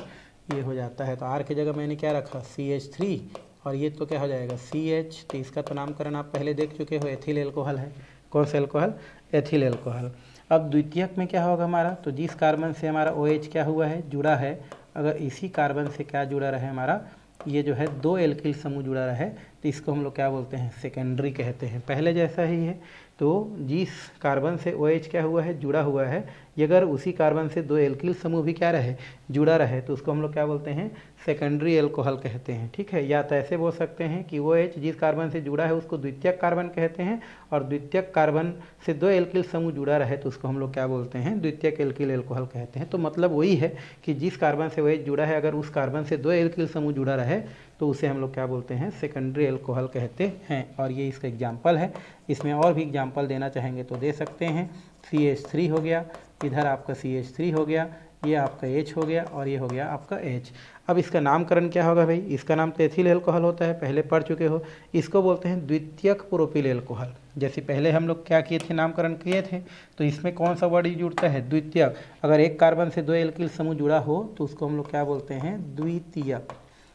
ये हो जाता है। तो R की जगह मैंने क्या रखा CH3, और ये तो क्या हो जाएगा CH, तो इसका तो नामकरण आप पहले देख चुके हो, एथिल एल्कोहल है। कौन सा एल्कोहल, एथिल एल्कोहल। अब द्वितीयक में क्या होगा हमारा, तो जिस कार्बन से हमारा OH क्या हुआ है, जुड़ा है, अगर इसी कार्बन से क्या जुड़ा रहे हमारा, ये जो है 2 एल्किल समूह जुड़ा रहे, तो इसको हम लोग क्या बोलते हैं, सेकेंडरी कहते हैं। पहले जैसा ही है, तो जिस कार्बन से OH क्या हुआ है, जुड़ा हुआ है, ये अगर उसी कार्बन से 2 एल्किल समूह भी क्या रहे, जुड़ा रहे, तो उसको हम लोग क्या बोलते हैं, सेकेंडरी एल्कोहल कहते हैं। ठीक है, या तो ऐसे बोल सकते हैं कि OH जिस कार्बन से जुड़ा है उसको द्वितीयक कार्बन कहते हैं, और द्वितीयक कार्बन से 2 एल्किल समूह जुड़ा रहे तो उसको हम लोग क्या बोलते हैं, द्वितीयक एल्किल एल्कोहल कहते हैं। तो मतलब वही है कि जिस कार्बन से OH जुड़ा है, अगर उस कार्बन से 2 एल्किल समूह जुड़ा रहे तो उसे हम लोग क्या बोलते हैं, सेकेंडरी एल्कोहल कहते हैं। और ये इसका एग्जाम्पल है, इसमें और भी एग्जाम्पल देना चाहेंगे तो दे सकते हैं। CH3 हो गया, इधर आपका CH3 हो गया, ये आपका H हो गया, और ये हो गया आपका H। अब इसका नामकरण क्या होगा भाई, इसका नाम तो एथिल एल्कोहल होता है, पहले पढ़ चुके हो। इसको बोलते हैं द्वितीयक प्रोपिल एल्कोहल। जैसे पहले हम लोग क्या किए थे, नामकरण किए थे, तो इसमें कौन सा वर्ड जुड़ता है, द्वितीयक। अगर एक कार्बन से 2 एल्किल समूह जुड़ा हो तो उसको हम लोग क्या बोलते हैं, द्वितीयक।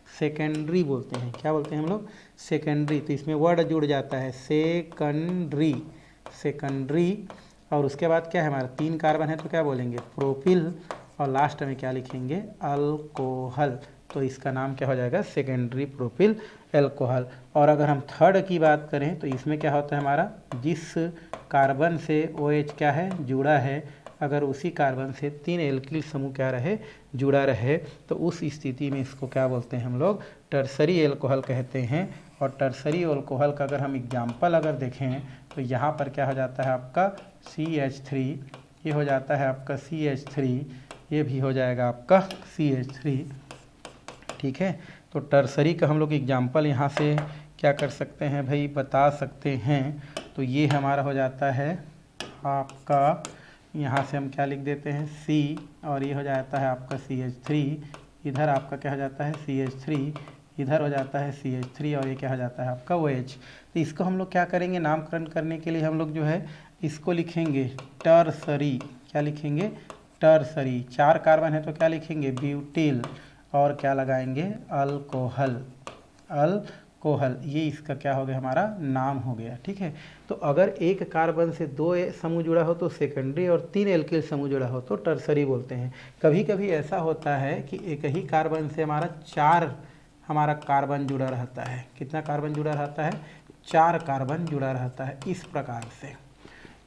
सेकेंडरी बोलते हैं, क्या बोलते हैं हम लोग, सेकेंडरी। तो इसमें वर्ड जुड़ जाता है सेकेंडरी, सेकेंडरी। और उसके बाद क्या है हमारा, 3 कार्बन है तो क्या बोलेंगे, प्रोपिल, और लास्ट में क्या लिखेंगे, अल्कोहल। तो इसका नाम क्या हो जाएगा, सेकेंडरी प्रोपिल एल्कोहल। और अगर हम थर्ड की बात करें तो इसमें क्या होता है हमारा, जिस कार्बन से OH क्या है, जुड़ा है, अगर उसी कार्बन से 3 एल्किल समूह क्या रहे, जुड़ा रहे, तो उस स्थिति में इसको क्या बोलते हैं हम लोग, टर्सरी एल्कोहल कहते हैं। और टर्सरी एल्कोहल का अगर हम एग्जाम्पल अगर देखें तो यहाँ पर क्या हो जाता है आपका CH3, ये हो जाता है आपका CH3, ये भी हो जाएगा आपका CH3, ठीक है। तो टर्सरी का हम लोग एग्जाम्पल यहाँ से क्या कर सकते हैं भाई, बता सकते हैं। तो ये हमारा हो जाता है आपका, यहाँ से हम क्या लिख देते हैं C, और ये हो जाता है आपका CH3, इधर आपका क्या हो जाता है CH3, इधर हो जाता है CH3, और ये क्या हो जाता है आपका OH। तो इसको हम लोग क्या करेंगे, नामकरण करने के लिए हम लोग जो है इसको लिखेंगे टर्सरी। क्या लिखेंगे, टर्सरी। 4 कार्बन है तो क्या लिखेंगे, ब्यूटिल, और क्या लगाएंगे, अल्कोहल। अल्कोहल, ये इसका क्या हो गया, हमारा नाम हो गया, ठीक है। तो अगर एक कार्बन से 2 समूह जुड़ा हो तो सेकेंडरी, और 3 एल्किल समूह जुड़ा हो तो टर्सरी बोलते हैं। कभी कभी ऐसा होता है कि एक ही कार्बन से हमारा 4 कार्बन जुड़ा रहता है। कितना कार्बन जुड़ा रहता है, 4 कार्बन जुड़ा रहता है। इस प्रकार से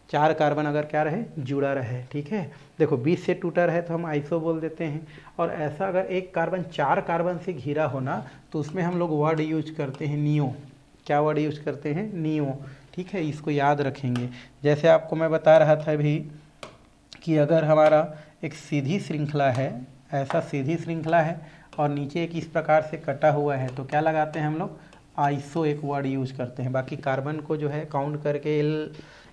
4 कार्बन अगर क्या रहे, जुड़ा रहे, ठीक है। देखो 20 से टूटा रहे तो हम आइसो बोल देते हैं। और ऐसा अगर एक कार्बन 4 कार्बन से घिरा होना तो उसमें हम लोग वर्ड यूज करते हैं नियो। क्या वर्ड यूज करते हैं, नियो, ठीक है। इसको याद रखेंगे। जैसे आपको मैं बता रहा था भी कि अगर हमारा एक सीधी श्रृंखला है, ऐसा सीधी श्रृंखला है और नीचे एक इस प्रकार से कटा हुआ है, तो क्या लगाते हैं हम लोग, आइसो एक वर्ड यूज करते हैं। बाकी कार्बन को जो है काउंट करके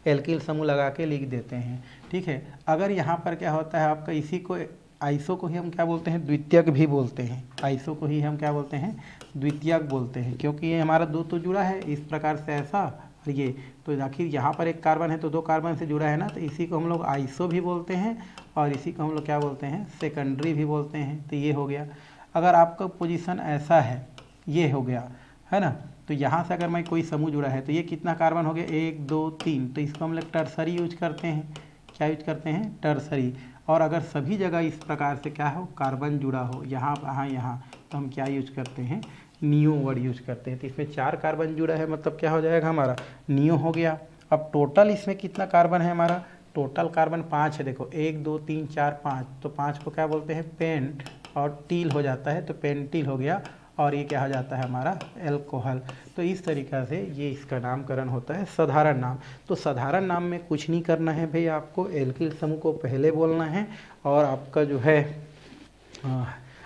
एल्किल समूह लगा के लिख देते हैं, ठीक है। अगर यहाँ पर क्या होता है आपका, इसी को आइसो को ही हम क्या बोलते हैं, द्वितीयक भी बोलते हैं। आइसो को ही हम क्या बोलते हैं, द्वितीयक बोलते हैं, क्योंकि ये हमारा 2 तो जुड़ा है इस प्रकार से ऐसा, और ये तो आखिर यहाँ पर एक कार्बन है तो 2 कार्बन से जुड़ा है ना, तो इसी को हम लोग आइसो भी बोलते हैं और इसी को हम लोग क्या बोलते हैं, सेकेंडरी भी बोलते हैं। तो ये हो गया। अगर आपका पोजीशन ऐसा है, ये हो गया, है ना। तो यहाँ से अगर मैं कोई समूह जुड़ा है तो ये कितना कार्बन हो गया, 1 2 3, तो इसको हम लोग टर्सरी यूज करते हैं। क्या यूज करते हैं, टर्सरी। और अगर सभी जगह इस प्रकार से क्या हो, कार्बन जुड़ा हो, यहाँ, तो हम क्या यूज करते हैं, नियो वर्ड यूज करते हैं। तो इसमें 4 कार्बन जुड़ा है, मतलब क्या हो जाएगा हमारा, नियो हो गया। अब टोटल इसमें कितना कार्बन है हमारा, टोटल कार्बन 5 है। देखो 1 2 3 4 5, तो 5 को क्या बोलते हैं, पेंट, और टील हो जाता है तो पेंटिल हो गया, और ये क्या हो जाता है हमारा, एल्कोहल। तो इस तरीक़ा से ये इसका नामकरण होता है साधारण नाम। तो साधारण नाम में कुछ नहीं करना है भाई, आपको एल्किल समूह को पहले बोलना है और आपका जो है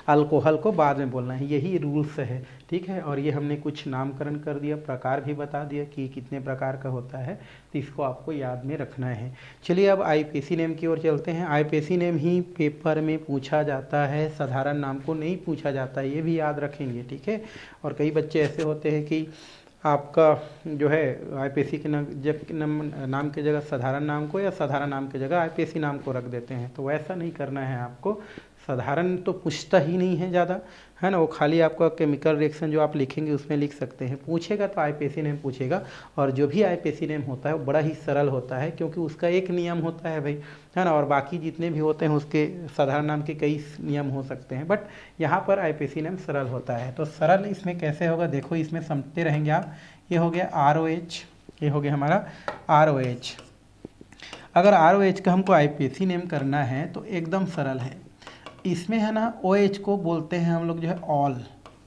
अल्कोहल को बाद में बोलना है, यही रूल्स है, ठीक है। और ये हमने कुछ नामकरण कर दिया, प्रकार भी बता दिया कि कितने प्रकार का होता है, तो इसको आपको याद में रखना है। चलिए अब आईपीसी नेम की ओर चलते हैं। आईपीसी नेम ही पेपर में पूछा जाता है, साधारण नाम को नहीं पूछा जाता, ये भी याद रखेंगे, ठीक है। और कई बच्चे ऐसे होते हैं कि आपका जो है आईपीसी के नाम की जगह साधारण नाम को या साधारण नाम की जगह आईपीसी नाम को रख देते हैं, तो वैसा नहीं करना है आपको। साधारण तो पूछता ही नहीं है ज़्यादा, है ना। वो खाली आपका केमिकल रिएक्शन जो आप लिखेंगे उसमें लिख सकते हैं। पूछेगा तो आईपीसी नेम पूछेगा, और जो भी आईपीसी नेम होता है वो बड़ा ही सरल होता है, क्योंकि उसका एक नियम होता है भाई, है ना। और बाकी जितने भी होते हैं उसके साधारण नाम के कई नियम हो सकते हैं, बट यहाँ पर आईपीसी नेम सरल होता है। तो सरल इसमें कैसे होगा, देखो इसमें समझते रहेंगे आप। ये हो गया ROH, ये हो गया हमारा ROH। अगर ROH का हमको आईपीसी नेम करना है तो एकदम सरल है। इसमें है ना OH को बोलते हैं हम लोग जो है ऑल।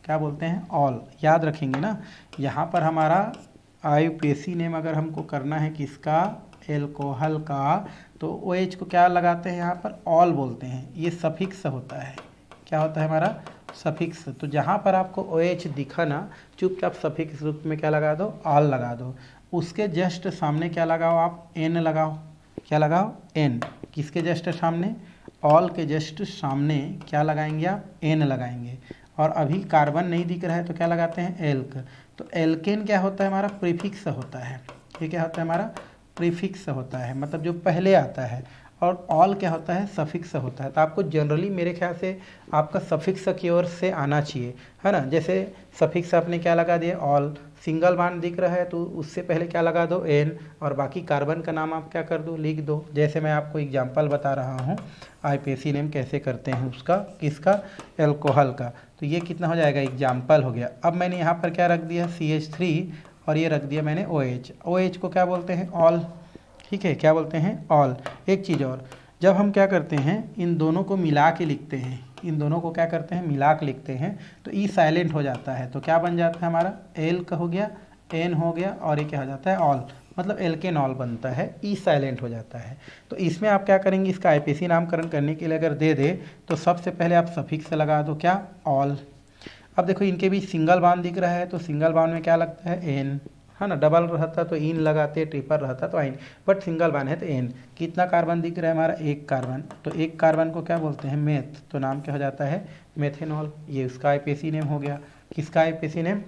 क्या बोलते हैं, ऑल, याद रखेंगे ना। यहाँ पर हमारा आईपीसी नेम अगर हमको करना है किसका, एल्कोहल का, तो OH को क्या लगाते हैं, यहाँ पर ऑल बोलते हैं। ये सफिक्स होता है, क्या होता है हमारा, सफिक्स। तो जहाँ पर आपको OH दिखा ना, चुपचाप सफिक्स रूप में क्या लगा दो, ऑल लगा दो। उसके जस्ट सामने क्या लगाओ आप, N लगाओ। क्या लगाओ, N। किसके जस्ट सामने, ऑल के जस्ट सामने क्या लगाएंगे आप, N लगाएंगे। और अभी कार्बन नहीं दिख रहा है तो क्या लगाते हैं, एल्क। तो एल्केन क्या होता है हमारा, प्रीफिक्स होता है। ये क्या होता है हमारा, प्रीफिक्स होता है, मतलब जो पहले आता है। और ऑल क्या होता है, सफिक्स होता है। तो आपको जनरली मेरे ख्याल से आपका सफिक्स की ओर से आना चाहिए, है ना। जैसे सफिक्स आपने क्या लगा दिया, ऑल, सिंगल बांड दिख रहा है तो उससे पहले क्या लगा दो, N, और बाकी कार्बन का नाम आप क्या कर दो, लिख दो। जैसे मैं आपको एग्जांपल बता रहा हूँ आईपीसी नेम कैसे करते हैं उसका, किसका, एल्कोहल का। तो ये कितना हो जाएगा, एग्जांपल हो गया। अब मैंने यहाँ पर क्या रख दिया, CH3, और ये रख दिया मैंने OH। OH को क्या बोलते हैं, ऑल, ठीक है, क्या बोलते हैं, ऑल। एक चीज़ और, जब हम क्या करते हैं इन दोनों को मिला के लिखते हैं, इन दोनों को क्या करते हैं मिला के लिखते हैं, तो ई साइलेंट हो जाता है। तो क्या बन जाता है हमारा एल का हो गया, एन हो गया, और ये क्या हो जाता है ऑल, मतलब एल्केनॉल बनता है, ई साइलेंट हो जाता है। तो इसमें आप क्या करेंगे, इसका आईपीसी नामकरण करने के लिए अगर दे दे तो सबसे पहले आप सफिक्स लगा दो, क्या ऑल। अब देखो इनके बीच सिंगल बाउंड दिख रहा है, तो सिंगल बाउंड में क्या लगता है एन, है ना। डबल रहता तो इन लगाते, ट्रिपल रहता तो आइन, बट सिंगल बाउंड है तो एन। कितना कार्बन दिख रहा है हमारा, एक कार्बन, तो एक कार्बन को क्या बोलते हैं मेथ, तो नाम क्या हो जाता है मेथेनॉल। ये उसका आईपीसी नेम हो गया। किसका आईपीसी नेम,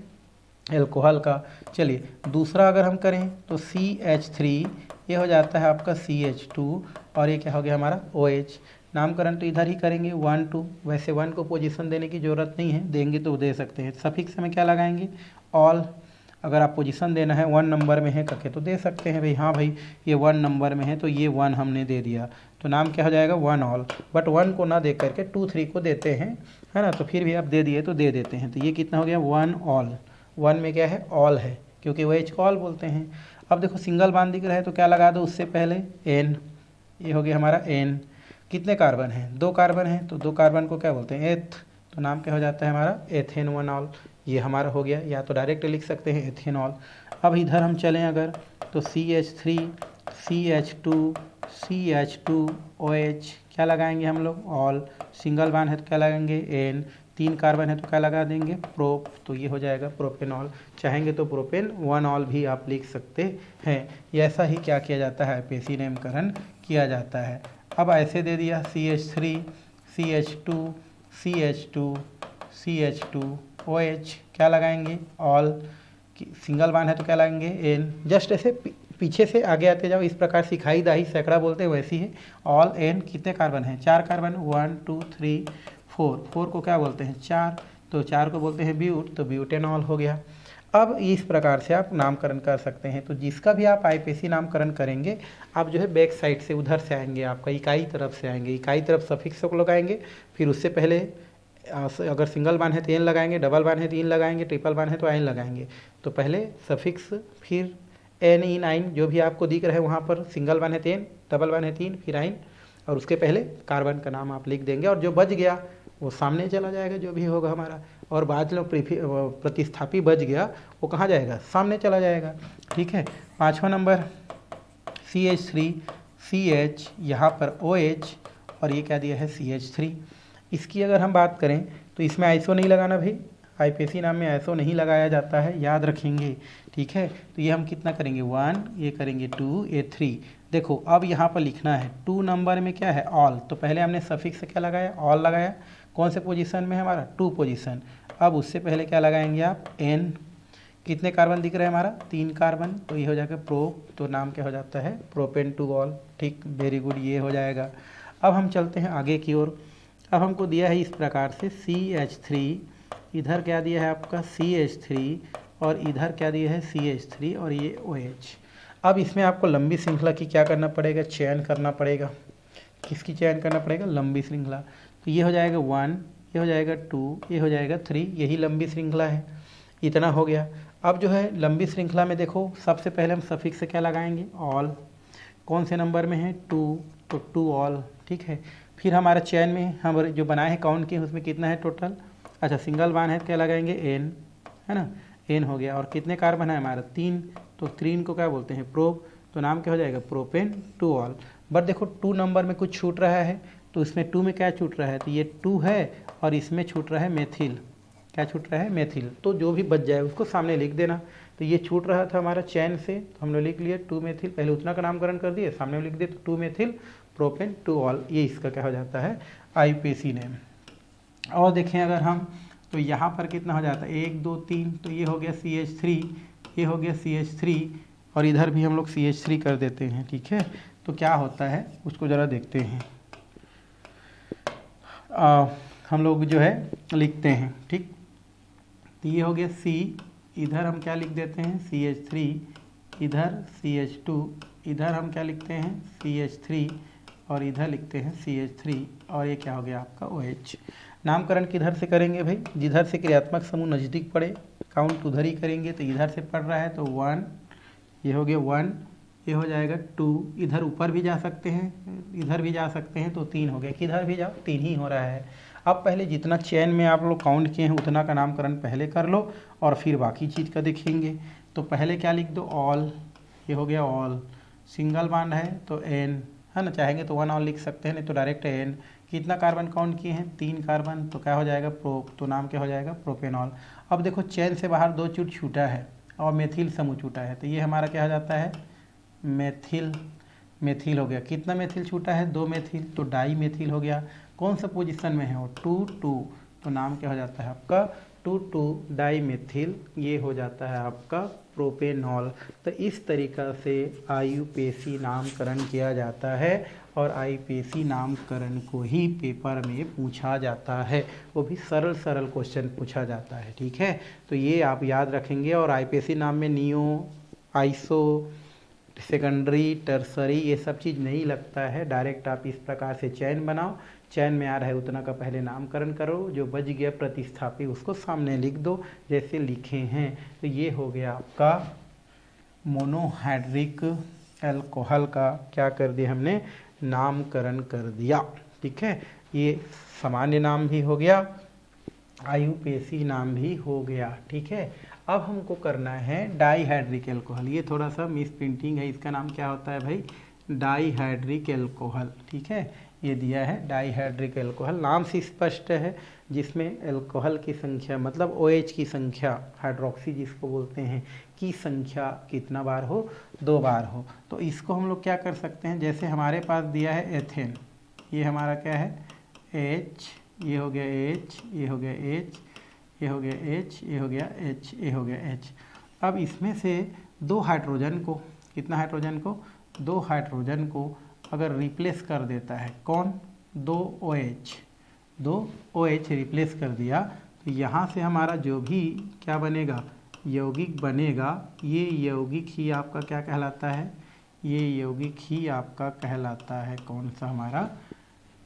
एल्कोहल का। चलिए दूसरा अगर हम करें तो CH3, ये हो जाता है आपका CH2, और ये क्या हो गया हमारा OH। नामकरण तो इधर ही करेंगे 1 2, वैसे 1 को पोजीशन देने की ज़रूरत नहीं है, देंगे तो दे सकते हैं। सफिक्स में क्या लगाएंगे ऑल, अगर आप पोजीशन देना है 1 नंबर में है करके तो दे सकते हैं भाई, हाँ भाई ये 1 नंबर में है तो ये 1 हमने दे दिया, तो नाम क्या हो जाएगा 1 ऑल। बट 1 को ना दे करके 2 3 को देते हैं, है ना, तो फिर भी आप दे दिए तो दे देते हैं। तो ये कितना हो गया 1 ऑल, 1 में क्या है ऑल है, क्योंकि OH को ऑल बोलते हैं। अब देखो सिंगल बांध दिख रहा है तो क्या लगा दो उससे पहले एन, ये हो गया हमारा एन। कितने कार्बन हैं, 2 कार्बन हैं, तो 2 कार्बन को क्या बोलते हैं एथ, तो नाम क्या हो जाता है हमारा एथेन 1 ऑल। ये हमारा हो गया, या तो डायरेक्ट लिख सकते हैं एथेनॉल। अब इधर हम चलें अगर तो CH3 CH2 CH2 OH, क्या लगाएंगे हम लोग ऑल। सिंगल बांध है तो क्या लगाएंगे एन, 3 कार्बन है तो क्या लगा देंगे प्रोप, तो ये हो जाएगा प्रोपेनॉल। चाहेंगे तो प्रोपेन 1 ऑल भी आप लिख सकते हैं। ये ऐसा ही क्या किया जाता है आईपीसी नामकरण किया जाता है। अब ऐसे दे दिया CH3 CH2 CH2 CH2 OH, क्या लगाएंगे ऑल। सिंगल बांध है तो क्या लगाएंगे एन। जस्ट ऐसे पीछे से आगे आते जाओ, इस प्रकार सिखाई दाही सैकड़ा बोलते हैं वैसी है। ऑल एन, कितने कार्बन हैं 4 कार्बन, 1 2 3 4, 4 को क्या बोलते हैं 4, तो 4 को बोलते हैं ब्यूट, तो ब्यूटेनॉल हो गया। अब इस प्रकार से आप नामकरण कर सकते हैं। तो जिसका भी आप आईपीसी नामकरण करेंगे, आप जो है बैक साइड से उधर से आएंगे, आपका इकाई तरफ से आएंगे, इकाई तरफ सफिक्स को लगाएंगे, फिर उससे पहले अगर सिंगल बान है तो एन लगाएंगे, डबल बान है तो इन लगाएंगे, ट्रिपल बान है तो आइन लगाएंगे। तो पहले सफिक्स, फिर एन इन आइन, जो भी आपको दिख रहा है वहाँ पर सिंगल बान है तो एन, डबल बान है 3, फिर आइन, और उसके पहले कार्बन का नाम आप लिख देंगे, और जो बच गया वो सामने चला जाएगा जो भी होगा हमारा, और बाद में प्रतिस्थापी बच गया वो कहाँ जाएगा, सामने चला जाएगा। ठीक है। 5वां नंबर CH3 CH, यहाँ पर OH, और ये क्या दिया है CH3। इसकी अगर हम बात करें तो इसमें आइसो नहीं लगाना भाई, आईपीसी नाम में आइसो नहीं लगाया जाता है, याद रखेंगे। ठीक है। तो ये हम कितना करेंगे 1, ये करेंगे 2, ये 3। देखो अब यहाँ पर लिखना है 2 नंबर में क्या है ऑल, तो पहले हमने सफिक्स से क्या लगाया ऑल लगाया, कौन से पोजीशन में है हमारा 2 पोजीशन। अब उससे पहले क्या लगाएंगे आप एन, कितने कार्बन दिख रहे हैं हमारा 3 कार्बन, तो ये हो जाएगा प्रोप, तो नाम क्या हो जाता है प्रोपेन टू ऑल। ठीक, वेरी गुड, ये हो जाएगा। अब हम चलते हैं आगे की ओर। अब हमको दिया है इस प्रकार से CH3, इधर क्या दिया है आपका CH3, और इधर क्या दिया है CH3, और ये OH। अब इसमें आपको लंबी श्रृंखला की क्या करना पड़ेगा, चयन करना पड़ेगा। किसकी चयन करना पड़ेगा, लंबी श्रृंखला। तो ये हो जाएगा 1, ये हो जाएगा 2, ये हो जाएगा 3, यही लंबी श्रृंखला है। इतना हो गया। अब जो है लंबी श्रृंखला में देखो सबसे पहले हम सफिक्स से क्या लगाएंगे ऑल, कौन से नंबर में है 2, तो 2 ऑल। ठीक है। फिर हमारा चयन में हम जो बनाए हैं काउंट किए उसमें कितना है टोटल, अच्छा सिंगल बान है तो क्या लगाएंगे एन, है ना, एन हो गया। और कितने कार्बन है हमारा 3, तो 3 को क्या बोलते हैं प्रोप, तो नाम क्या हो जाएगा प्रोपेन टू ऑल। बट देखो 2 नंबर में कुछ छूट रहा है, तो इसमें 2 में क्या छूट रहा है, तो ये 2 है, और इसमें छूट रहा है मेथिल, क्या छूट रहा है मेथिल। तो जो भी बच जाए उसको सामने लिख देना। तो ये छूट रहा था हमारा चैन से, तो हम लोग लिख लिए 2 मेथिल, पहले उतना का नामकरण कर दिए, सामने लिख दिए तो 2 मेथिल प्रोपेन टू ऑल, ये इसका क्या हो जाता है आईपीसी नेम। और देखें अगर हम तो यहाँ पर कितना हो जाता है 1 2 3, तो ये हो गया CH3, ये हो गया CH3, और इधर भी हम लोग CH3 कर देते हैं। ठीक है। तो क्या होता है उसको ज़रा देखते हैं। हम लोग जो है लिखते हैं। ठीक, तो ये हो गया C, इधर हम क्या लिख देते हैं CH3, इधर CH2, इधर हम क्या लिखते हैं CH3, और इधर लिखते हैं CH3, और ये क्या हो गया आपका OH। नामकरण किधर से करेंगे भाई, जिधर से क्रियात्मक समूह नज़दीक पड़े, काउंट उधर ही करेंगे। तो इधर से पड़ रहा है तो 1, ये हो गया 1, ये हो जाएगा 2, इधर ऊपर भी जा सकते हैं, इधर भी जा सकते हैं, तो 3 हो गया, किधर भी जाओ 3 ही हो रहा है। अब पहले जितना चेन में आप लोग काउंट किए हैं उतना का नामकरण पहले कर लो और फिर बाकी चीज़ का देखेंगे। तो पहले क्या लिख दो, ऑल, ये हो गया ऑल, सिंगल बॉन्ड है तो एन, है ना, चाहेंगे तो 1 ऑल लिख सकते हैं, नहीं तो डायरेक्ट एन। कितना कार्बन काउंट किए हैं, 3 कार्बन, तो क्या हो जाएगा प्रो, तो नाम क्या हो जाएगा प्रोपेनॉल। अब देखो चेन से बाहर 2 चूट छूटा है और मेथिल समूह छूटा है, तो ये हमारा क्या हो जाता है मेथिल, मेथिल हो गया। कितना मेथिल छूटा है, 2 मेथिल, तो डाई मेथिल हो गया। कौन सा पोजीशन में है वो, 2,2, तो नाम क्या हो जाता है आपका 2,2 डाई मेथिल, ये हो जाता है आपका प्रोपेनॉल। तो इस तरीक़ा से आईयूपीएसी नामकरण किया जाता है और आईयूपीएसी नामकरण को ही पेपर में पूछा जाता है, वो भी सरल सरल क्वेश्चन पूछा जाता है, ठीक है। तो ये आप याद रखेंगे। और आईयूपीएसी नाम में नियो, आइसो, सेकेंडरी, टर्सरी ये सब चीज़ नहीं लगता है, डायरेक्ट आप इस प्रकार से चैन बनाओ, चैन में आ रहा है उतना का पहले नामकरण करो, जो बच गया प्रतिस्थापी उसको सामने लिख दो जैसे लिखे हैं। तो ये हो गया आपका मोनोहाइड्रिक अल्कोहल का क्या कर दिया हमने, नामकरण कर दिया, ठीक है। ये सामान्य नाम भी हो गया, आईयूपीएसी नाम भी हो गया, ठीक है। अब हमको करना है डाईहाइड्रिक अल्कोहल, ये थोड़ा सा मिस प्रिंटिंग है, इसका नाम क्या होता है भाई डाईहाइड्रिक अल्कोहल, ठीक है। ये दिया है डाईहाइड्रिक अल्कोहल, नाम से स्पष्ट है, जिसमें अल्कोहल की संख्या मतलब OH की संख्या, हाइड्रोक्सी जिसको बोलते हैं, की संख्या कितना बार हो, 2 बार हो। तो इसको हम लोग क्या कर सकते हैं, जैसे हमारे पास दिया है एथेन, ये हमारा क्या है H, ये हो गया H, ये हो गया H, ये हो गया H, ये हो गया H, ये हो गया H। अब इसमें से 2 हाइड्रोजन को, कितना हाइड्रोजन को, 2 हाइड्रोजन को अगर रिप्लेस कर देता है कौन, 2 OH रिप्लेस कर दिया, तो यहाँ से हमारा जो भी क्या बनेगा यौगिक बनेगा, ये यौगिक ही आपका क्या कहलाता है, ये यौगिक ही आपका कहलाता है कौन सा हमारा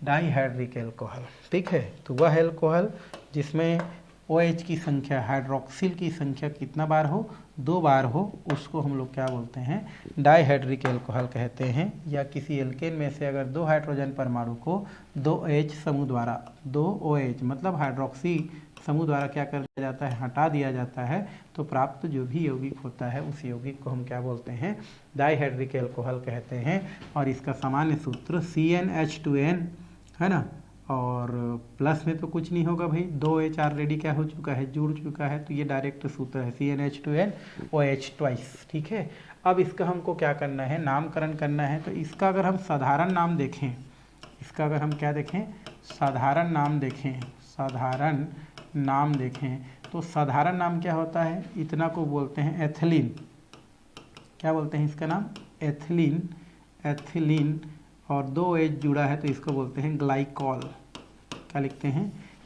डाईहाइड्रिक अल्कोहल, ठीक है। तो वह अल्कोहल जिसमें OH की संख्या, हाइड्रोक्सिल की संख्या कितना बार हो, 2 बार हो, उसको हम लोग क्या बोलते हैं डाईहाइड्रिक अल्कोहल कहते हैं। या किसी एल्केन में से अगर 2 हाइड्रोजन परमाणु को 2 OH समूह द्वारा, 2 OH मतलब हाइड्रोक्सी समूह द्वारा क्या कर दिया जाता है, हटा दिया जाता है, तो प्राप्त जो भी यौगिक होता है उस यौगिक को हम क्या बोलते हैं डाईहाइड्रिक अल्कोहल कहते हैं। और इसका सामान्य सूत्र CnH2n है ना, और प्लस में तो कुछ नहीं होगा भाई, 2H ऑलरेडी क्या हो चुका है, जुड़ चुका है, तो ये डायरेक्ट सूत्र है CnH2n OH ट्वाइस, ठीक है। अब इसका हमको क्या करना है, नामकरण करना है। तो इसका अगर हम साधारण नाम देखें, इसका अगर हम क्या देखें साधारण नाम देखें, साधारण नाम देखें, तो साधारण नाम क्या होता है, इतना को बोलते हैं एथिलीन, क्या बोलते हैं इसका नाम एथिलीन, एथिलीन, और 2 OH जुड़ा है तो इसको बोलते हैं ग्लाइकॉल, क्या लिखते हैं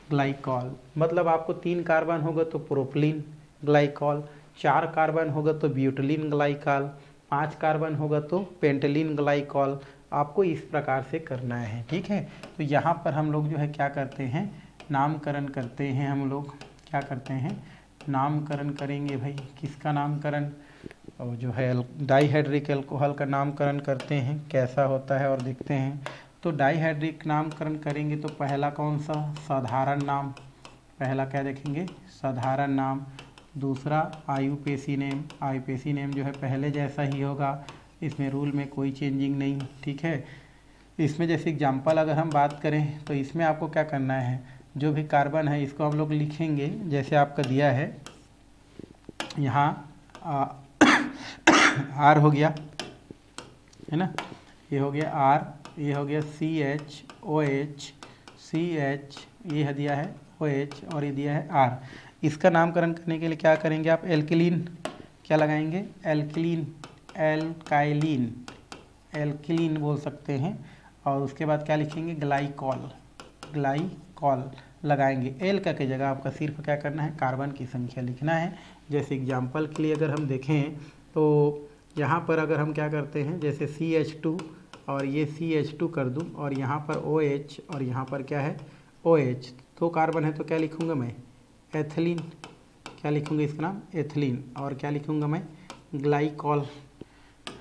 ग्लाइकॉल। मतलब आपको 3 कार्बन होगा तो प्रोपलीन ग्लाइकॉल, 4 कार्बन होगा तो ब्यूटिलीन ग्लाइकॉल, 5 कार्बन होगा तो पेंटलीन ग्लाइकॉल, आपको इस प्रकार से करना है, ठीक है। तो यहाँ पर हम लोग जो है क्या करते हैं नामकरण करते हैं, हम लोग क्या करते हैं नामकरण करेंगे भाई, किसका नामकरण, और जो है डाईहाइड्रिक अल्कोहल का नामकरण करते हैं, कैसा होता है और देखते हैं। तो डाईहाइड्रिक नामकरण करेंगे तो पहला कौन सा साधारण नाम, पहला क्या देखेंगे साधारण नाम, दूसरा आईयूपीएसी नेम, आईयूपीएसी नेम जो है पहले जैसा ही होगा, इसमें रूल में कोई चेंजिंग नहीं, ठीक है। इसमें जैसे एग्जाम्पल अगर हम बात करें तो इसमें आपको क्या करना है, जो भी कार्बन है इसको हम लोग लिखेंगे जैसे आपका दिया है यहाँ R हो गया है ना, ये हो गया R, ये हो गया CH OH, CH ये दिया है OH और ये दिया है R। इसका नामकरण करने के लिए क्या करेंगे आप, एल्किलीन क्या लगाएंगे, एल्किलीन, एल्काइलिन, एल्किलीन बोल सकते हैं, और उसके बाद क्या लिखेंगे ग्लाइकॉल, ग्लाइकॉल लगाएंगे। एल का की जगह आपका सिर्फ क्या करना है कार्बन की संख्या लिखना है। जैसे एग्जाम्पल के लिए अगर हम देखें तो यहाँ पर अगर हम क्या करते हैं जैसे CH2 और ये CH2 कर दूँ और यहाँ पर OH और यहाँ पर क्या है OH, तो कार्बन है तो क्या लिखूँगा मैं एथिलीन, क्या लिखूँगा इसका नाम एथिलीन, और क्या लिखूँगा मैं ग्लाइकॉल,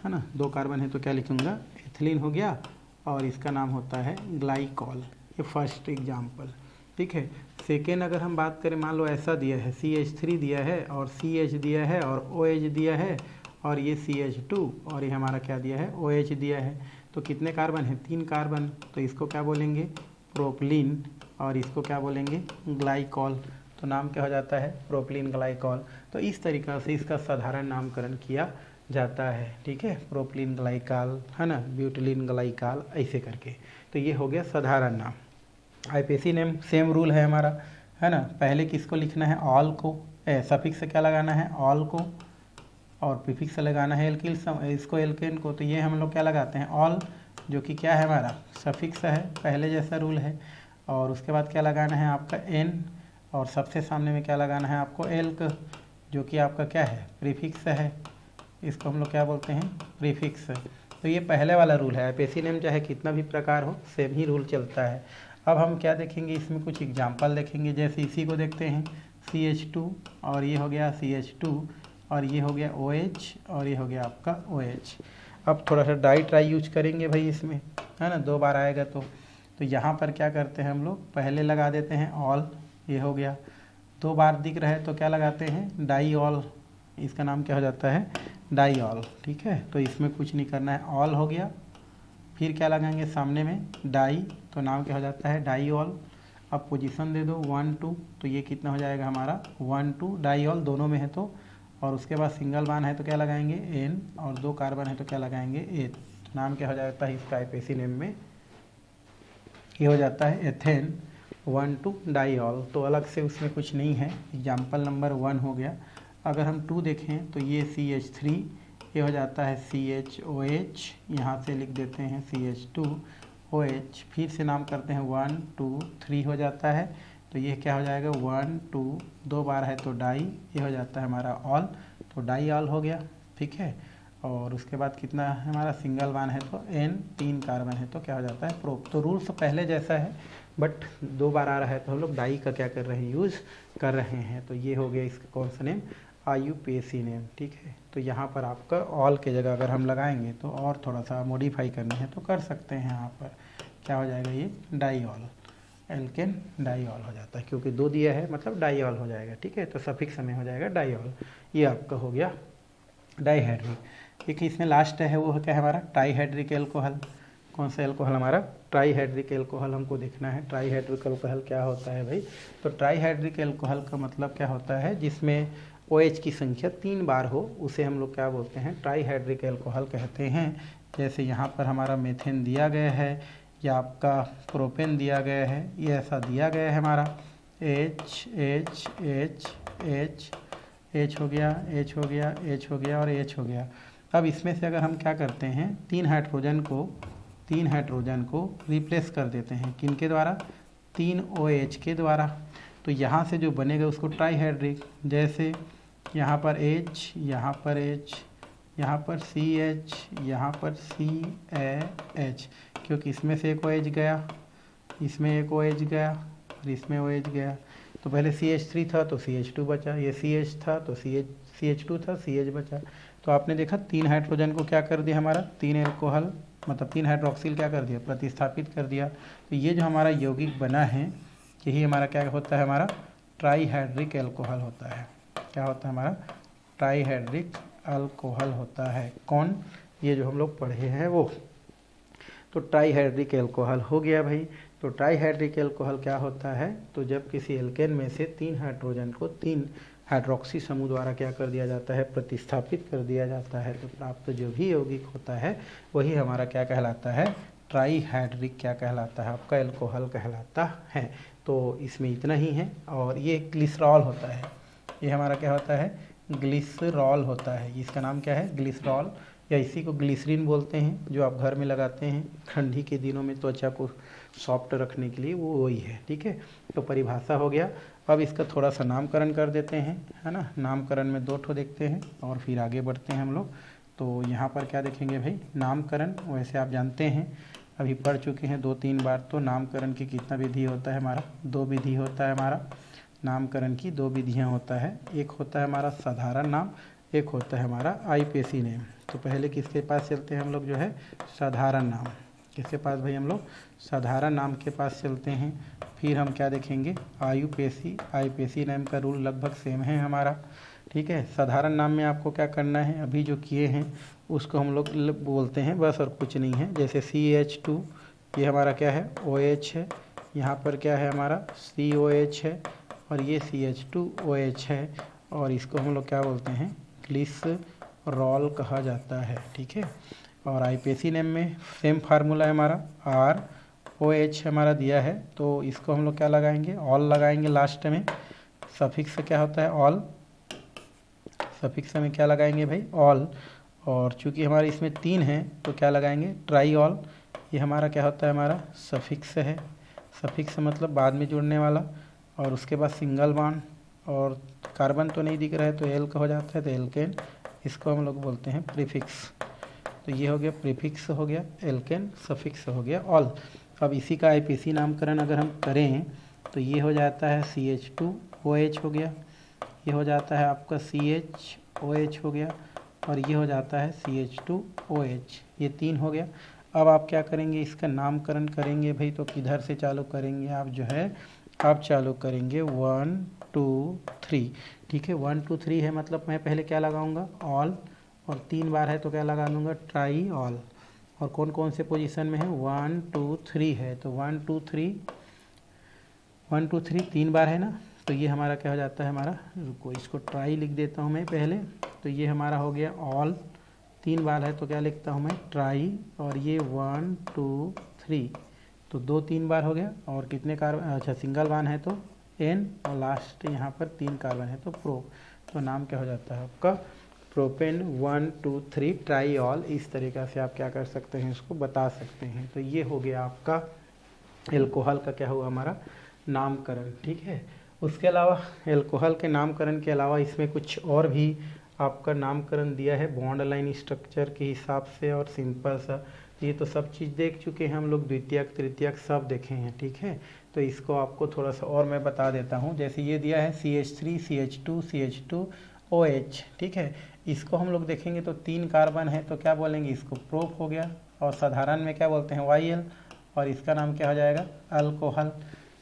है ना, 2 कार्बन है तो क्या लिखूँगा, एथिलीन हो गया, और इसका नाम होता है ग्लाइकॉल। ये फर्स्ट एग्जाम्पल, ठीक है। सेकेंड अगर हम बात करें, मान लो ऐसा दिया है CH3 दिया है और CH दिया है और OH दिया है और ये CH2 और ये हमारा क्या दिया है, OH दिया है, तो कितने कार्बन है, 3 कार्बन, तो इसको क्या बोलेंगे, प्रोपलीन, और इसको क्या बोलेंगे, ग्लाइकॉल। तो नाम क्या हो जाता है, प्रोपलीन ग्लाइकॉल। तो इस तरीक़ा से इसका साधारण नामकरण किया जाता है, ठीक है, प्रोपलीन ग्लाइकॉल, है ना, ब्यूटिलीन ग्लाइकॉल, ऐसे करके। तो ये हो गया साधारण नाम। आईपीसी नेम सेम रूल है हमारा, है ना, पहले किसको लिखना है, ऑल को, सफिक्स से क्या लगाना है, ऑल को, और प्रीफिक्स से लगाना है एल्किल, इसको एल्केन को। तो ये हम लोग क्या लगाते हैं, ऑल, जो कि क्या है हमारा सफिक्स है, पहले जैसा रूल है, और उसके बाद क्या लगाना है आपका एन, और सबसे सामने में क्या लगाना है आपको एल्क, जो कि आपका क्या है, प्रीफिक्स है, इसको हम लोग क्या बोलते हैं, प्रीफिक्स। तो ये पहले वाला रूल है। आईपीसी नेम चाहे कितना भी प्रकार हो, सेम ही रूल चलता है। अब हम क्या देखेंगे, इसमें कुछ एग्जाम्पल देखेंगे, जैसे इसी को देखते हैं, CH2, और ये हो गया CH2, और ये हो गया OH, और ये हो गया आपका OH। अब थोड़ा सा डाई ट्राई यूज करेंगे भाई इसमें, है ना, 2 बार आएगा तो यहाँ पर क्या करते हैं हम लोग, पहले लगा देते हैं ऑल, ये हो गया, 2 बार दिख रहा है तो क्या लगाते हैं, डाई ऑल, इसका नाम क्या हो जाता है, डाई ऑल, ठीक है। तो इसमें कुछ नहीं करना है, ऑल हो गया, फिर क्या लगाएंगे सामने में डाई, तो नाम क्या हो जाता है, डाई ऑल। अब पोजीशन दे दो 1 2, तो ये कितना हो जाएगा हमारा 1 2, डाई ऑल दोनों में है तो, और उसके बाद सिंगल बान है तो क्या लगाएंगे एन, और 2 कार्बन है तो क्या लगाएंगे ए। तो नाम क्या हो जाता है इसका आईपीसी नेम में, ये हो जाता है एथेन 1 2 डाई ऑल। तो अलग से उसमें कुछ नहीं है। एग्जाम्पल नंबर 1 हो गया। अगर हम 2 देखें तो ये CH3, ये हो जाता है CHOH, यहाँ से लिख देते हैं CH2OH, फिर से नाम करते हैं 1 2 3 हो जाता है, तो ये क्या हो जाएगा 1 2, 2 बार है तो डाई, ये हो जाता है हमारा ऑल, तो डाई ऑल हो गया, ठीक है। और उसके बाद कितना है हमारा, सिंगल वन है तो N, 3 कार्बन है तो क्या हो जाता है प्रोप। तो रूल्स पहले जैसा है, बट 2 बार आ रहा है तो हम लोग डाई का क्या कर रहे हैं, यूज़ कर रहे हैं। तो ये हो गया इसका कौन सा नेम, IUPAC नेम, ठीक है। तो यहाँ पर आपका ऑल के जगह अगर हम लगाएंगे तो और थोड़ा सा मॉडिफाई करनी है तो कर सकते हैं। यहाँ पर क्या हो जाएगा, ये diol, alkane diol हो जाता है, क्योंकि 2 दिया है मतलब डाई ऑल हो जाएगा, ठीक है। तो सफिक्स में हो जाएगा डाई ऑल। ये आपका हो गया डाईहाइड्रिक। एक इसमें लास्ट है, वो क्या है हमारा ट्राईहाइड्रिक एल्कोहल। कौन सा एल्कोहल हमारा, ट्राईहाइड्रिक एल्कोहल हमको देखना है। ट्राईहाइड्रिक एल्कोहल क्या होता है भाई, तो ट्राईहाइड्रिक एल्कोहल का मतलब क्या होता है, जिसमें OH की संख्या 3 बार हो, उसे हम लोग क्या बोलते हैं, ट्राईहाइड्रिक एल्कोहल कहते हैं। जैसे यहाँ पर हमारा मेथेन दिया गया है, या आपका प्रोपेन दिया गया है, ये ऐसा दिया गया है हमारा H H H H H हो गया, H हो गया, H हो गया और H हो गया। अब इसमें से अगर हम क्या करते हैं, 3 हाइड्रोजन को रिप्लेस कर देते हैं, किन के द्वारा, 3 OH के द्वारा। तो यहाँ से जो बनेगा उसको ट्राईहाइड्रिक, जैसे यहाँ पर H, यहाँ पर H, यहाँ पर CH, यहाँ पर CH, क्योंकि इसमें से एक OH गया, इसमें एक OH गया और इसमें OH गया। तो पहले CH3 था तो CH2 बचा, ये CH था तो CH2 था, CH बचा। तो आपने देखा 3 हाइड्रोजन को क्या कर दिया हमारा, 3 एल्कोहल मतलब 3 हाइड्रोक्सिल क्या कर दिया, प्रतिस्थापित कर दिया। तो ये जो हमारा यौगिक बना है, यही हमारा क्या होता है, हमारा ट्राईहाइड्रिक एल्कोहल होता है। क्या होता है हमारा, ट्राईहाइड्रिक अल्कोहल होता है। कौन, ये जो हम लोग पढ़े हैं वो। तो ट्राईहाइड्रिक एल्कोहल हो गया भाई। तो ट्राईहाइड्रिक एल्कोहल क्या होता है, तो जब किसी एल्केन में से 3 हाइड्रोजन को 3 हाइड्रोक्सी समूह द्वारा क्या कर दिया जाता है, प्रतिस्थापित कर दिया जाता है, तो प्राप्त जो भी यौगिक होता है वही हमारा क्या कहलाता है, ट्राईहाइड्रिक क्या कहलाता है, आपका एल्कोहल कहलाता है। तो इसमें इतना ही है। और ये ग्लिसरॉल होता है, ये हमारा क्या होता है, ग्लिसरॉल होता है। इसका नाम क्या है, ग्लिसरॉल, या इसी को ग्लिसरीन बोलते हैं, जो आप घर में लगाते हैं ठंडी के दिनों में त्वचा को सॉफ्ट रखने के लिए, वो वही है, ठीक है। तो परिभाषा हो गया। अब इसका थोड़ा सा नामकरण कर देते हैं, है ना। नामकरण में 2 ठो देखते हैं और फिर आगे बढ़ते हैं हम लोग। तो यहाँ पर क्या देखेंगे भाई, नामकरण वैसे आप जानते हैं, अभी पढ़ चुके हैं 2-3 बार। तो नामकरण की कितना विधि होता है हमारा, 2 विधि होता है हमारा। नामकरण की 2 विधियाँ होता है, एक होता है हमारा साधारण नाम, एक होता है हमारा आईपीसी नेम। तो पहले किसके पास चलते हैं हम लोग जो है साधारण नाम, किसके पास भाई हम लोग साधारण नाम के पास चलते हैं। फिर हम क्या देखेंगे आयुपेशी, आयुपेशी नाम का रूल लगभग सेम है हमारा, ठीक है। साधारण नाम में आपको क्या करना है, अभी जो किए हैं उसको हम लोग बोलते हैं बस, और कुछ नहीं है। जैसे CH2 ये हमारा क्या है OH है, यहाँ पर क्या है हमारा COH है, और ये CH2OH है, और इसको हम लोग क्या बोलते हैं ग्लिसरॉल कहा जाता है, ठीक है। और आईपीएसी नेम में सेम फार्मूला है हमारा, ROH हमारा दिया है, तो इसको हम लोग क्या लगाएंगे ऑल लगाएंगे लास्ट में। सफिक्स क्या होता है ऑल, सफिक्स में क्या लगाएंगे भाई ऑल, और चूंकि हमारे इसमें 3 है तो क्या लगाएंगे ट्राई ऑल। ये हमारा क्या होता है हमारा सफिक्स है, सफिक्स मतलब बाद में जुड़ने वाला, और उसके बाद सिंगल बॉन्ड, और कार्बन तो नहीं दिख रहा है तो एल का हो जाता है तो एल्केन, इसको हम लोग बोलते हैं प्रीफिक्स। तो ये हो गया प्रीफिक्स हो गया एल्केन, सफिक्स हो गया ऑल। अब इसी का आईपीसी नामकरण अगर हम करें तो ये हो जाता है CH2OH हो गया, ये हो जाता है आपका CHOH हो गया, और ये हो जाता है CH2OH, ये 3 हो गया। अब आप क्या करेंगे इसका नामकरण करेंगे भाई, तो किधर से चालू करेंगे आप जो है आप चालू करेंगे 1 2 3, ठीक है। 1 2 3 है मतलब मैं पहले क्या लगाऊंगा ऑल, और 3 बार है तो क्या लगा दूंगा ट्राई ऑल, और कौन कौन से पोजीशन में है 1 2 3 है, तो 1 2 3 1 2 3 3 बार है ना, तो ये हमारा क्या हो जाता है हमारा, रुको इसको ट्राई लिख देता हूँ मैं पहले, तो ये हमारा हो गया ऑल, 3 बार है तो क्या लिखता हूँ मैं ट्राई, और ये 1 2 3, तो 2 3 बार हो गया, और कितने कार्बन, अच्छा सिंगल बॉन्ड है तो N, और लास्ट यहाँ पर 3 कार्बन है तो प्रो, तो नाम क्या हो जाता है आपका प्रोपेन 1 2 3 ट्राई ऑल। इस तरीक़ा से आप क्या कर सकते हैं इसको बता सकते हैं। तो ये हो गया आपका एल्कोहल का क्या हुआ हमारा नामकरण, ठीक है। उसके अलावा एल्कोहल के नामकरण के अलावा इसमें कुछ और भी आपका नामकरण दिया है बॉन्ड लाइन स्ट्रक्चर के हिसाब से, और सिंपल सा, ये तो सब चीज़ देख चुके हैं हम लोग, द्वितीयक तृतीयक सब देखे हैं, ठीक है। तो इसको आपको थोड़ा सा और मैं बता देता हूँ। जैसे ये दिया है CH3 CH2 CH2OH, ठीक है। इसको हम लोग देखेंगे तो 3 कार्बन है तो क्या बोलेंगे इसको प्रोप हो गया, और साधारण में क्या बोलते हैं YL, और इसका नाम क्या हो जाएगा अल्कोहल,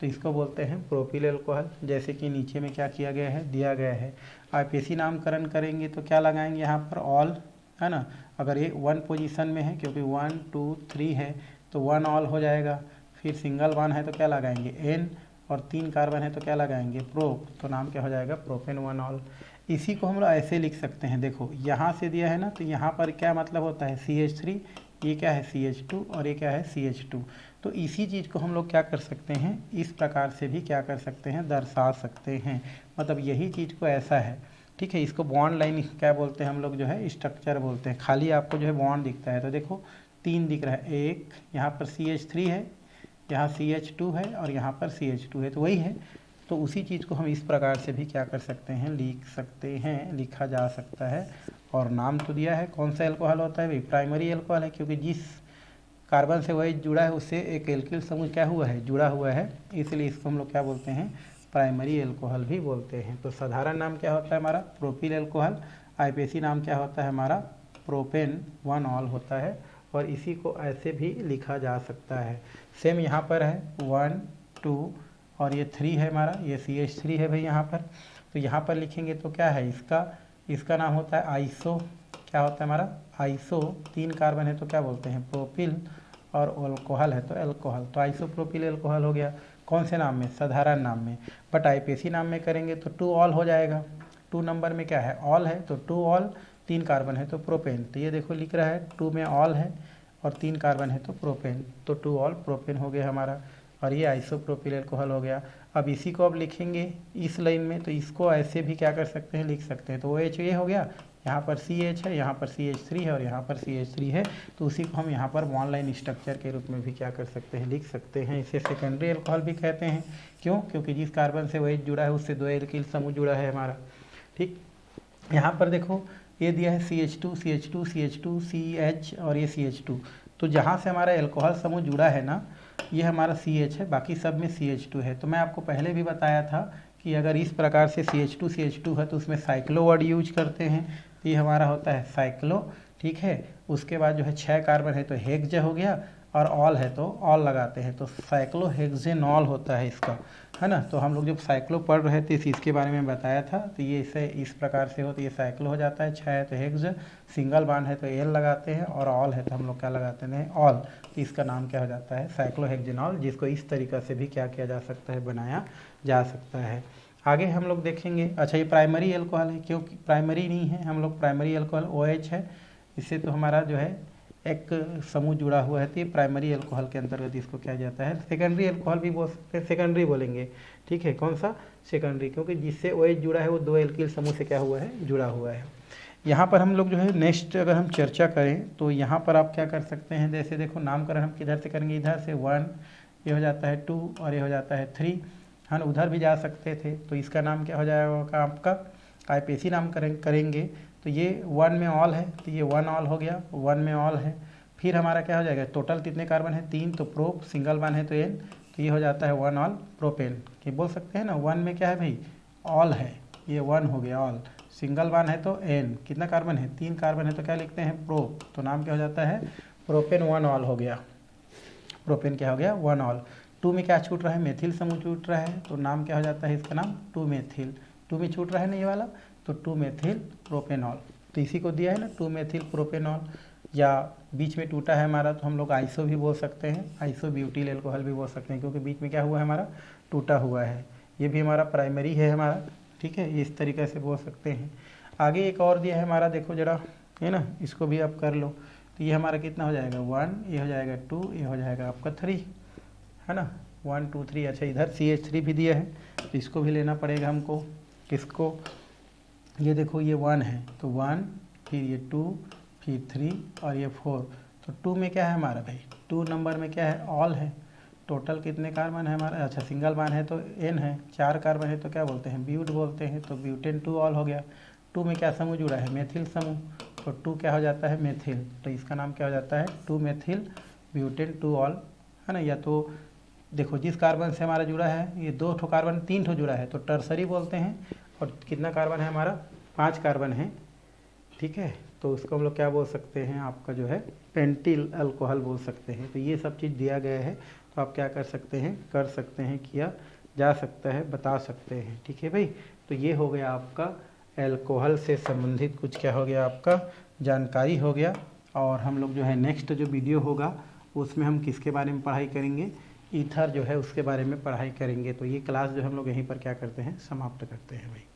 तो इसको बोलते हैं प्रोपिल अल्कोहल। जैसे कि नीचे में क्या किया गया है दिया गया है। आईपीसी नामकरण करेंगे तो क्या लगाएंगे यहाँ पर ऑल, है ना, अगर ये 1 पोजीशन में है क्योंकि 1 2 3 है तो 1 ऑल हो जाएगा। फिर सिंगल बॉन्ड है तो क्या लगाएंगे N, और 3 कार्बन है तो क्या लगाएंगे प्रोप, तो नाम क्या हो जाएगा प्रोपेन 1 ऑल। इसी को हम लोग ऐसे लिख सकते हैं, देखो यहाँ से दिया है ना, तो यहाँ पर क्या मतलब होता है CH3, ये क्या है CH2, और ये क्या है CH2। तो इसी चीज़ को हम लोग क्या कर सकते हैं इस प्रकार से भी क्या कर सकते हैं दर्शा सकते हैं, मतलब यही चीज़ को ऐसा है, ठीक है। इसको बॉन्ड लाइन क्या बोलते हैं हम लोग जो है स्ट्रक्चर बोलते हैं। खाली आपको जो है बॉन्ड दिखता है तो देखो 3 दिख रहा है, एक यहाँ पर CH3 है, यहाँ CH2 है, और यहाँ पर CH2 है, तो वही है। तो उसी चीज़ को हम इस प्रकार से भी क्या कर सकते हैं लिख सकते हैं, लिखा जा सकता है। और नाम तो दिया है कौन सा एल्कोहल होता है भाई प्राइमरी एल्कोहल है, क्योंकि जिस कार्बन से वही जुड़ा है उससे एक एल्किल समूह क्या हुआ है जुड़ा हुआ है, इसलिए इसको हम लोग क्या बोलते हैं प्राइमरी एल्कोहल भी बोलते हैं। तो साधारण नाम क्या होता है हमारा प्रोपिल एल्कोहल, आईपीसी नाम क्या होता है हमारा प्रोपेन 1 ऑल होता है, और इसी को ऐसे भी लिखा जा सकता है। सेम यहाँ पर है 1 2 और ये 3 है हमारा, ये CH3 है भाई यहाँ पर, तो यहाँ पर लिखेंगे तो क्या है इसका नाम होता है आइसो, क्या होता है हमारा आइसो, 3 कार्बन है तो क्या बोलते हैं प्रोपिल, और अल्कोहल है तो एल्कोहल, तो आइसोप्रोपिल एल्कोहल हो गया। कौन से नाम में साधारण नाम में, बट आईपीसी नाम में करेंगे तो 2 ऑल हो जाएगा। 2 नंबर में क्या है ऑल है, तो 2 ऑल, 3 कार्बन है तो प्रोपेन, तो ये देखो लिख रहा है 2 में ऑल है और 3 कार्बन है तो प्रोपेन, तो 2 ऑल प्रोपेन हो गया हमारा, और ये आइसोप्रोपिल एल्कोहल हो गया। अब इसी को अब लिखेंगे इस लाइन में, तो इसको ऐसे भी क्या कर सकते हैं लिख सकते हैं, तो OH ये हो गया, यहाँ पर CH है, यहाँ पर CH3 है, और यहाँ पर CH3 है, तो उसी को हम यहाँ पर बॉन्ड लाइन स्ट्रक्चर के रूप में भी क्या कर सकते हैं लिख सकते हैं। इसे सेकेंडरी एल्कोहल भी कहते हैं, क्यों, क्योंकि जिस कार्बन से OH जुड़ा है उससे 2 एल्किल समूह जुड़ा है हमारा, ठीक। यहाँ पर देखो ये दिया है CH2 CH2 CH2 CH और ये CH2, तो जहाँ से हमारा एल्कोहल समूह जुड़ा है ना ये हमारा CH है, बाकी सब में CH2 है। तो मैं आपको पहले भी बताया था कि अगर इस प्रकार से CH2 है तो उसमें साइक्लो वर्ड यूज करते हैं, तो ये हमारा होता है साइक्लो ठीक है। उसके बाद जो है 6 कार्बन है तो हेक्स हो गया, और ऑल है तो ऑल लगाते हैं, तो साइक्लोहेक्सेनॉल होता है इसका, है ना। तो हम लोग जब साइक्लो पढ़ रहे थे इसके बारे में बताया था, तो ये इसे इस प्रकार से हो, तो ये साइक्लो हो जाता है, 6 है तो हेक्स, सिंगल बांड है तो एल लगाते हैं, और ऑल है तो हम लोग क्या लगाते हैं, ऑल। तो इसका नाम क्या हो जाता है, साइक्लोहेक्सेनॉल, जिसको इस तरीक़ा से भी क्या किया जा सकता है, बनाया जा सकता है। आगे हम लोग देखेंगे। अच्छा, ये प्राइमरी एल्कोहल है, क्योंकि प्राइमरी नहीं है, हम लोग प्राइमरी एल्कोहल OH है, इससे तो हमारा जो है एक समूह जुड़ा हुआ है, तो ये प्राइमरी एल्कोहल के अंतर्गत इसको क्या जाता है। सेकेंडरी एल्कोहल भी बोल सकते हैं, सेकेंडरी बोलेंगे, ठीक है। कौन सा, सेकेंडरी, क्योंकि जिससे OH जुड़ा है वो 2 एल्किल समूह से क्या हुआ है, जुड़ा हुआ है। यहाँ पर हम लोग जो है नेक्स्ट अगर हम चर्चा करें तो यहाँ पर आप क्या कर सकते हैं, जैसे देखो नामकरण हम किधर से करेंगे, इधर से 1, ये हो जाता है 2, और ये हो जाता है 3, है ना। उधर भी जा सकते थे, तो इसका नाम क्या हो जाएगा आपका, IPAC नाम करेंगे। तो ये 1 में ऑल है, तो ये 1 ऑल हो गया, 1 में ऑल है। फिर हमारा क्या हो जाएगा, टोटल कितने कार्बन है, 3, तो प्रोप, सिंगल बांड है तो N, तो ये हो जाता है 1 ऑल प्रोपेन, ये बोल सकते हैं ना। 1 में क्या है भाई, ऑल है, ये 1 हो गया ऑल, सिंगल बांड है तो N, कितना कार्बन है, 3 कार्बन है तो क्या लिखते हैं, प्रोप, तो नाम क्या हो जाता है, प्रोपेन 1 ऑल हो गया, प्रोपेन क्या हो गया, 1 ऑल। 2 में क्या छूट रहा है, मेथिल समूह छूट रहा है, तो नाम क्या हो जाता है इसका नाम, 2 मेथिल, 2 में छूट रहा है ना ये वाला, तो 2 मेथिल प्रोपेनॉल, तो इसी को दिया है ना 2 मेथिल प्रोपेनॉल। या बीच में टूटा है हमारा तो हम लोग आइसो भी बोल सकते हैं, आइसो ब्यूटिल एल्कोहल भी बोल सकते हैं, क्योंकि बीच में क्या हुआ है हमारा, टूटा हुआ है, ये भी हमारा प्राइमरी है हमारा, ठीक है। इस तरीके से बोल सकते हैं। आगे एक और दिया है हमारा, देखो जरा, है ना, इसको भी आप कर लो। तो ये हमारा कितना हो जाएगा, 1, ये हो जाएगा 2, ये हो जाएगा आपका 3, है ना, 1 2 3। अच्छा, इधर CH3 भी दिया है, तो इसको भी लेना पड़ेगा हमको, किसको, ये देखो ये 1 है तो 1, फिर ये 2, फिर 3, और ये 4। तो 2 में क्या है हमारा भाई, 2 नंबर में क्या है, ऑल है। टोटल कितने कार्बन है हमारा, अच्छा सिंगल बांड है तो N है, 4 कार्बन है तो क्या बोलते हैं, ब्यूट बोलते हैं, तो ब्यूटेन 2 ऑल हो गया। 2 में क्या समूह जुड़ा है, मेथिल समूह, तो 2 क्या हो जाता है, मेथिल, तो इसका नाम क्या हो जाता है, 2 मेथिल ब्यूटेन 2 ऑल, है ना। या तो देखो जिस कार्बन से हमारा जुड़ा है, ये 2 कार्बन 3 जुड़ा है तो टर्सरी बोलते हैं, और कितना कार्बन है हमारा, 5 कार्बन है, ठीक है। तो उसको हम लोग क्या बोल सकते हैं, आपका जो है पेंटिल अल्कोहल बोल सकते हैं। तो ये सब चीज़ दिया गया है, तो आप क्या कर सकते हैं, किया जा सकता है, बता सकते हैं, ठीक है भाई। तो ये हो गया आपका अल्कोहल से संबंधित कुछ क्या हो गया, आपका जानकारी हो गया। और हम लोग जो है नेक्स्ट जो वीडियो होगा उसमें हम किसके बारे में पढ़ाई करेंगे, ईथर जो है उसके बारे में पढ़ाई करेंगे। तो ये क्लास जो हम लोग यहीं पर क्या करते हैं, समाप्त करते हैं भाई।